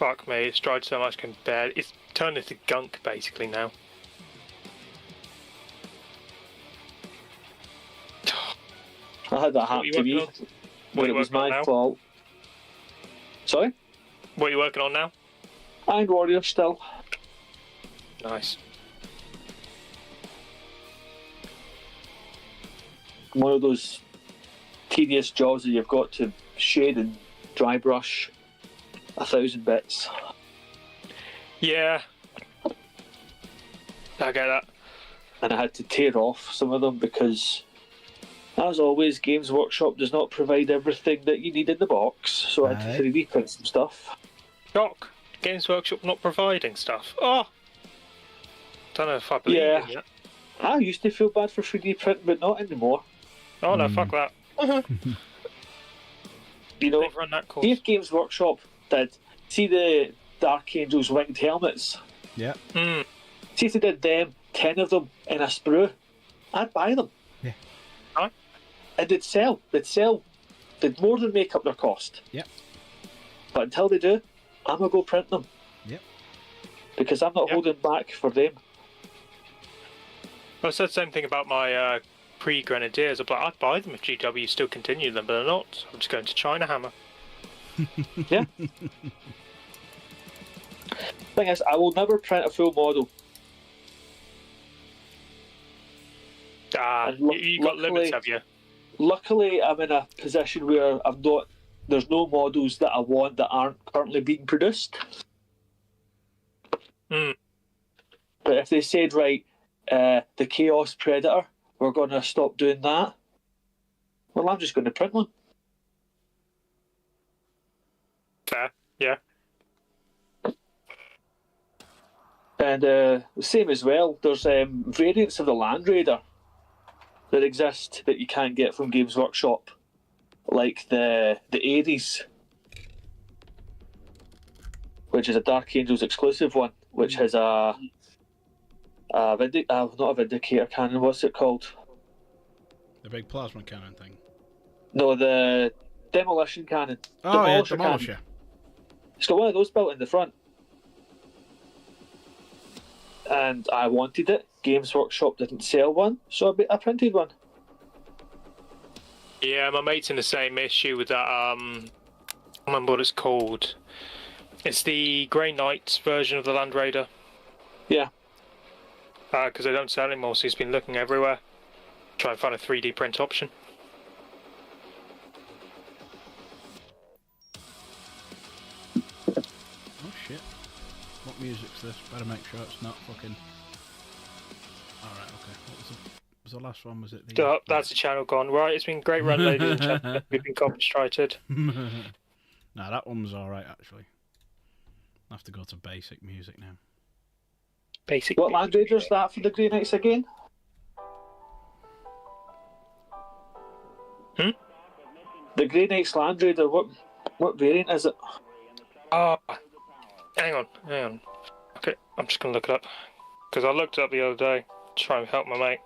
Fuck me, it's dried so much I can bear. It's turned into gunk basically now. I had that What happen you to me working on? What when you it was working on my now? fault. Sorry? What are you working on now? Iron Warrior still. Nice. One of those tedious jobs that you've got to shade and dry brush 1,000 bits. Yeah. I get that. And I had to tear off some of them because, as always, Games Workshop does not provide everything that you need in the box, so I had to 3D print some stuff. Shock. Games Workshop not providing stuff. Oh! Don't know if I believe Yeah. in it. I used to feel bad for 3D print, but not anymore. Oh no, fuck that. You know, They've run that course. see if Games Workshop did, see the Dark Angels winged helmets, Yeah. Mm. see if they did them, 10 of them in a sprue, I'd buy them. Yeah. Aye. And they'd sell. They'd more than make up their cost. Yep. But until they do, I'm going to go print them. Yep. Because I'm not Yep. holding back for them. I said the same thing about my pre-Grenadiers. I'm like, I'd buy them if GW still continue them, but they're not. I'm just going to China Hammer. Yeah. Thing is, I will never print a full model. Ah, And lu- you got luckily- limits, have you? Luckily, I'm in a position where there's no models that I want that aren't currently being produced. Hmm. But if they said, right, the Chaos Predator, we're going to stop doing that, well, I'm just going to print one. Fair, yeah. And the same as well, there's variants of the Land Raider that exist that you can't get from Games Workshop, like the Ares, which is a Dark Angels exclusive one, which has not a Vindicator cannon, what's it called? The big plasma cannon thing. No, the Demolition cannon. Oh, yeah, Demolisher Demolisher. cannon. It's got one of those built in the front. And I wanted it. Games Workshop didn't sell one, so I printed one. Yeah, my mate's in the same issue with that, I can't remember what it's called. It's the Grey Knights version of the Land Raider. Yeah. Because they don't sell anymore, so he's been looking everywhere. Try and find a 3D print option. Oh shit. What music's this? Better make sure it's not fucking... Alright, okay. What was the last one? Was it the... Oh, that's the channel gone. Right, it's been a great run, ladies and gentlemen. We've been copyrighted. Nah, that one was alright, actually. I have to go to basic music now. Basic. What Land Raider's that for the Grey Knights again? The Grey Knights Land Raider, what variant is it? Oh, hang on. Okay, I'm just going to look it up. Because I looked it up the other day to try and help my mate.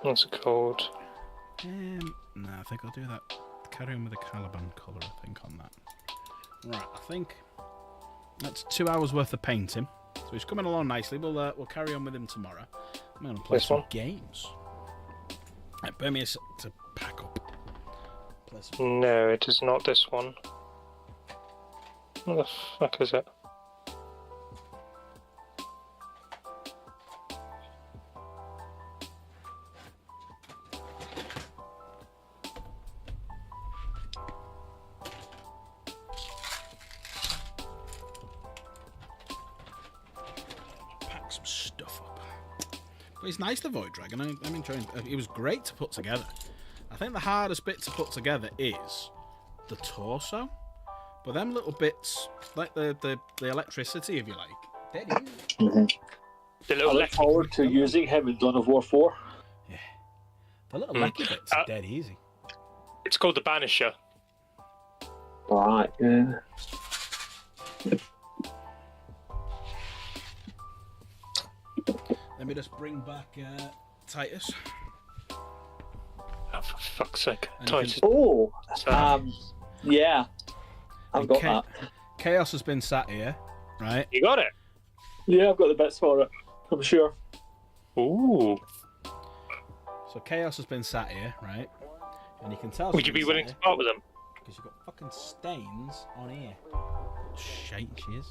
What's it called? No, I think I'll do that. Carry on with the Caliban colour, I think, on that. Right, I think that's 2 hours worth of painting. So he's coming along nicely. We'll carry on with him tomorrow. I'm going to play This some one? games. Right, bear me a sec to pack up. Play some... No, it is not this one. What the fuck is it? Pack some stuff up. But it's nice, the Void Dragon. I'm enjoying it. It was great to put together. I think the hardest bit to put together is the torso. But them little bits, like the electricity, if you like, they're easy. The I little look left. forward to using him in Dawn of War 4. Yeah. The little lecky bits are dead easy. It's called the Banisher. Right, yeah. Let me just bring back Titus. Oh, for fuck's sake. And you can- Titus. Oh, So, yeah. I've got that. Chaos has been sat here, right? you got it. Yeah, I've got the bits for it. I'm sure. Ooh. So Chaos has been sat here, right? And you can tell. Would you be willing to part with them? Because you've got fucking stains on here. Shite, she is.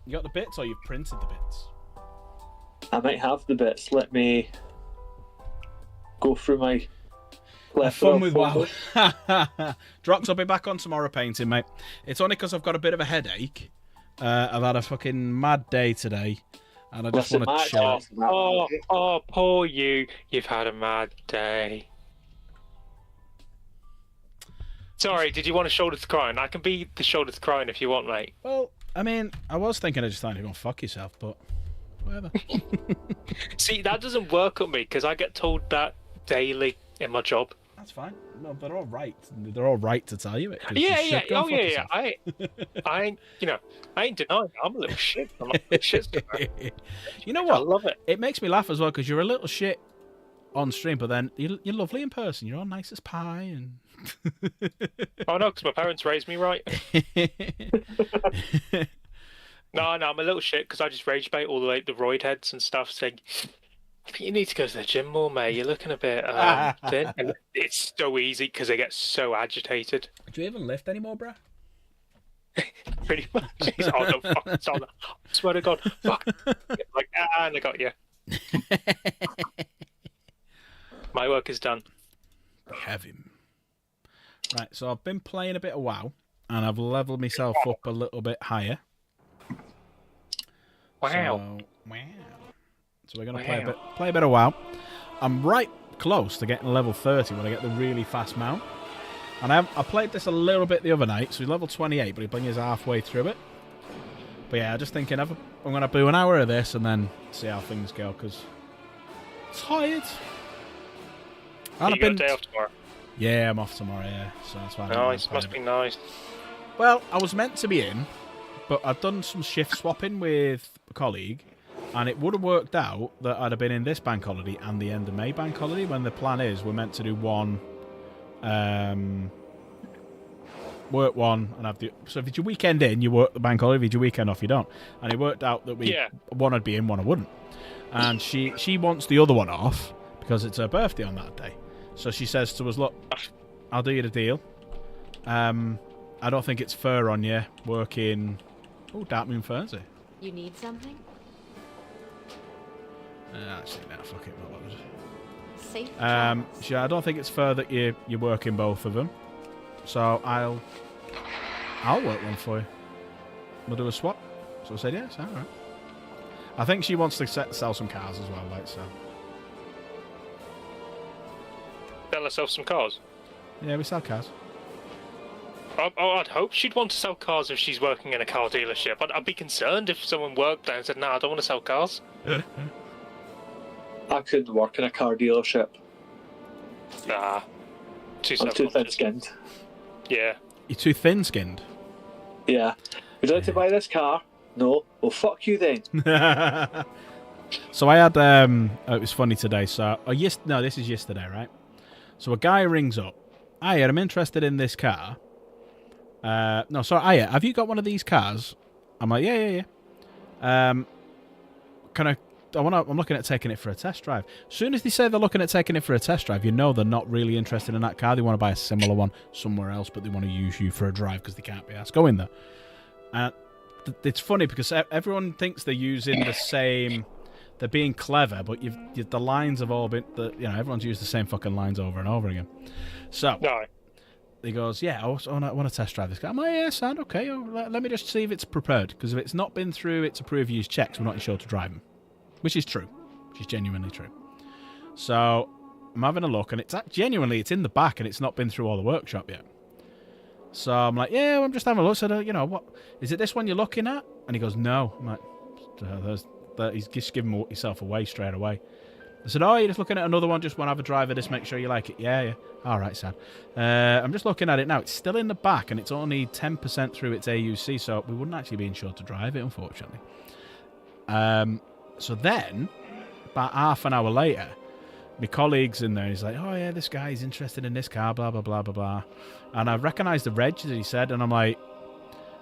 You got the bits, or you've printed the bits? I might have the bits. Let me go through my Have plethora fun of with photos. WoW. Drox, I'll be back on tomorrow painting, mate. It's only because I've got a bit of a headache. I've had a fucking mad day today, and I just Listen, want to Matt, chill. Oh, poor you. You've had a mad day. Sorry, did you want a shoulder to cry on? I can be the shoulder to cry on if you want, mate. Well, I mean, I was thinking of just trying to go fuck yourself, but whatever. See, that doesn't work on me because I get told that daily in my job. That's fine. No, they're all right. They're all right to tell you it. 'cause you Yeah, should yeah. go Oh, fuck yeah, yeah. yourself. I ain't, I ain't denying it. I'm a little shit. I'm a little shit. You know I what? love it. It makes me laugh as well because you're a little shit on stream, but then you're lovely in person. You're all nice as pie and. Oh no, because my parents raised me right. No, I'm a little shit because I just rage bait all the roid heads and stuff, saying, "I think you need to go to the gym more, mate. You're looking a bit thin." And it's so easy because they get so agitated. Do you even lift anymore, bruh? Pretty much. He's, oh no, fuck, it's on. I swear to God, fuck. Like, and I got you. My work is done. Have him. Right, so I've been playing a bit of WoW, and I've leveled myself up a little bit higher. Wow. So we're gonna play a bit of WoW. I'm right close to getting level 30 when I get the really fast mount. And I played this a little bit the other night, so he's level 28, but he brings us halfway through it. But yeah, just thinking I'm gonna do an hour of this and then see how things go because tired. And You got a day off tomorrow. Yeah, I'm off tomorrow. Yeah, so that's why. Nice, must be nice. Well, I was meant to be in, but I've done some shift swapping with a colleague, and it would have worked out that I'd have been in this bank holiday and the end of May bank holiday when the plan is we're meant to do one, work one, and have the. So if it's your weekend in, you work the bank holiday. If it's your weekend off, you don't. And it worked out that one I'd be in, one I wouldn't. And she wants the other one off because it's her birthday on that day. So she says to us, "Look, I'll do you the deal. I don't think it's fair on you working." Oh, Dark Moon Fernsey. You need something? Actually, no, fuck it, not bothered. Safe. I don't think it's fair that you're working both of them. So I'll work one for you. We'll do a swap. So I said yes, all right. I think she wants to sell some cars as well, like so. Sell herself some cars. Yeah, we sell cars. I'd hope she'd want to sell cars if she's working in a car dealership. I'd be concerned if someone worked there and said, "No, I don't want to sell cars." I couldn't work in a car dealership. Nah, too I'm too self-conscious. thin-skinned. Yeah. You're too thin-skinned. Yeah. Would you like to buy this car? No. Well, fuck you then. So I had it was funny today. So this is yesterday, right? So a guy rings up. Hiya, I'm interested in this car. No, sorry, hiya, have you got one of these cars? I'm like, yeah. I'm looking at taking it for a test drive. As soon as they say they're looking at taking it for a test drive, you know they're not really interested in that car. They want to buy a similar one somewhere else, but they want to use you for a drive because they can't be asked. Go in there. It's funny because everyone thinks they're using the same. They're being clever, but the lines have all been. Everyone's used the same fucking lines over and over again. So No. he goes, yeah, I want to test drive this car. I'm like, yeah, sound okay. Let me just see if it's prepared because if it's not been through its approved use checks, we're not sure to drive them. Which is true. Which is genuinely true. So I'm having a look, and it's in the back, and it's not been through all the workshop yet. So I'm like, yeah, I'm just having a look. So, what is it? This one you're looking at? And he goes, no. I'm like, he's just giving himself away straight away. I said, oh, you're just looking at another one. Just want to have a drive of this. Make sure you like it. Yeah. All right, Sam. I'm just looking at it now. It's still in the back, and it's only 10% through its AUC, so we wouldn't actually be insured to drive it, unfortunately. So then, about half an hour later, my colleague's in there. And he's like, "Oh yeah, this guy's interested in this car, blah blah blah blah blah." And I recognised the reg that he said, and I'm like,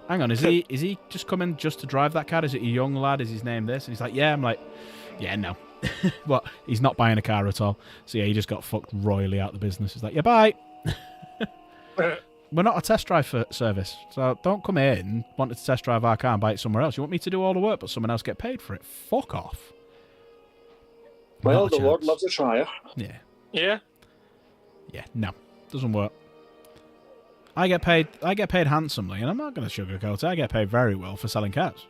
"Hang on, is he just coming just to drive that car? Is it a young lad? Is his name this?" And he's like, "Yeah." I'm like, "Yeah, no." But he's not buying a car at all. So yeah, he just got fucked royally out of the business. He's like, "Yeah, bye." We're not a test drive service, so don't come in wanting to test drive our car and buy it somewhere else. You want me to do all the work, but someone else get paid for it? Fuck off. Well, Not a the Lord chance. loves a trier. Yeah. Yeah. Yeah, no. Doesn't work. I get paid handsomely, and I'm not going to sugarcoat it. I get paid very well for selling cars.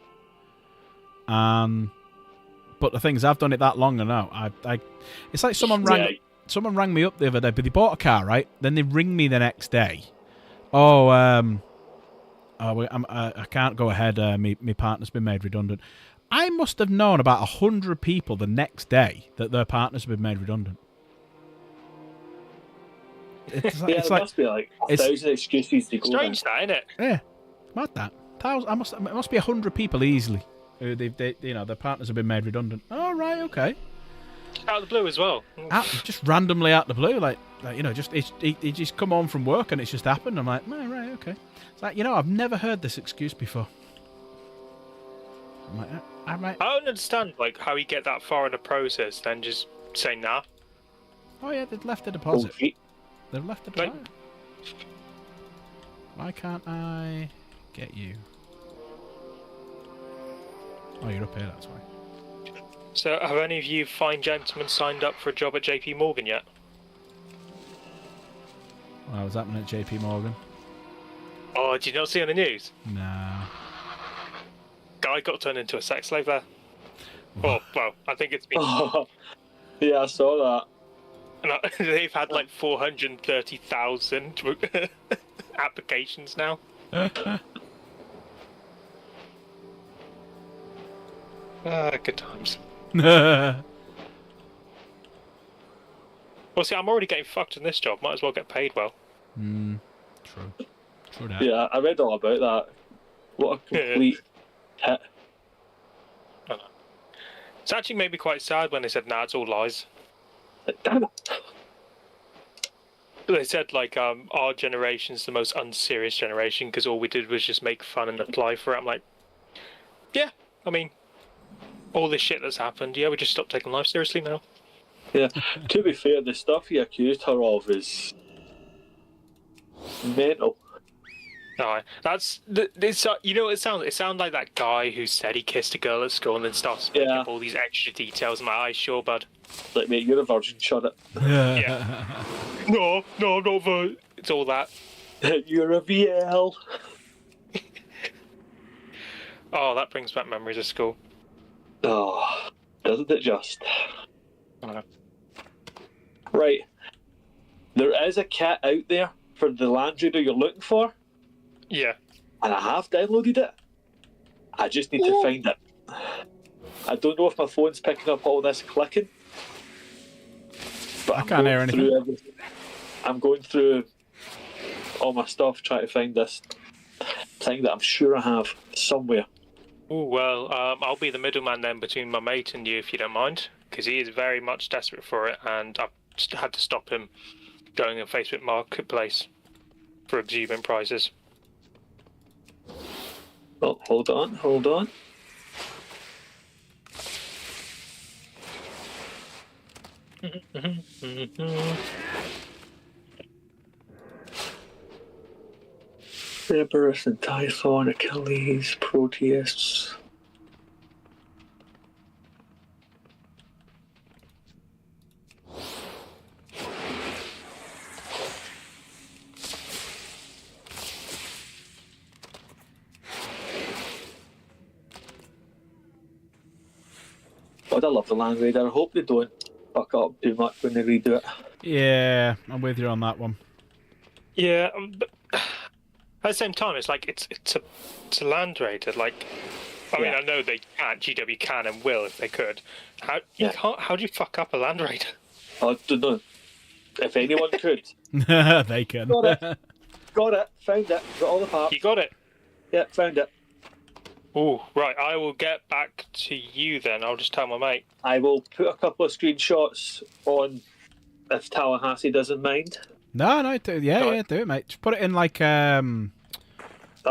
But the thing is, I've done it that long, and now it's like someone rang me up the other day, but they bought a car, right? Then they ring me the next day. I can't go ahead. My partner's been made redundant. I must have known about 100 people the next day that their partners have been made redundant. It's like, Yeah, there must be like 1,000 excuses to go. Strange, that, isn't it? Yeah, mad that. It must be 100 people easily who their partners have been made redundant. Oh right, okay. Out of the blue as well. Just randomly out the blue, he just come home from work and it's just happened. I'm like, oh, right, okay. It's like, I've never heard this excuse before. I'm like, I don't understand how you get that far in the process, then just say nah. Oh yeah, they've left a deposit. Okay. They've left a deposit. Why can't I get you? Oh, you're up here, that's why. So, have any of you fine gentlemen signed up for a job at JP Morgan yet? Well, was happening at JP Morgan? Oh, did you not see on the news? No. Guy got turned into a sex slave there. Oh, well, I think it's been... Yeah, I saw And they've had 430,000 applications now. Good times. Well, see, I'm already getting fucked in this job. Might as well get paid well. True. True that. Yeah, I read all about that. What a complete hit. It's actually made me quite sad when they said, nah, it's all lies. Damn it. They said, our generation's the most unserious generation because all we did was just make fun and apply for it. I'm like, yeah, I mean, all this shit that's happened, yeah, we just stopped taking life seriously now. Yeah, to be fair, the stuff he accused her of is mental. No, that's it's it sounds like that guy who said he kissed a girl at school and then starts making up all these extra details. I'm like, aye, sure, bud. Like, mate, you're a virgin, shut it. Yeah. No, I'm not virgin. It's all that. You're a VL. Oh, that brings back memories of school. Oh, doesn't it just? I know. Right. There is a kit out there for the Land Raider you're looking for, Yeah. and I have downloaded it. I just need to find it. I don't know if my phone's picking up all this clicking. But I can't hear anything. I'm going through all my stuff trying to find this thing that I'm sure I have somewhere. Oh, well, I'll be the middleman then between my mate and you, if you don't mind, because he is very much desperate for it, and I've just had to stop him going on Facebook Marketplace for exuberant prices. Oh, hold on. Cerberus and Typhon, Achilles, Proteus. God, I love the Land Raider. I hope they don't fuck up too much when they redo it. Yeah, I'm with you on that one. Yeah, but at the same time, it's like it's a Land Raider. Like, I mean, I know they can't. GW can and will if they could. How do you fuck up a Land Raider? I don't know. If anyone could. They can. Got it. Found it. Got all the parts. You got it. Yeah, found it. Oh, right. I will get back to you then. I'll just tell my mate. I will put a couple of screenshots on if Tallahassee doesn't mind. No, do it, mate. Just put it in like I'll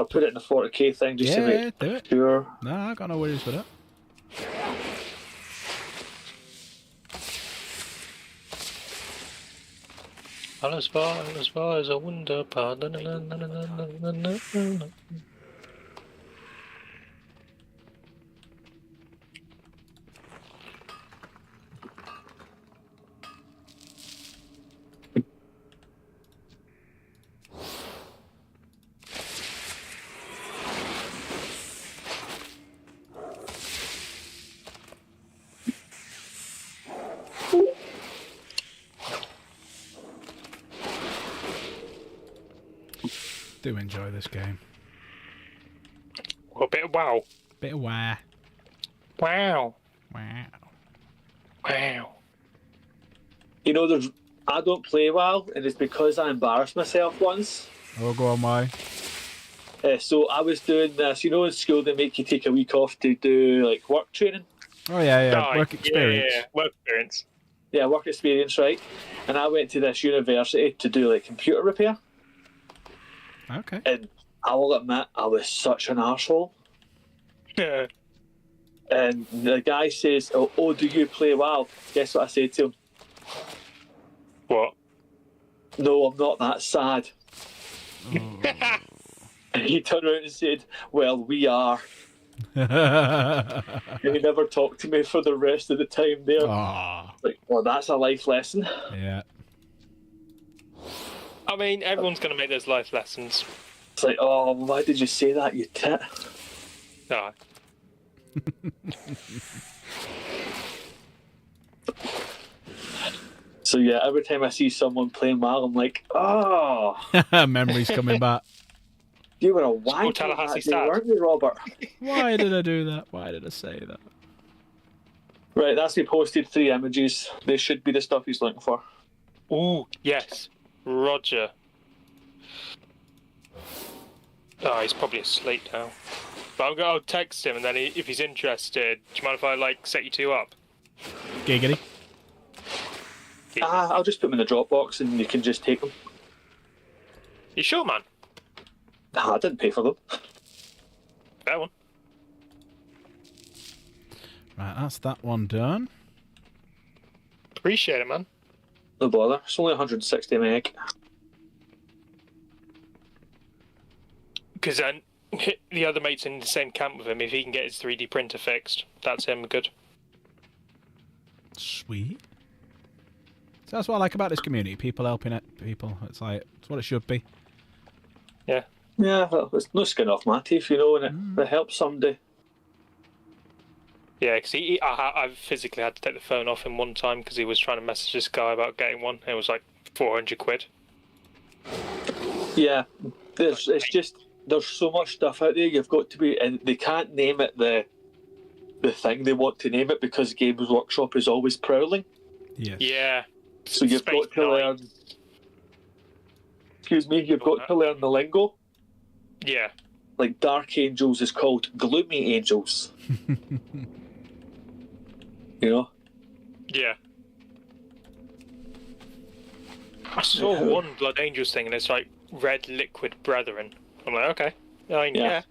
put it in the 40k thing just to make do it. sure. No, I got no worries with it. Alles war so wunderbar. Do enjoy this game. A bit of wow. Bit of wah. Wow. Wow. Wow. You know, I don't play well, and it's because I embarrassed myself once. Oh, go on, why? So I was doing this. You know, in school they make you take a week off to do like work training. Oh, yeah. Oh, Work experience. Yeah, work experience. Yeah, work experience, right? And I went to this university to do like computer repair. Okay. And I will admit, I was such an arsehole. Yeah. And the guy says, oh, do you play WoW? Guess what I said to him? What? No, I'm not that sad. And he turned around and said, well, we are. And he never talked to me for the rest of the time there. Aw. Like, well, that's a life lesson. Yeah. I mean, everyone's going to make those life lessons. It's like, oh, why did you say that, you tit? No. So yeah, every time I see someone playing WoW, I'm like, oh, Memories coming back. you were a wanker Tallahassee that day, sad. weren't you, Robert? Why did I do that? Why did I say that? Right, that's me posted 3 images. They should be the stuff he's looking for. Ooh, yes. Roger. Oh, he's probably asleep now. But I'll text him, and then if he's interested, do you mind if I set you two up? Giggity. I'll just put them in the Dropbox and you can just take them. You sure, man? I didn't pay for them. That one. Right, that's that one done. Appreciate it, man. No bother. It's only 160 meg. Because then the other mate's in the same camp with him. If he can get his 3D printer fixed, that's him good. Sweet. So that's what I like about this community. People helping people. It's what it should be. Yeah. Yeah, well, it's no skin off my teeth, you know, and it helps somebody. Yeah, because I physically had to take the phone off him one time because he was trying to message this guy about getting one. It was like 400 quid. Yeah, there's so much stuff out there. You've got to be, and they can't name it the thing they want to name it because Games Workshop is always prowling. Yes. Yeah. So you've Space got to Nine. learn. Excuse me, you've got to learn the lingo. Yeah. Like Dark Angels is called Gloomy Angels. You know? Yeah. I saw one Blood Angels thing and it's like Red Liquid Brethren. I'm like, okay. Yeah.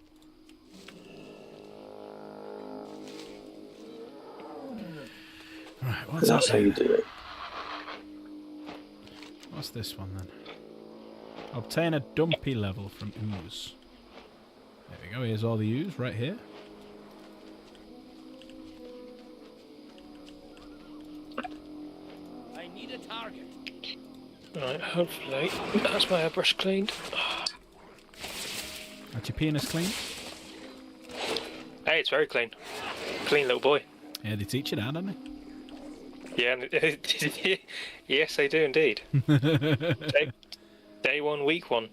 Right, what's That's how you do it. What's this one then? Obtain a dumpy level from ooze. There we go, here's all the ooze right here. I need a target. Right, hopefully that's my airbrush cleaned. That's your penis clean? Hey, it's very clean. Clean little boy. Yeah, they teach you that, don't they? Yeah, yes, they do indeed. Day 1, week 1.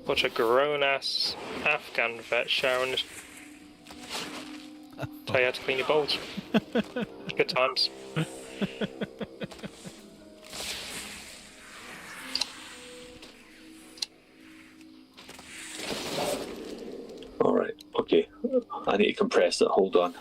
Watch a grown-ass Afghan vet showering. Tell you how to clean your bowls. Good times. Alright, okay. I need to compress it, hold on.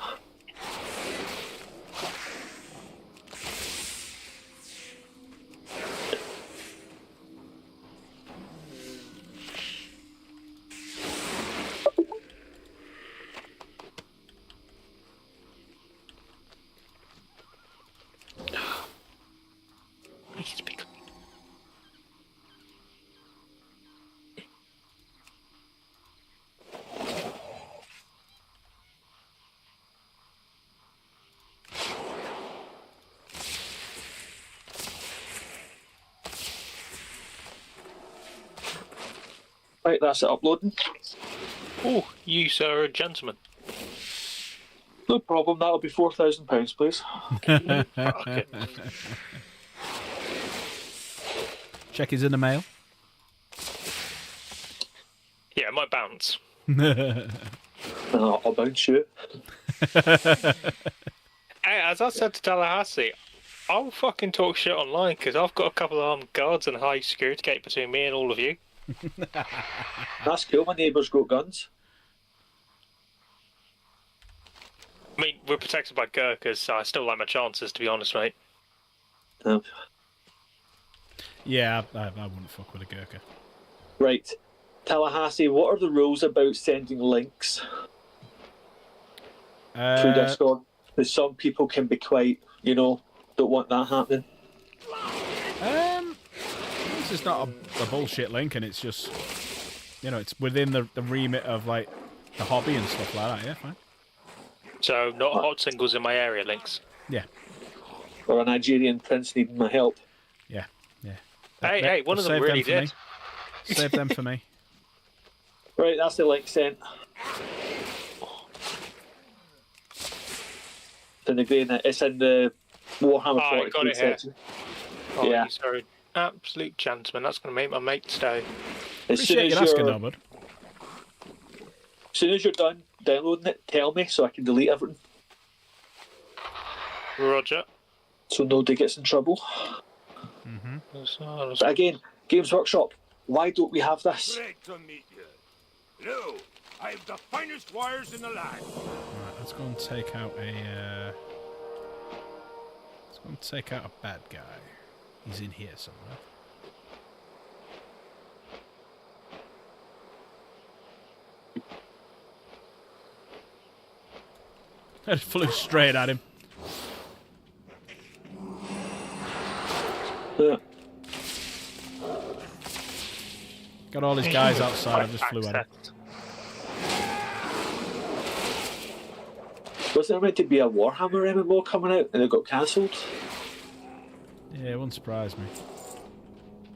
Right, that's it uploading. Oh, you, sir, are a gentleman. No problem, that'll be £4,000, please. Okay. Check is in the mail. Yeah, it might bounce. I'll bounce you. Hey, as I said to Tallahassee, I'll fucking talk shit online because I've got a couple of armed guards and a high security gate between me and all of you. That's cool, my neighbour's got guns. I mean, we're protected by Gurkhas, so I still like my chances, to be honest, mate. Yeah, I wouldn't fuck with a Gurkha. Right. Tallahassee, what are the rules about sending links through Discord? Because some people can be quite, don't want that happening. This is not a bullshit link, and it's just, it's within the remit of, like, the hobby and stuff like that, yeah, fine. So, not hot singles in my area links. Yeah. Or a Nigerian prince needing my help. Yeah, yeah. Hey, one of them really did. Save them for me. Right, that's the link sent. It's in the Warhammer 40 got it section. Oh, Yeah. you're an absolute gentleman. That's going to make my mate stay. Appreciate you asking, Norbert. As soon as you're done downloading it, tell me so I can delete everything. Roger. So nobody gets in trouble. But again, Games Workshop, why don't we have this? Great to meet you. Hello, I have the finest wires in the land. Right, let's go and take out a. Let's go and take out a bad guy. He's in here somewhere. I just flew straight at him. Yeah. Got all his guys outside. I just flew at him. Was there meant to be a Warhammer MMO coming out and it got cancelled? Yeah, it wouldn't surprise me.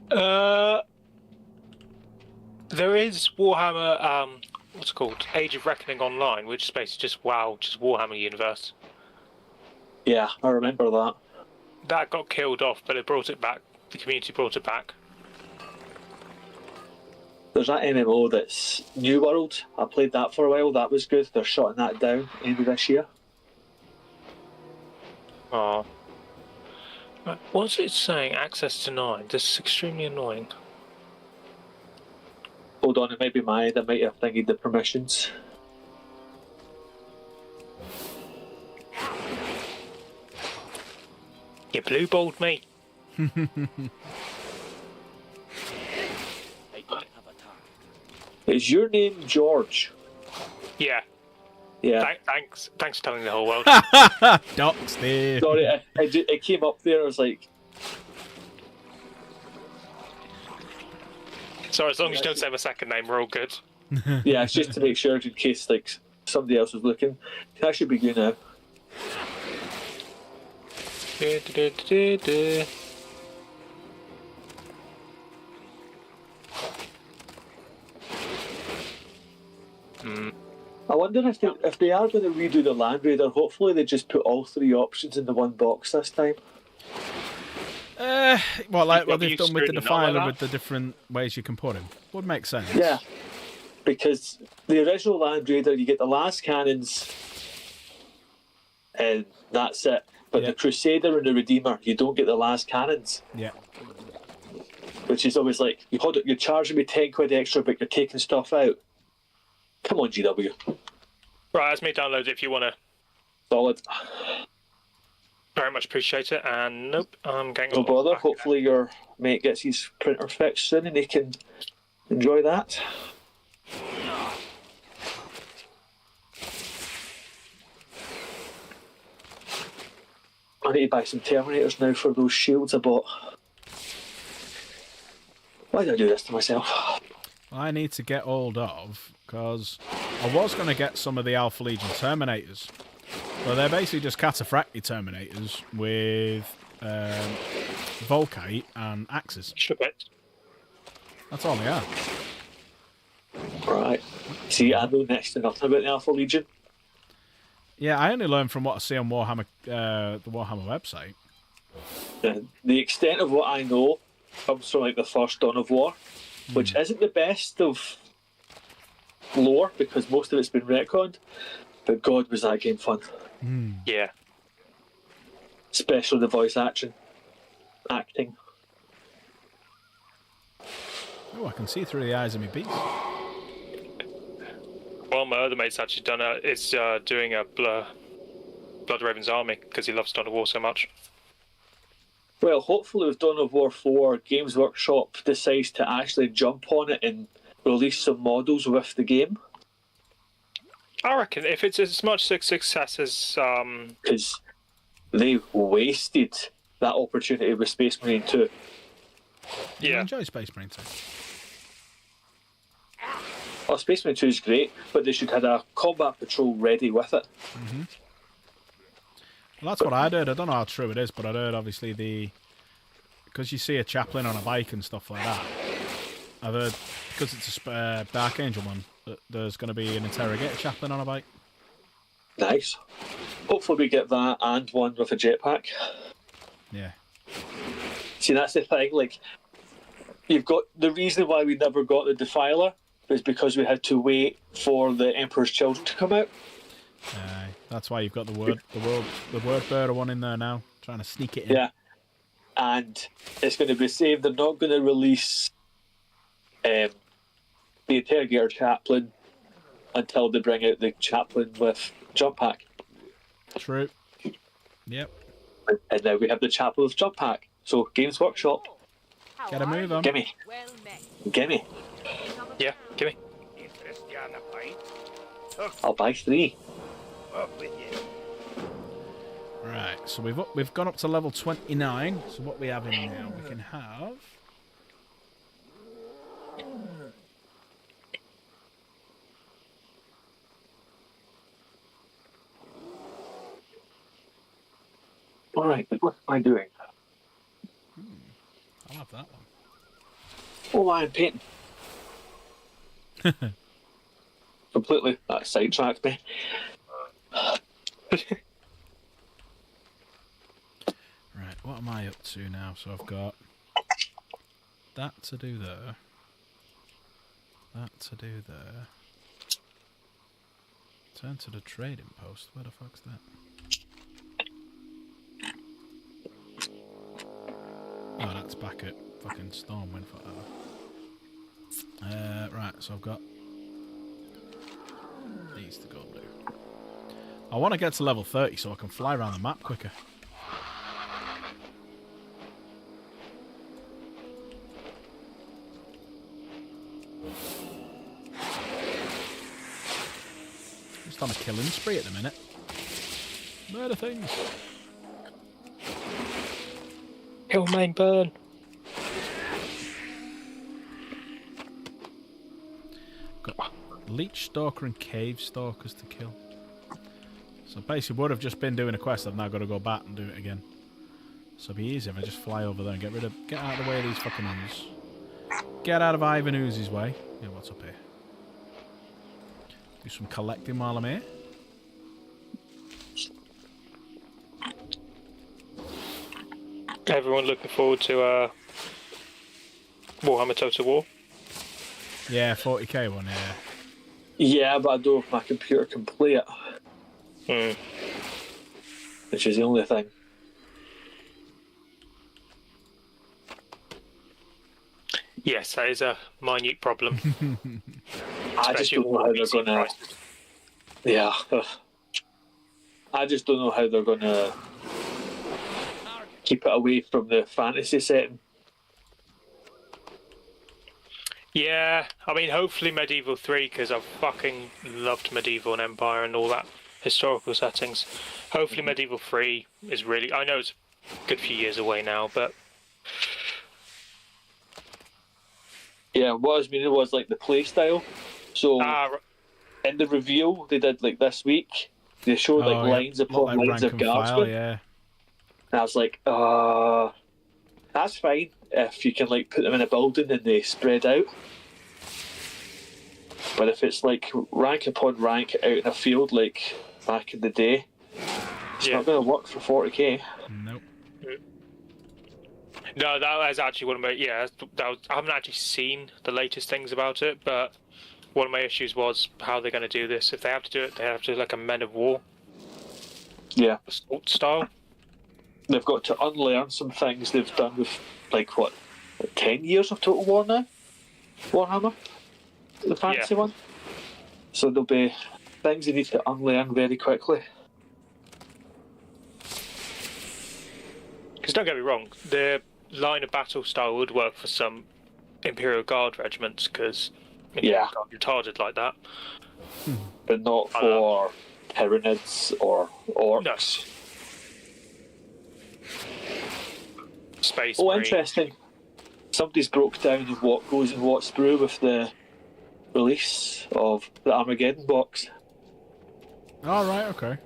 There is Warhammer, what's it called? Age of Reckoning Online, which is basically just Warhammer Universe. Yeah, I remember that. That got killed off, but it brought it back. The community brought it back. There's that MMO that's New World. I played that for a while. That was good. They're shutting that down end of this year. Oh. Right, what's it saying? Access denied. This is extremely annoying. Hold on, it might be my end. I might have thingied the permissions. You blue balled me. Is your name George? Yeah. Yeah. Thanks for telling the whole world. Docs there. Sorry, it came up there. I was like, Sorry, as long as you don't say my second name, we're all good. yeah, it's just to make sure in case like somebody else was looking. That should be you now. I wonder if they are going to redo the Land Raider, hopefully they just put all three options in the one box this time. What they've done with the Screwed Defiler like with the different ways you can put him. Would make sense. Yeah, because the original Land Raider, you get the last cannons, and that's it. But Yeah. the Crusader and the Redeemer, you don't get the last cannons, Yeah. which is always like, you're charging me 10 quid extra, but you're taking stuff out. Come on, GW. Right, that's me download it if you want to. Solid. Very much appreciate it. And nope, I'm getting No a lot bother. back. Hopefully your mate gets his printer fixed soon and he can enjoy that. I need to buy some Terminators now for those shields I bought. Why did I do this to myself? I need to get hold of, because I was going to get some of the Alpha Legion Terminators. But they're basically just Cataphractii Terminators with Volkite and axes. Extra bit. That's all they are. Right. See, I know next to nothing about the Alpha Legion. Yeah, I only learned from what I see on Warhammer, the Warhammer website. The extent of what I know comes from like the first Dawn of War, which isn't the best of lore because most of it's been retconned. But God, was that game fun! Yeah. Especially the voice acting. Oh, I can see through the eyes of me beast. Well, my other mate's actually doing a Blood Raven's Army because he loves Dawn of War so much. Well, hopefully with Dawn of War 4, Games Workshop decides to actually jump on it and release some models with the game. I reckon if it's as much success as Because they wasted that opportunity with Space Marine 2. I yeah, enjoy Space Marine 2. Well, Space Marine 2 is great, but they should have a combat patrol ready with it. Well, that's what I heard. I don't know how true it is, but I heard obviously because you see a chaplain on a bike and stuff like that. I've heard because it's a Dark Angel one that there's going to be an interrogator chaplain on a bike. Nice. Hopefully we get that and one with a jetpack. Yeah. See, that's the thing. Like, you've got the reason why we never got the Defiler is because we had to wait for the Emperor's Children to come out. That's why you've got the word bearer one in there now, trying to sneak it in. Yeah. And it's going to be saved. They're not going to release the Interrogator Chaplain until they bring out the Chaplain with Jump Pack. True. Yep. And now we have the Chaplain with Jump Pack. So, Games Workshop, Get a move on. gimme. Gimme. yeah, give me. Interest you on a pint? I'll buy 3. Up with you. Right, so we've gone up to level 29. So what we have in now, we can have. Alright, what am I doing? I'll have that one. Oh, I'm painting. Completely. That sidetracked me. Right, what am I up to now? So I've got that to do there. That to do there. Turn to the trading post. Where the fuck's that? Oh, that's back at fucking Stormwind forever. Right, so I've got these to go and do. I want to get to level 30 so I can fly around the map quicker. Just on a killing spree at the minute. Murder things. Hillmane burn. Got Leech Stalker and Cave Stalkers to kill. So basically what I've just been doing a quest, I've now got to go back and do it again. So it'll be easy if I just fly over there and get out of the way of these fucking ooze. Get out of Ivan Ooze's way. Yeah, what's up here? Do some collecting while I'm here. Everyone looking forward to Warhammer Total War. Yeah, 40k one, yeah. Yeah, but I don't know if my computer can play it. Which is the only thing. Yes, that is a minute problem. I just don't know how they're PC gonna. prices. Yeah. I just don't know how they're gonna keep it away from the fantasy setting. Yeah, I mean, hopefully Medieval 3, because I've fucking loved Medieval and Empire and all that historical settings. Hopefully Medieval 3 is really... I know it's a good few years away now, but... Yeah, what I was meaning was like the play style. So in the reveal they did like this week, they showed like lines upon lines of guardsmen. Yeah. And I was like, that's fine if you can like put them in a building and they spread out. But if it's like rank upon rank out in a field like back in the day, it's not going to work for 40k. Nope. No, that was actually one of my I haven't actually seen the latest things about it, but one of my issues was how they're going to do this. If they have to do it, they have to do like a Men of War assault style. They've got to unlearn some things they've done with, like 10 years of Total War now? Warhammer? The fantasy one? So there'll be things they need to unlearn very quickly. Because don't get me wrong, the line of battle style would work for some Imperial Guard regiments, because Imperial Guard are retarded like that. But not for Tyranids or Orcs. No. Space Oh, Marine. interesting. Somebody's broke down what goes and what's through with the release of the Armageddon box. All right. Okay.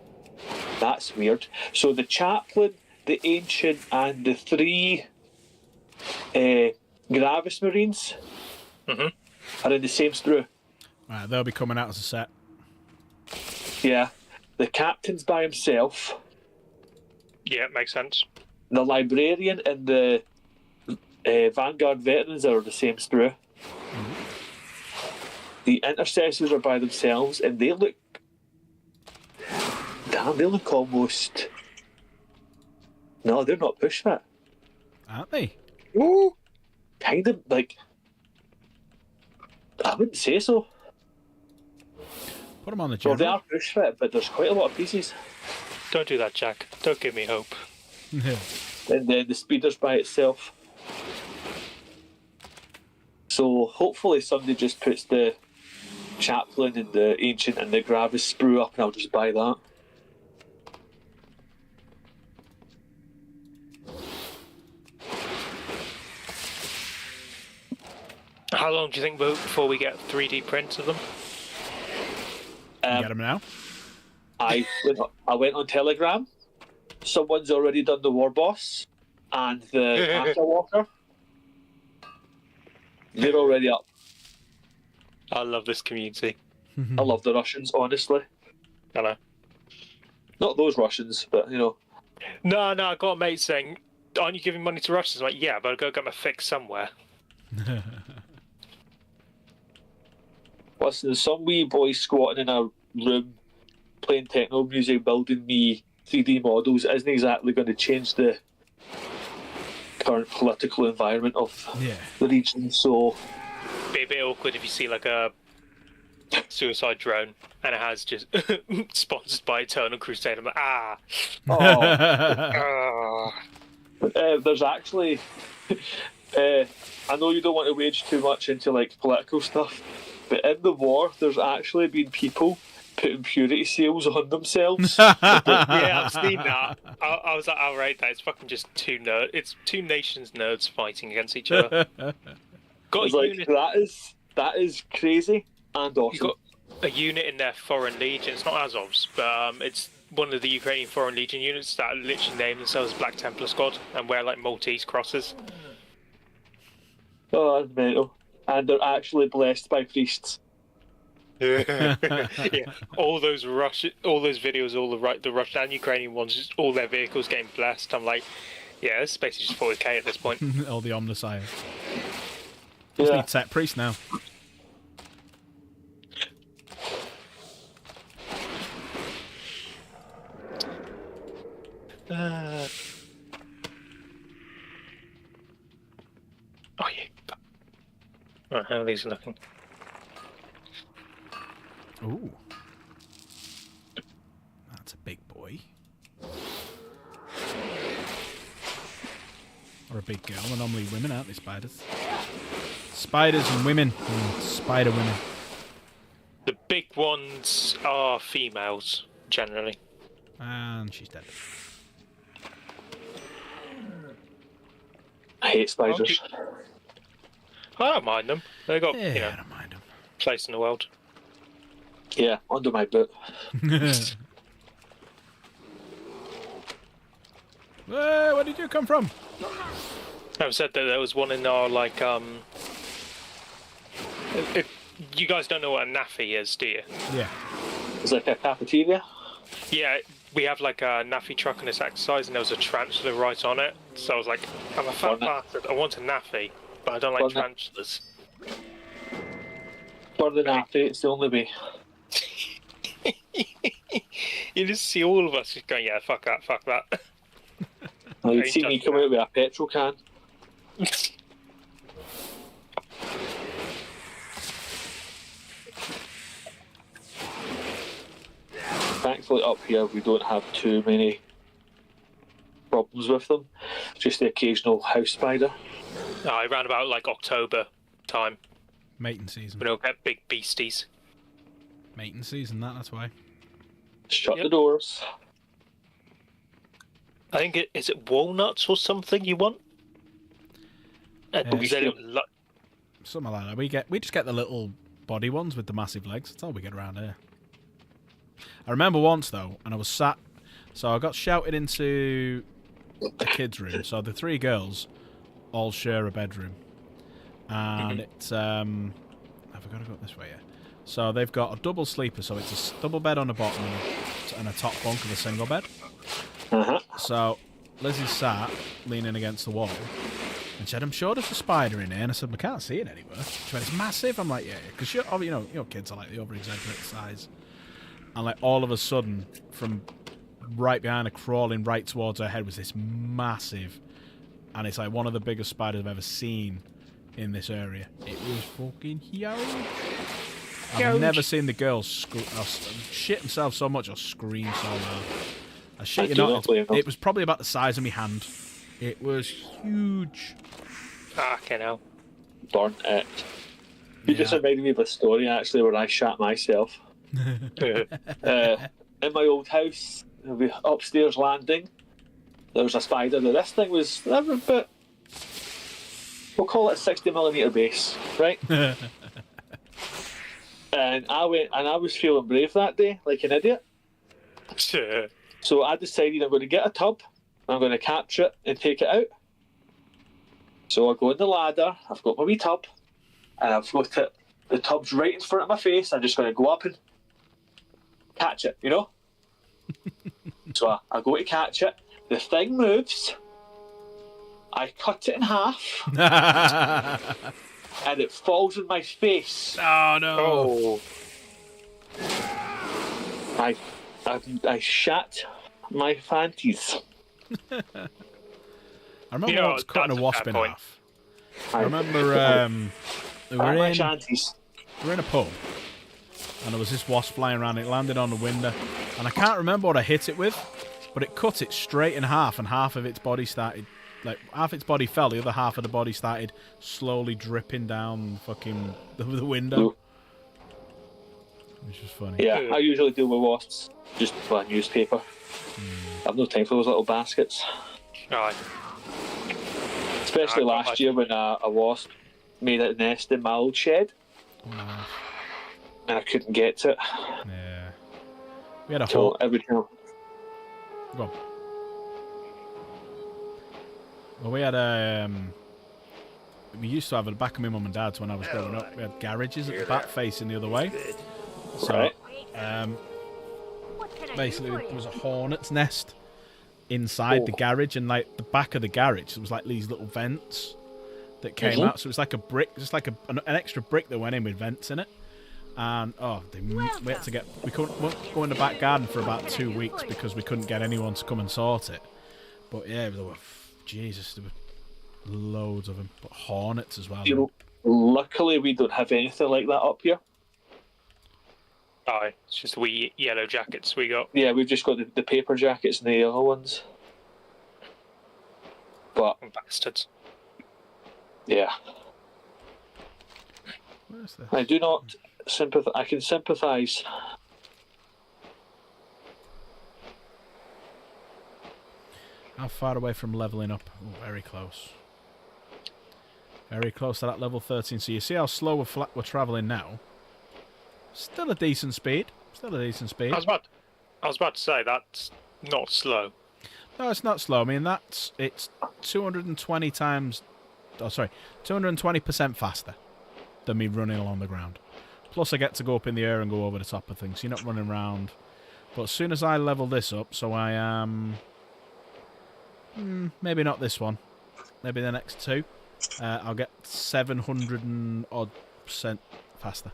That's weird. So the Chaplain, the Ancient, and the 3 Gravis Marines are in the same sprue. Right, they'll be coming out as a set. Yeah. The Captain's by himself. Yeah, makes sense. The Librarian and the Vanguard Veterans are the same sprue. The Intercessors are by themselves, and they look... Damn, they look almost... No, they're not push fit. Aren't they? Ooh, kind of like... I wouldn't say so. Put them on the Well, general. they are push fit, but there's quite a lot of pieces. Don't do that, Jack. Don't give me hope. And then the Speeder's by itself. So hopefully somebody just puts the Chaplain and the Ancient and the Gravis sprue up, and I'll just buy that. How long do you think before we get 3D prints of them? You get them now? I went on Telegram. Someone's already done the War Boss and the Panther Walker. They're already up. I love this community. I love the Russians, honestly. I know. Not those Russians, but you know. No, I got a mate saying, aren't you giving money to Russians? I'm like, yeah, but I've got to get my fix somewhere. Listen, some wee boy squatting in a room playing techno music, building me 3D models isn't exactly going to change the current political environment of the region, so... Be a bit awkward if you see like a suicide drone and it has just sponsored by Eternal Crusade. I'm like, there's actually... I know you don't want to wage too much into like political stuff, but in the war, there's actually been people putting purity seals on themselves. yeah, I've seen that. I was like, oh, right, that's fucking just it's two nations nerds fighting against each other. Got like, that is crazy and awesome. You got a unit in their Foreign Legion. It's not Azov's, but it's one of the Ukrainian Foreign Legion units that literally name themselves Black Templar Squad and wear like Maltese crosses. Oh, that's mental. And they're actually blessed by priests. Yeah, all those videos, all the Russian and Ukrainian ones, just all their vehicles getting blessed. I'm like, yeah, this is basically just 40k at this point. All the Omnissiah. Just need set priest now. Oh yeah. Right, how are these looking? Ooh. That's a big boy. Or a big girl. They're normally women, aren't they, spiders? Spiders and women. Spider women. The big ones are females, generally. And she's dead. I hate spiders. I don't mind them. They got, I don't mind them. place in the world. Yeah, under my boot. Hey, where did you come from? I've said that there was one in our, like, You guys don't know what a naffy is, do you? Yeah. It's like a cafeteria. Yeah, we have like a naffy truck on this exercise, and there was a tarantula right on it. So I was like, I'm a fat bastard. I want a naffy, but I don't like tarantulas. For the naffy, it's the only way. You just see all of us just going, yeah, fuck that, fuck that. Well, you'd see me come out with a petrol can. Thankfully, up here we don't have too many problems with them. Just the occasional house spider. Around about like October time. Mating season. We don't get big beasties. Mating season, that's why. Shut the doors. I think is it walnuts or something you want? Something like that. We just get the little body ones with the massive legs. That's all we get around here. I remember once though, and I was sat, so I got shouted into the kids' room. So the three girls all share a bedroom, and it's I've got to go this way. Yeah. So they've got a double sleeper, so it's a double bed on the bottom and a top bunk of a single bed. So Lizzie's sat leaning against the wall and said, "I'm sure there's a spider in here." And I said, "I can't see it anywhere." She went, "It's massive." I'm like, "Yeah," because you know, kids are like the over-exaggerated size. And like all of a sudden, from right behind her, crawling right towards her head, was this massive, and it's like one of the biggest spiders I've ever seen in this area. It was fucking huge. I've never seen the girls shit themselves so much or scream so loud. I shit you not, it was probably about the size of my hand. It was huge. Fucking hell. Darn it. You just reminded me of a story actually where I shat myself. In my old house, the upstairs landing, there was a spider. Now this thing was about, we'll call it a 60mm base, right? And I went, and I was feeling brave that day, like an idiot. So I decided I'm going to get a tub, I'm going to capture it and take it out. So I go on the ladder, I've got my wee tub, and I've got it, the tub's right in front of my face. I'm just going to go up and catch it, you know? So I go to catch it, the thing moves, I cut it in half, and it falls in my face. Oh no! Oh. I shat my panties. I remember once cutting a wasp in half. I remember we were in a pub, and there was this wasp flying around. It landed on the window, and I can't remember what I hit it with, but it cut it straight in half, and half of its body started, like half its body fell, the other half of the body started slowly dripping down fucking the window. Which was funny. Yeah, I usually deal with wasps just by newspaper. I've no time for those little baskets. Aye. Especially last year when a wasp made a nest in my old shed. Oh, no. And I couldn't get to it. Yeah. We had a whole... every time. Go on. Well, we had a... we used to have at the back of my mum and dad's when I was growing up. We had garages at the back facing the other way. So, basically, there was a hornet's nest inside the garage, and like the back of the garage, there was like these little vents that came out. So it was like a brick, just like an extra brick that went in with vents in it. And we had to get, we couldn't go in the back garden for about 2 weeks because we couldn't get anyone to come and sort it. But yeah, there were, Jesus, there were loads of them. But hornets as well. You know, luckily we don't have anything like that up here. Aye, it's just wee yellow jackets we got. Yeah, we've just got the paper jackets and the yellow ones. But bastards. Yeah. Where's this? I do not sympathise. I can sympathise. How far away from levelling up? Oh, very close. Very close to that level 13. So you see how slow we're travelling now? Still a decent speed. Still a decent speed. I was about to say that's not slow. No, it's not slow. I mean, it's 220 times. Oh, sorry, 220% faster than me running along the ground. Plus, I get to go up in the air and go over the top of things. So you're not running around. But as soon as I level this up, so I am... maybe not this one. Maybe the next two. I'll get 700 and odd % faster.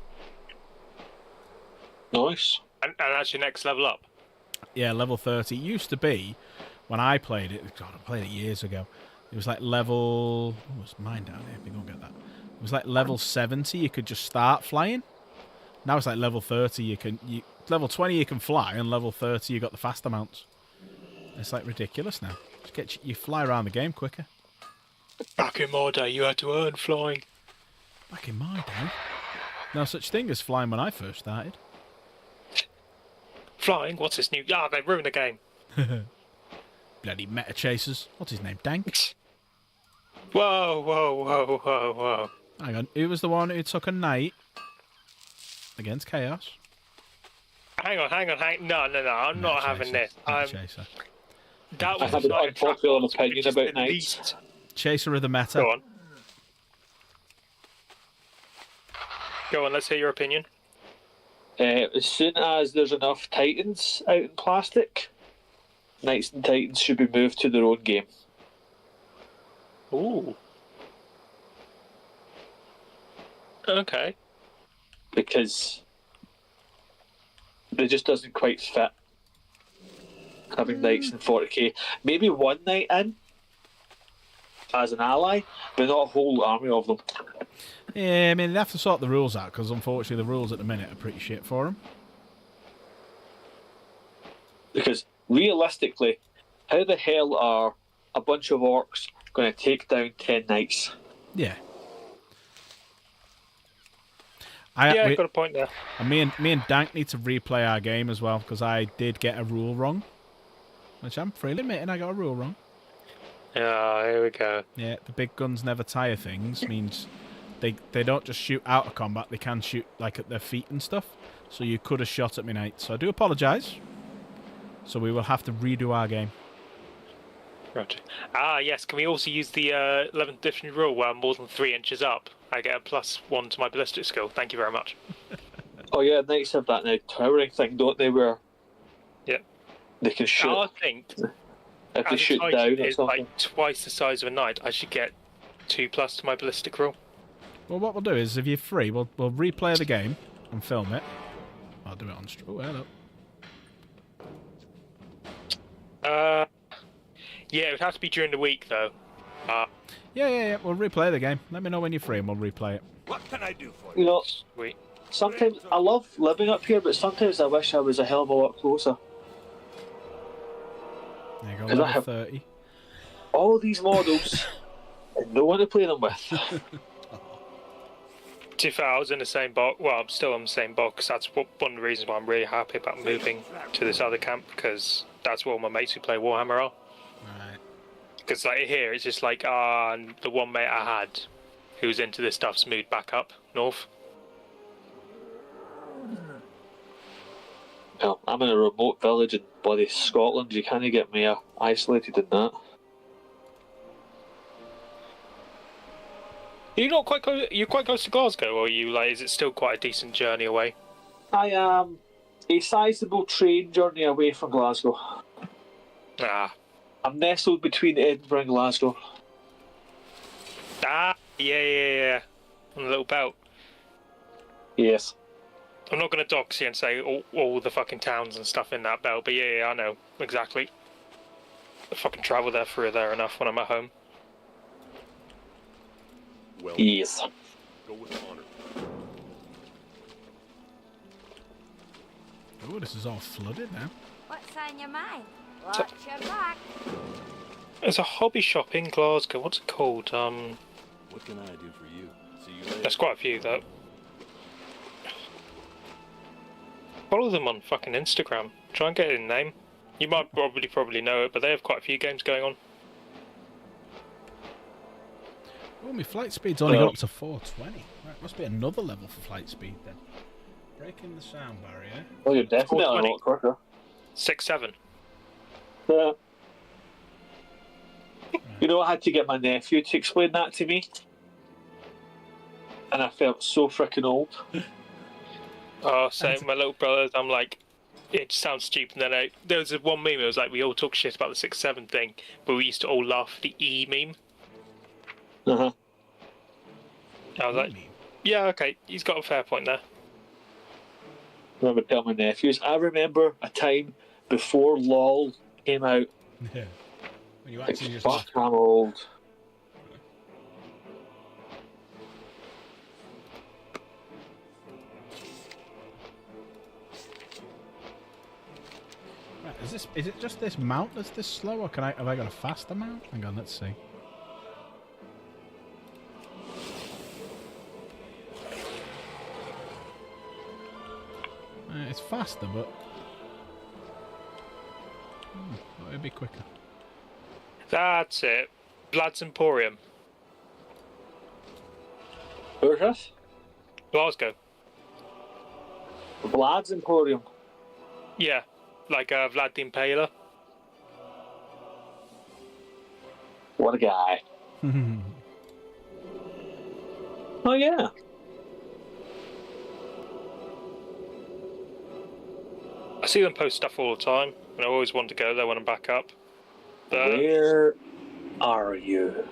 Nice. And that's your next level up. Yeah, level 30. It used to be, when I played it, God, I played it years ago. It was like level... Oh, it's mine down here. We go get that. It was like level 70, you could just start flying. Now it's like level 30, level 20 you can fly, and level 30 you got the fast amounts. It's like ridiculous now. Just you fly around the game quicker. Back in my day, you had to earn flying. Back in my day, no such thing as flying when I first started. Flying? What's this new? Ah, they ruined the game. Bloody meta chasers. What's his name? Dank? Whoa, whoa, whoa, whoa, whoa. Hang on, who was the one who took a knight against Chaos? Hang on. No, I'm not having this. Chaser. That I was have an not unpopular attractive, opinion just about at knights. least- Chaser of the meta. Go on, let's hear your opinion. As soon as there's enough Titans out in plastic, Knights and Titans should be moved to their own game. Ooh. Okay. Because it just doesn't quite fit having Knights in 40k. Maybe one Knight in as an ally, but not a whole army of them. Yeah, I mean, they have to sort the rules out, because unfortunately the rules at the minute are pretty shit for them. Because realistically, how the hell are a bunch of orcs going to take down 10 Knights? Yeah. Got a point there. And me and Dank need to replay our game as well, because I did get a rule wrong. Which I'm freely admitting I got a rule wrong. Oh, here we go. Yeah, the big guns never tire things means they don't just shoot out of combat, they can shoot like at their feet and stuff. So you could have shot at me, Knight. So I do apologise. So we will have to redo our game. Roger. Ah, yes. Can we also use the 11th edition rule where I'm more than 3 inches up, I get a +1 to my ballistic skill? Thank you very much. Oh yeah, Knights have that now towering thing, don't they, where they can shoot I think if they as shoot a down Titan or is something. like twice the size of a knight, I should get 2+ to my ballistic roll. Well, what we'll do is, if you're free, we'll replay the game and film it. I'll do it on stream. Oh, hello. Yeah, it would have to be during the week though. Yeah. We'll replay the game. Let me know when you're free and we'll replay it. What can I do for you? You know, Sweet. sometimes I love living up here, but sometimes I wish I was a hell of a lot closer. There you go, Because I level have 30. all these models and no one to play them with. To be fair, I was in the same box. Well, I'm still in the same box. That's one of the reasons why I'm really happy about moving to this other camp, because that's where all my mates who play Warhammer are. Right. Because like here, it's just like, and the one mate I had who was into this stuff's moved back up north. Well, I'm in a remote village in bloody Scotland. You can't get me isolated in that. You're not quite close. You're quite close to Glasgow, or are you like? Is it still quite a decent journey away? I am a sizable train journey away from Glasgow. Ah, I'm nestled between Edinburgh and Glasgow. yeah. On a little belt. Yes. I'm not going to dox you and say all the fucking towns and stuff in that belt, but yeah, I know exactly. I fucking travel there through there enough when I'm at home. Well, Yes. go with honor. Oh, this is all flooded now. What's on your mind? Watch your back. There's a hobby shop in Glasgow. What's it called? What can I do for you? See you later. There's quite a few though. Follow them on fucking Instagram. Try and get a name. You might probably know it, but they have quite a few games going on. Oh, my flight speed's only got up to 420. Right, must be another level for flight speed then. Breaking the sound barrier. Well, you're definitely a 420. lot quicker. 6-7. Yeah. You know, I had to get my nephew to explain that to me. And I felt so freaking old. Oh, same. My little brothers, I'm like, it sounds stupid. And then there was one meme. It was like we all talk shit about the 6-7 thing, but we used to all laugh at the E meme. Uh-huh. I was like, yeah, okay, he's got a fair point there. I remember telling my nephews, I remember a time before LOL came out. Yeah. When you Like, actually just fuck, I'm old. Right, is it just this mount that's this slow, or have I got a faster mount? Hang on, let's see. It's faster, but it'd be quicker. That's it. Vlad's Emporium. Where's this? Glasgow. Vlad's Emporium. Yeah, like Vlad the Impaler. What a guy. Oh, yeah. I see them post stuff all the time, and I always want to go there when I'm back up. But Where are you?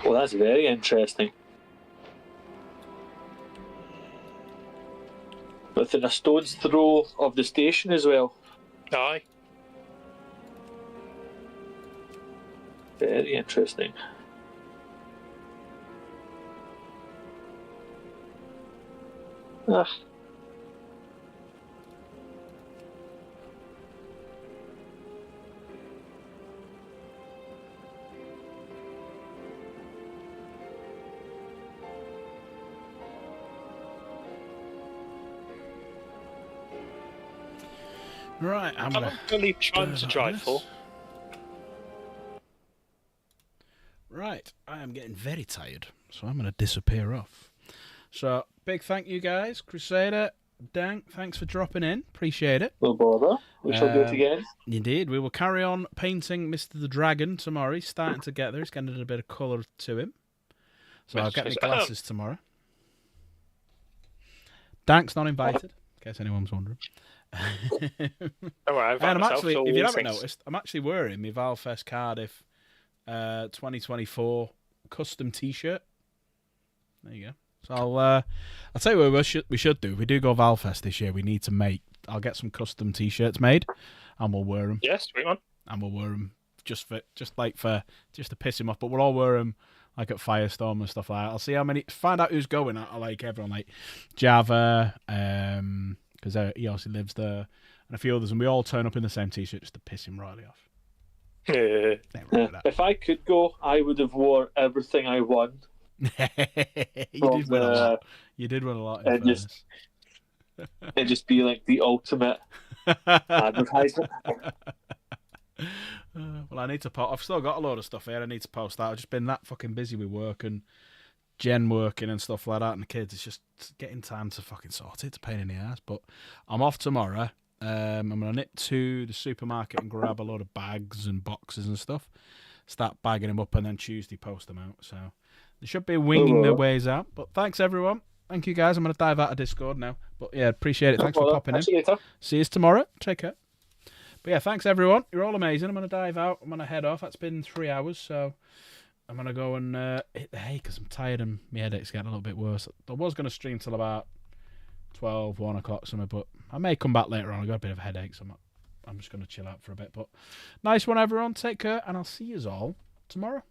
Well, that's very interesting. Within a stone's throw of the station as well. aye. Very interesting. Ah. Right, I'm How gonna long do I leave time to drive for? Right, I am getting very tired, so I'm gonna disappear off. So, big thank you guys, Crusader, Dank, thanks for dropping in, appreciate it. No bother. We shall do it again. Indeed, we will carry on painting Mr. the Dragon tomorrow. He's starting to get there. He's getting a bit of colour to him. So I'll get my glasses tomorrow. Dank's not invited, in case anyone's wondering. All right, And I'm actually, if you haven't noticed, I'm actually wearing my Valfest Cardiff 2024 custom T-shirt. There you go. So I'll tell you what we should do. If we do go Valfest this year, we need to make. I'll get some custom T-shirts made, and we'll wear them. Yes, sweet one. And we'll wear them just to piss him off. But we'll all wear them like at Firestorm and stuff like that. I'll see how many. Find out who's going. I like everyone, like Java, because he obviously lives there, and a few others, and we all turn up in the same T-shirt just to piss him Riley off. Yeah. If I could go, I would have wore everything I won. You did win a lot. You did win a lot. And just be like the ultimate advertisement. Well, I need to post. I've still got a load of stuff here. I need to post that. I've just been that fucking busy with work and Jen working and stuff like that, and the kids. It's just getting time to fucking sort it. It's a pain in the ass. But I'm off tomorrow. I'm gonna nip to the supermarket and grab a load of bags and boxes and stuff. Start bagging them up, and then Tuesday post them out. So they should be winging their ways out. But thanks everyone. Thank you guys. I'm gonna dive out of Discord now. But yeah, appreciate it. Thanks for popping in. See you tomorrow. Take care. But yeah, thanks everyone. You're all amazing. I'm going to dive out. I'm going to head off. That's been 3 hours, so I'm going to go and hit the hay because I'm tired and my headache's getting a little bit worse. I was going to stream till about 12, 1 o'clock something, but I may come back later on. I've got a bit of a headache, so I'm just going to chill out for a bit. But nice one, everyone. Take care, and I'll see you all tomorrow.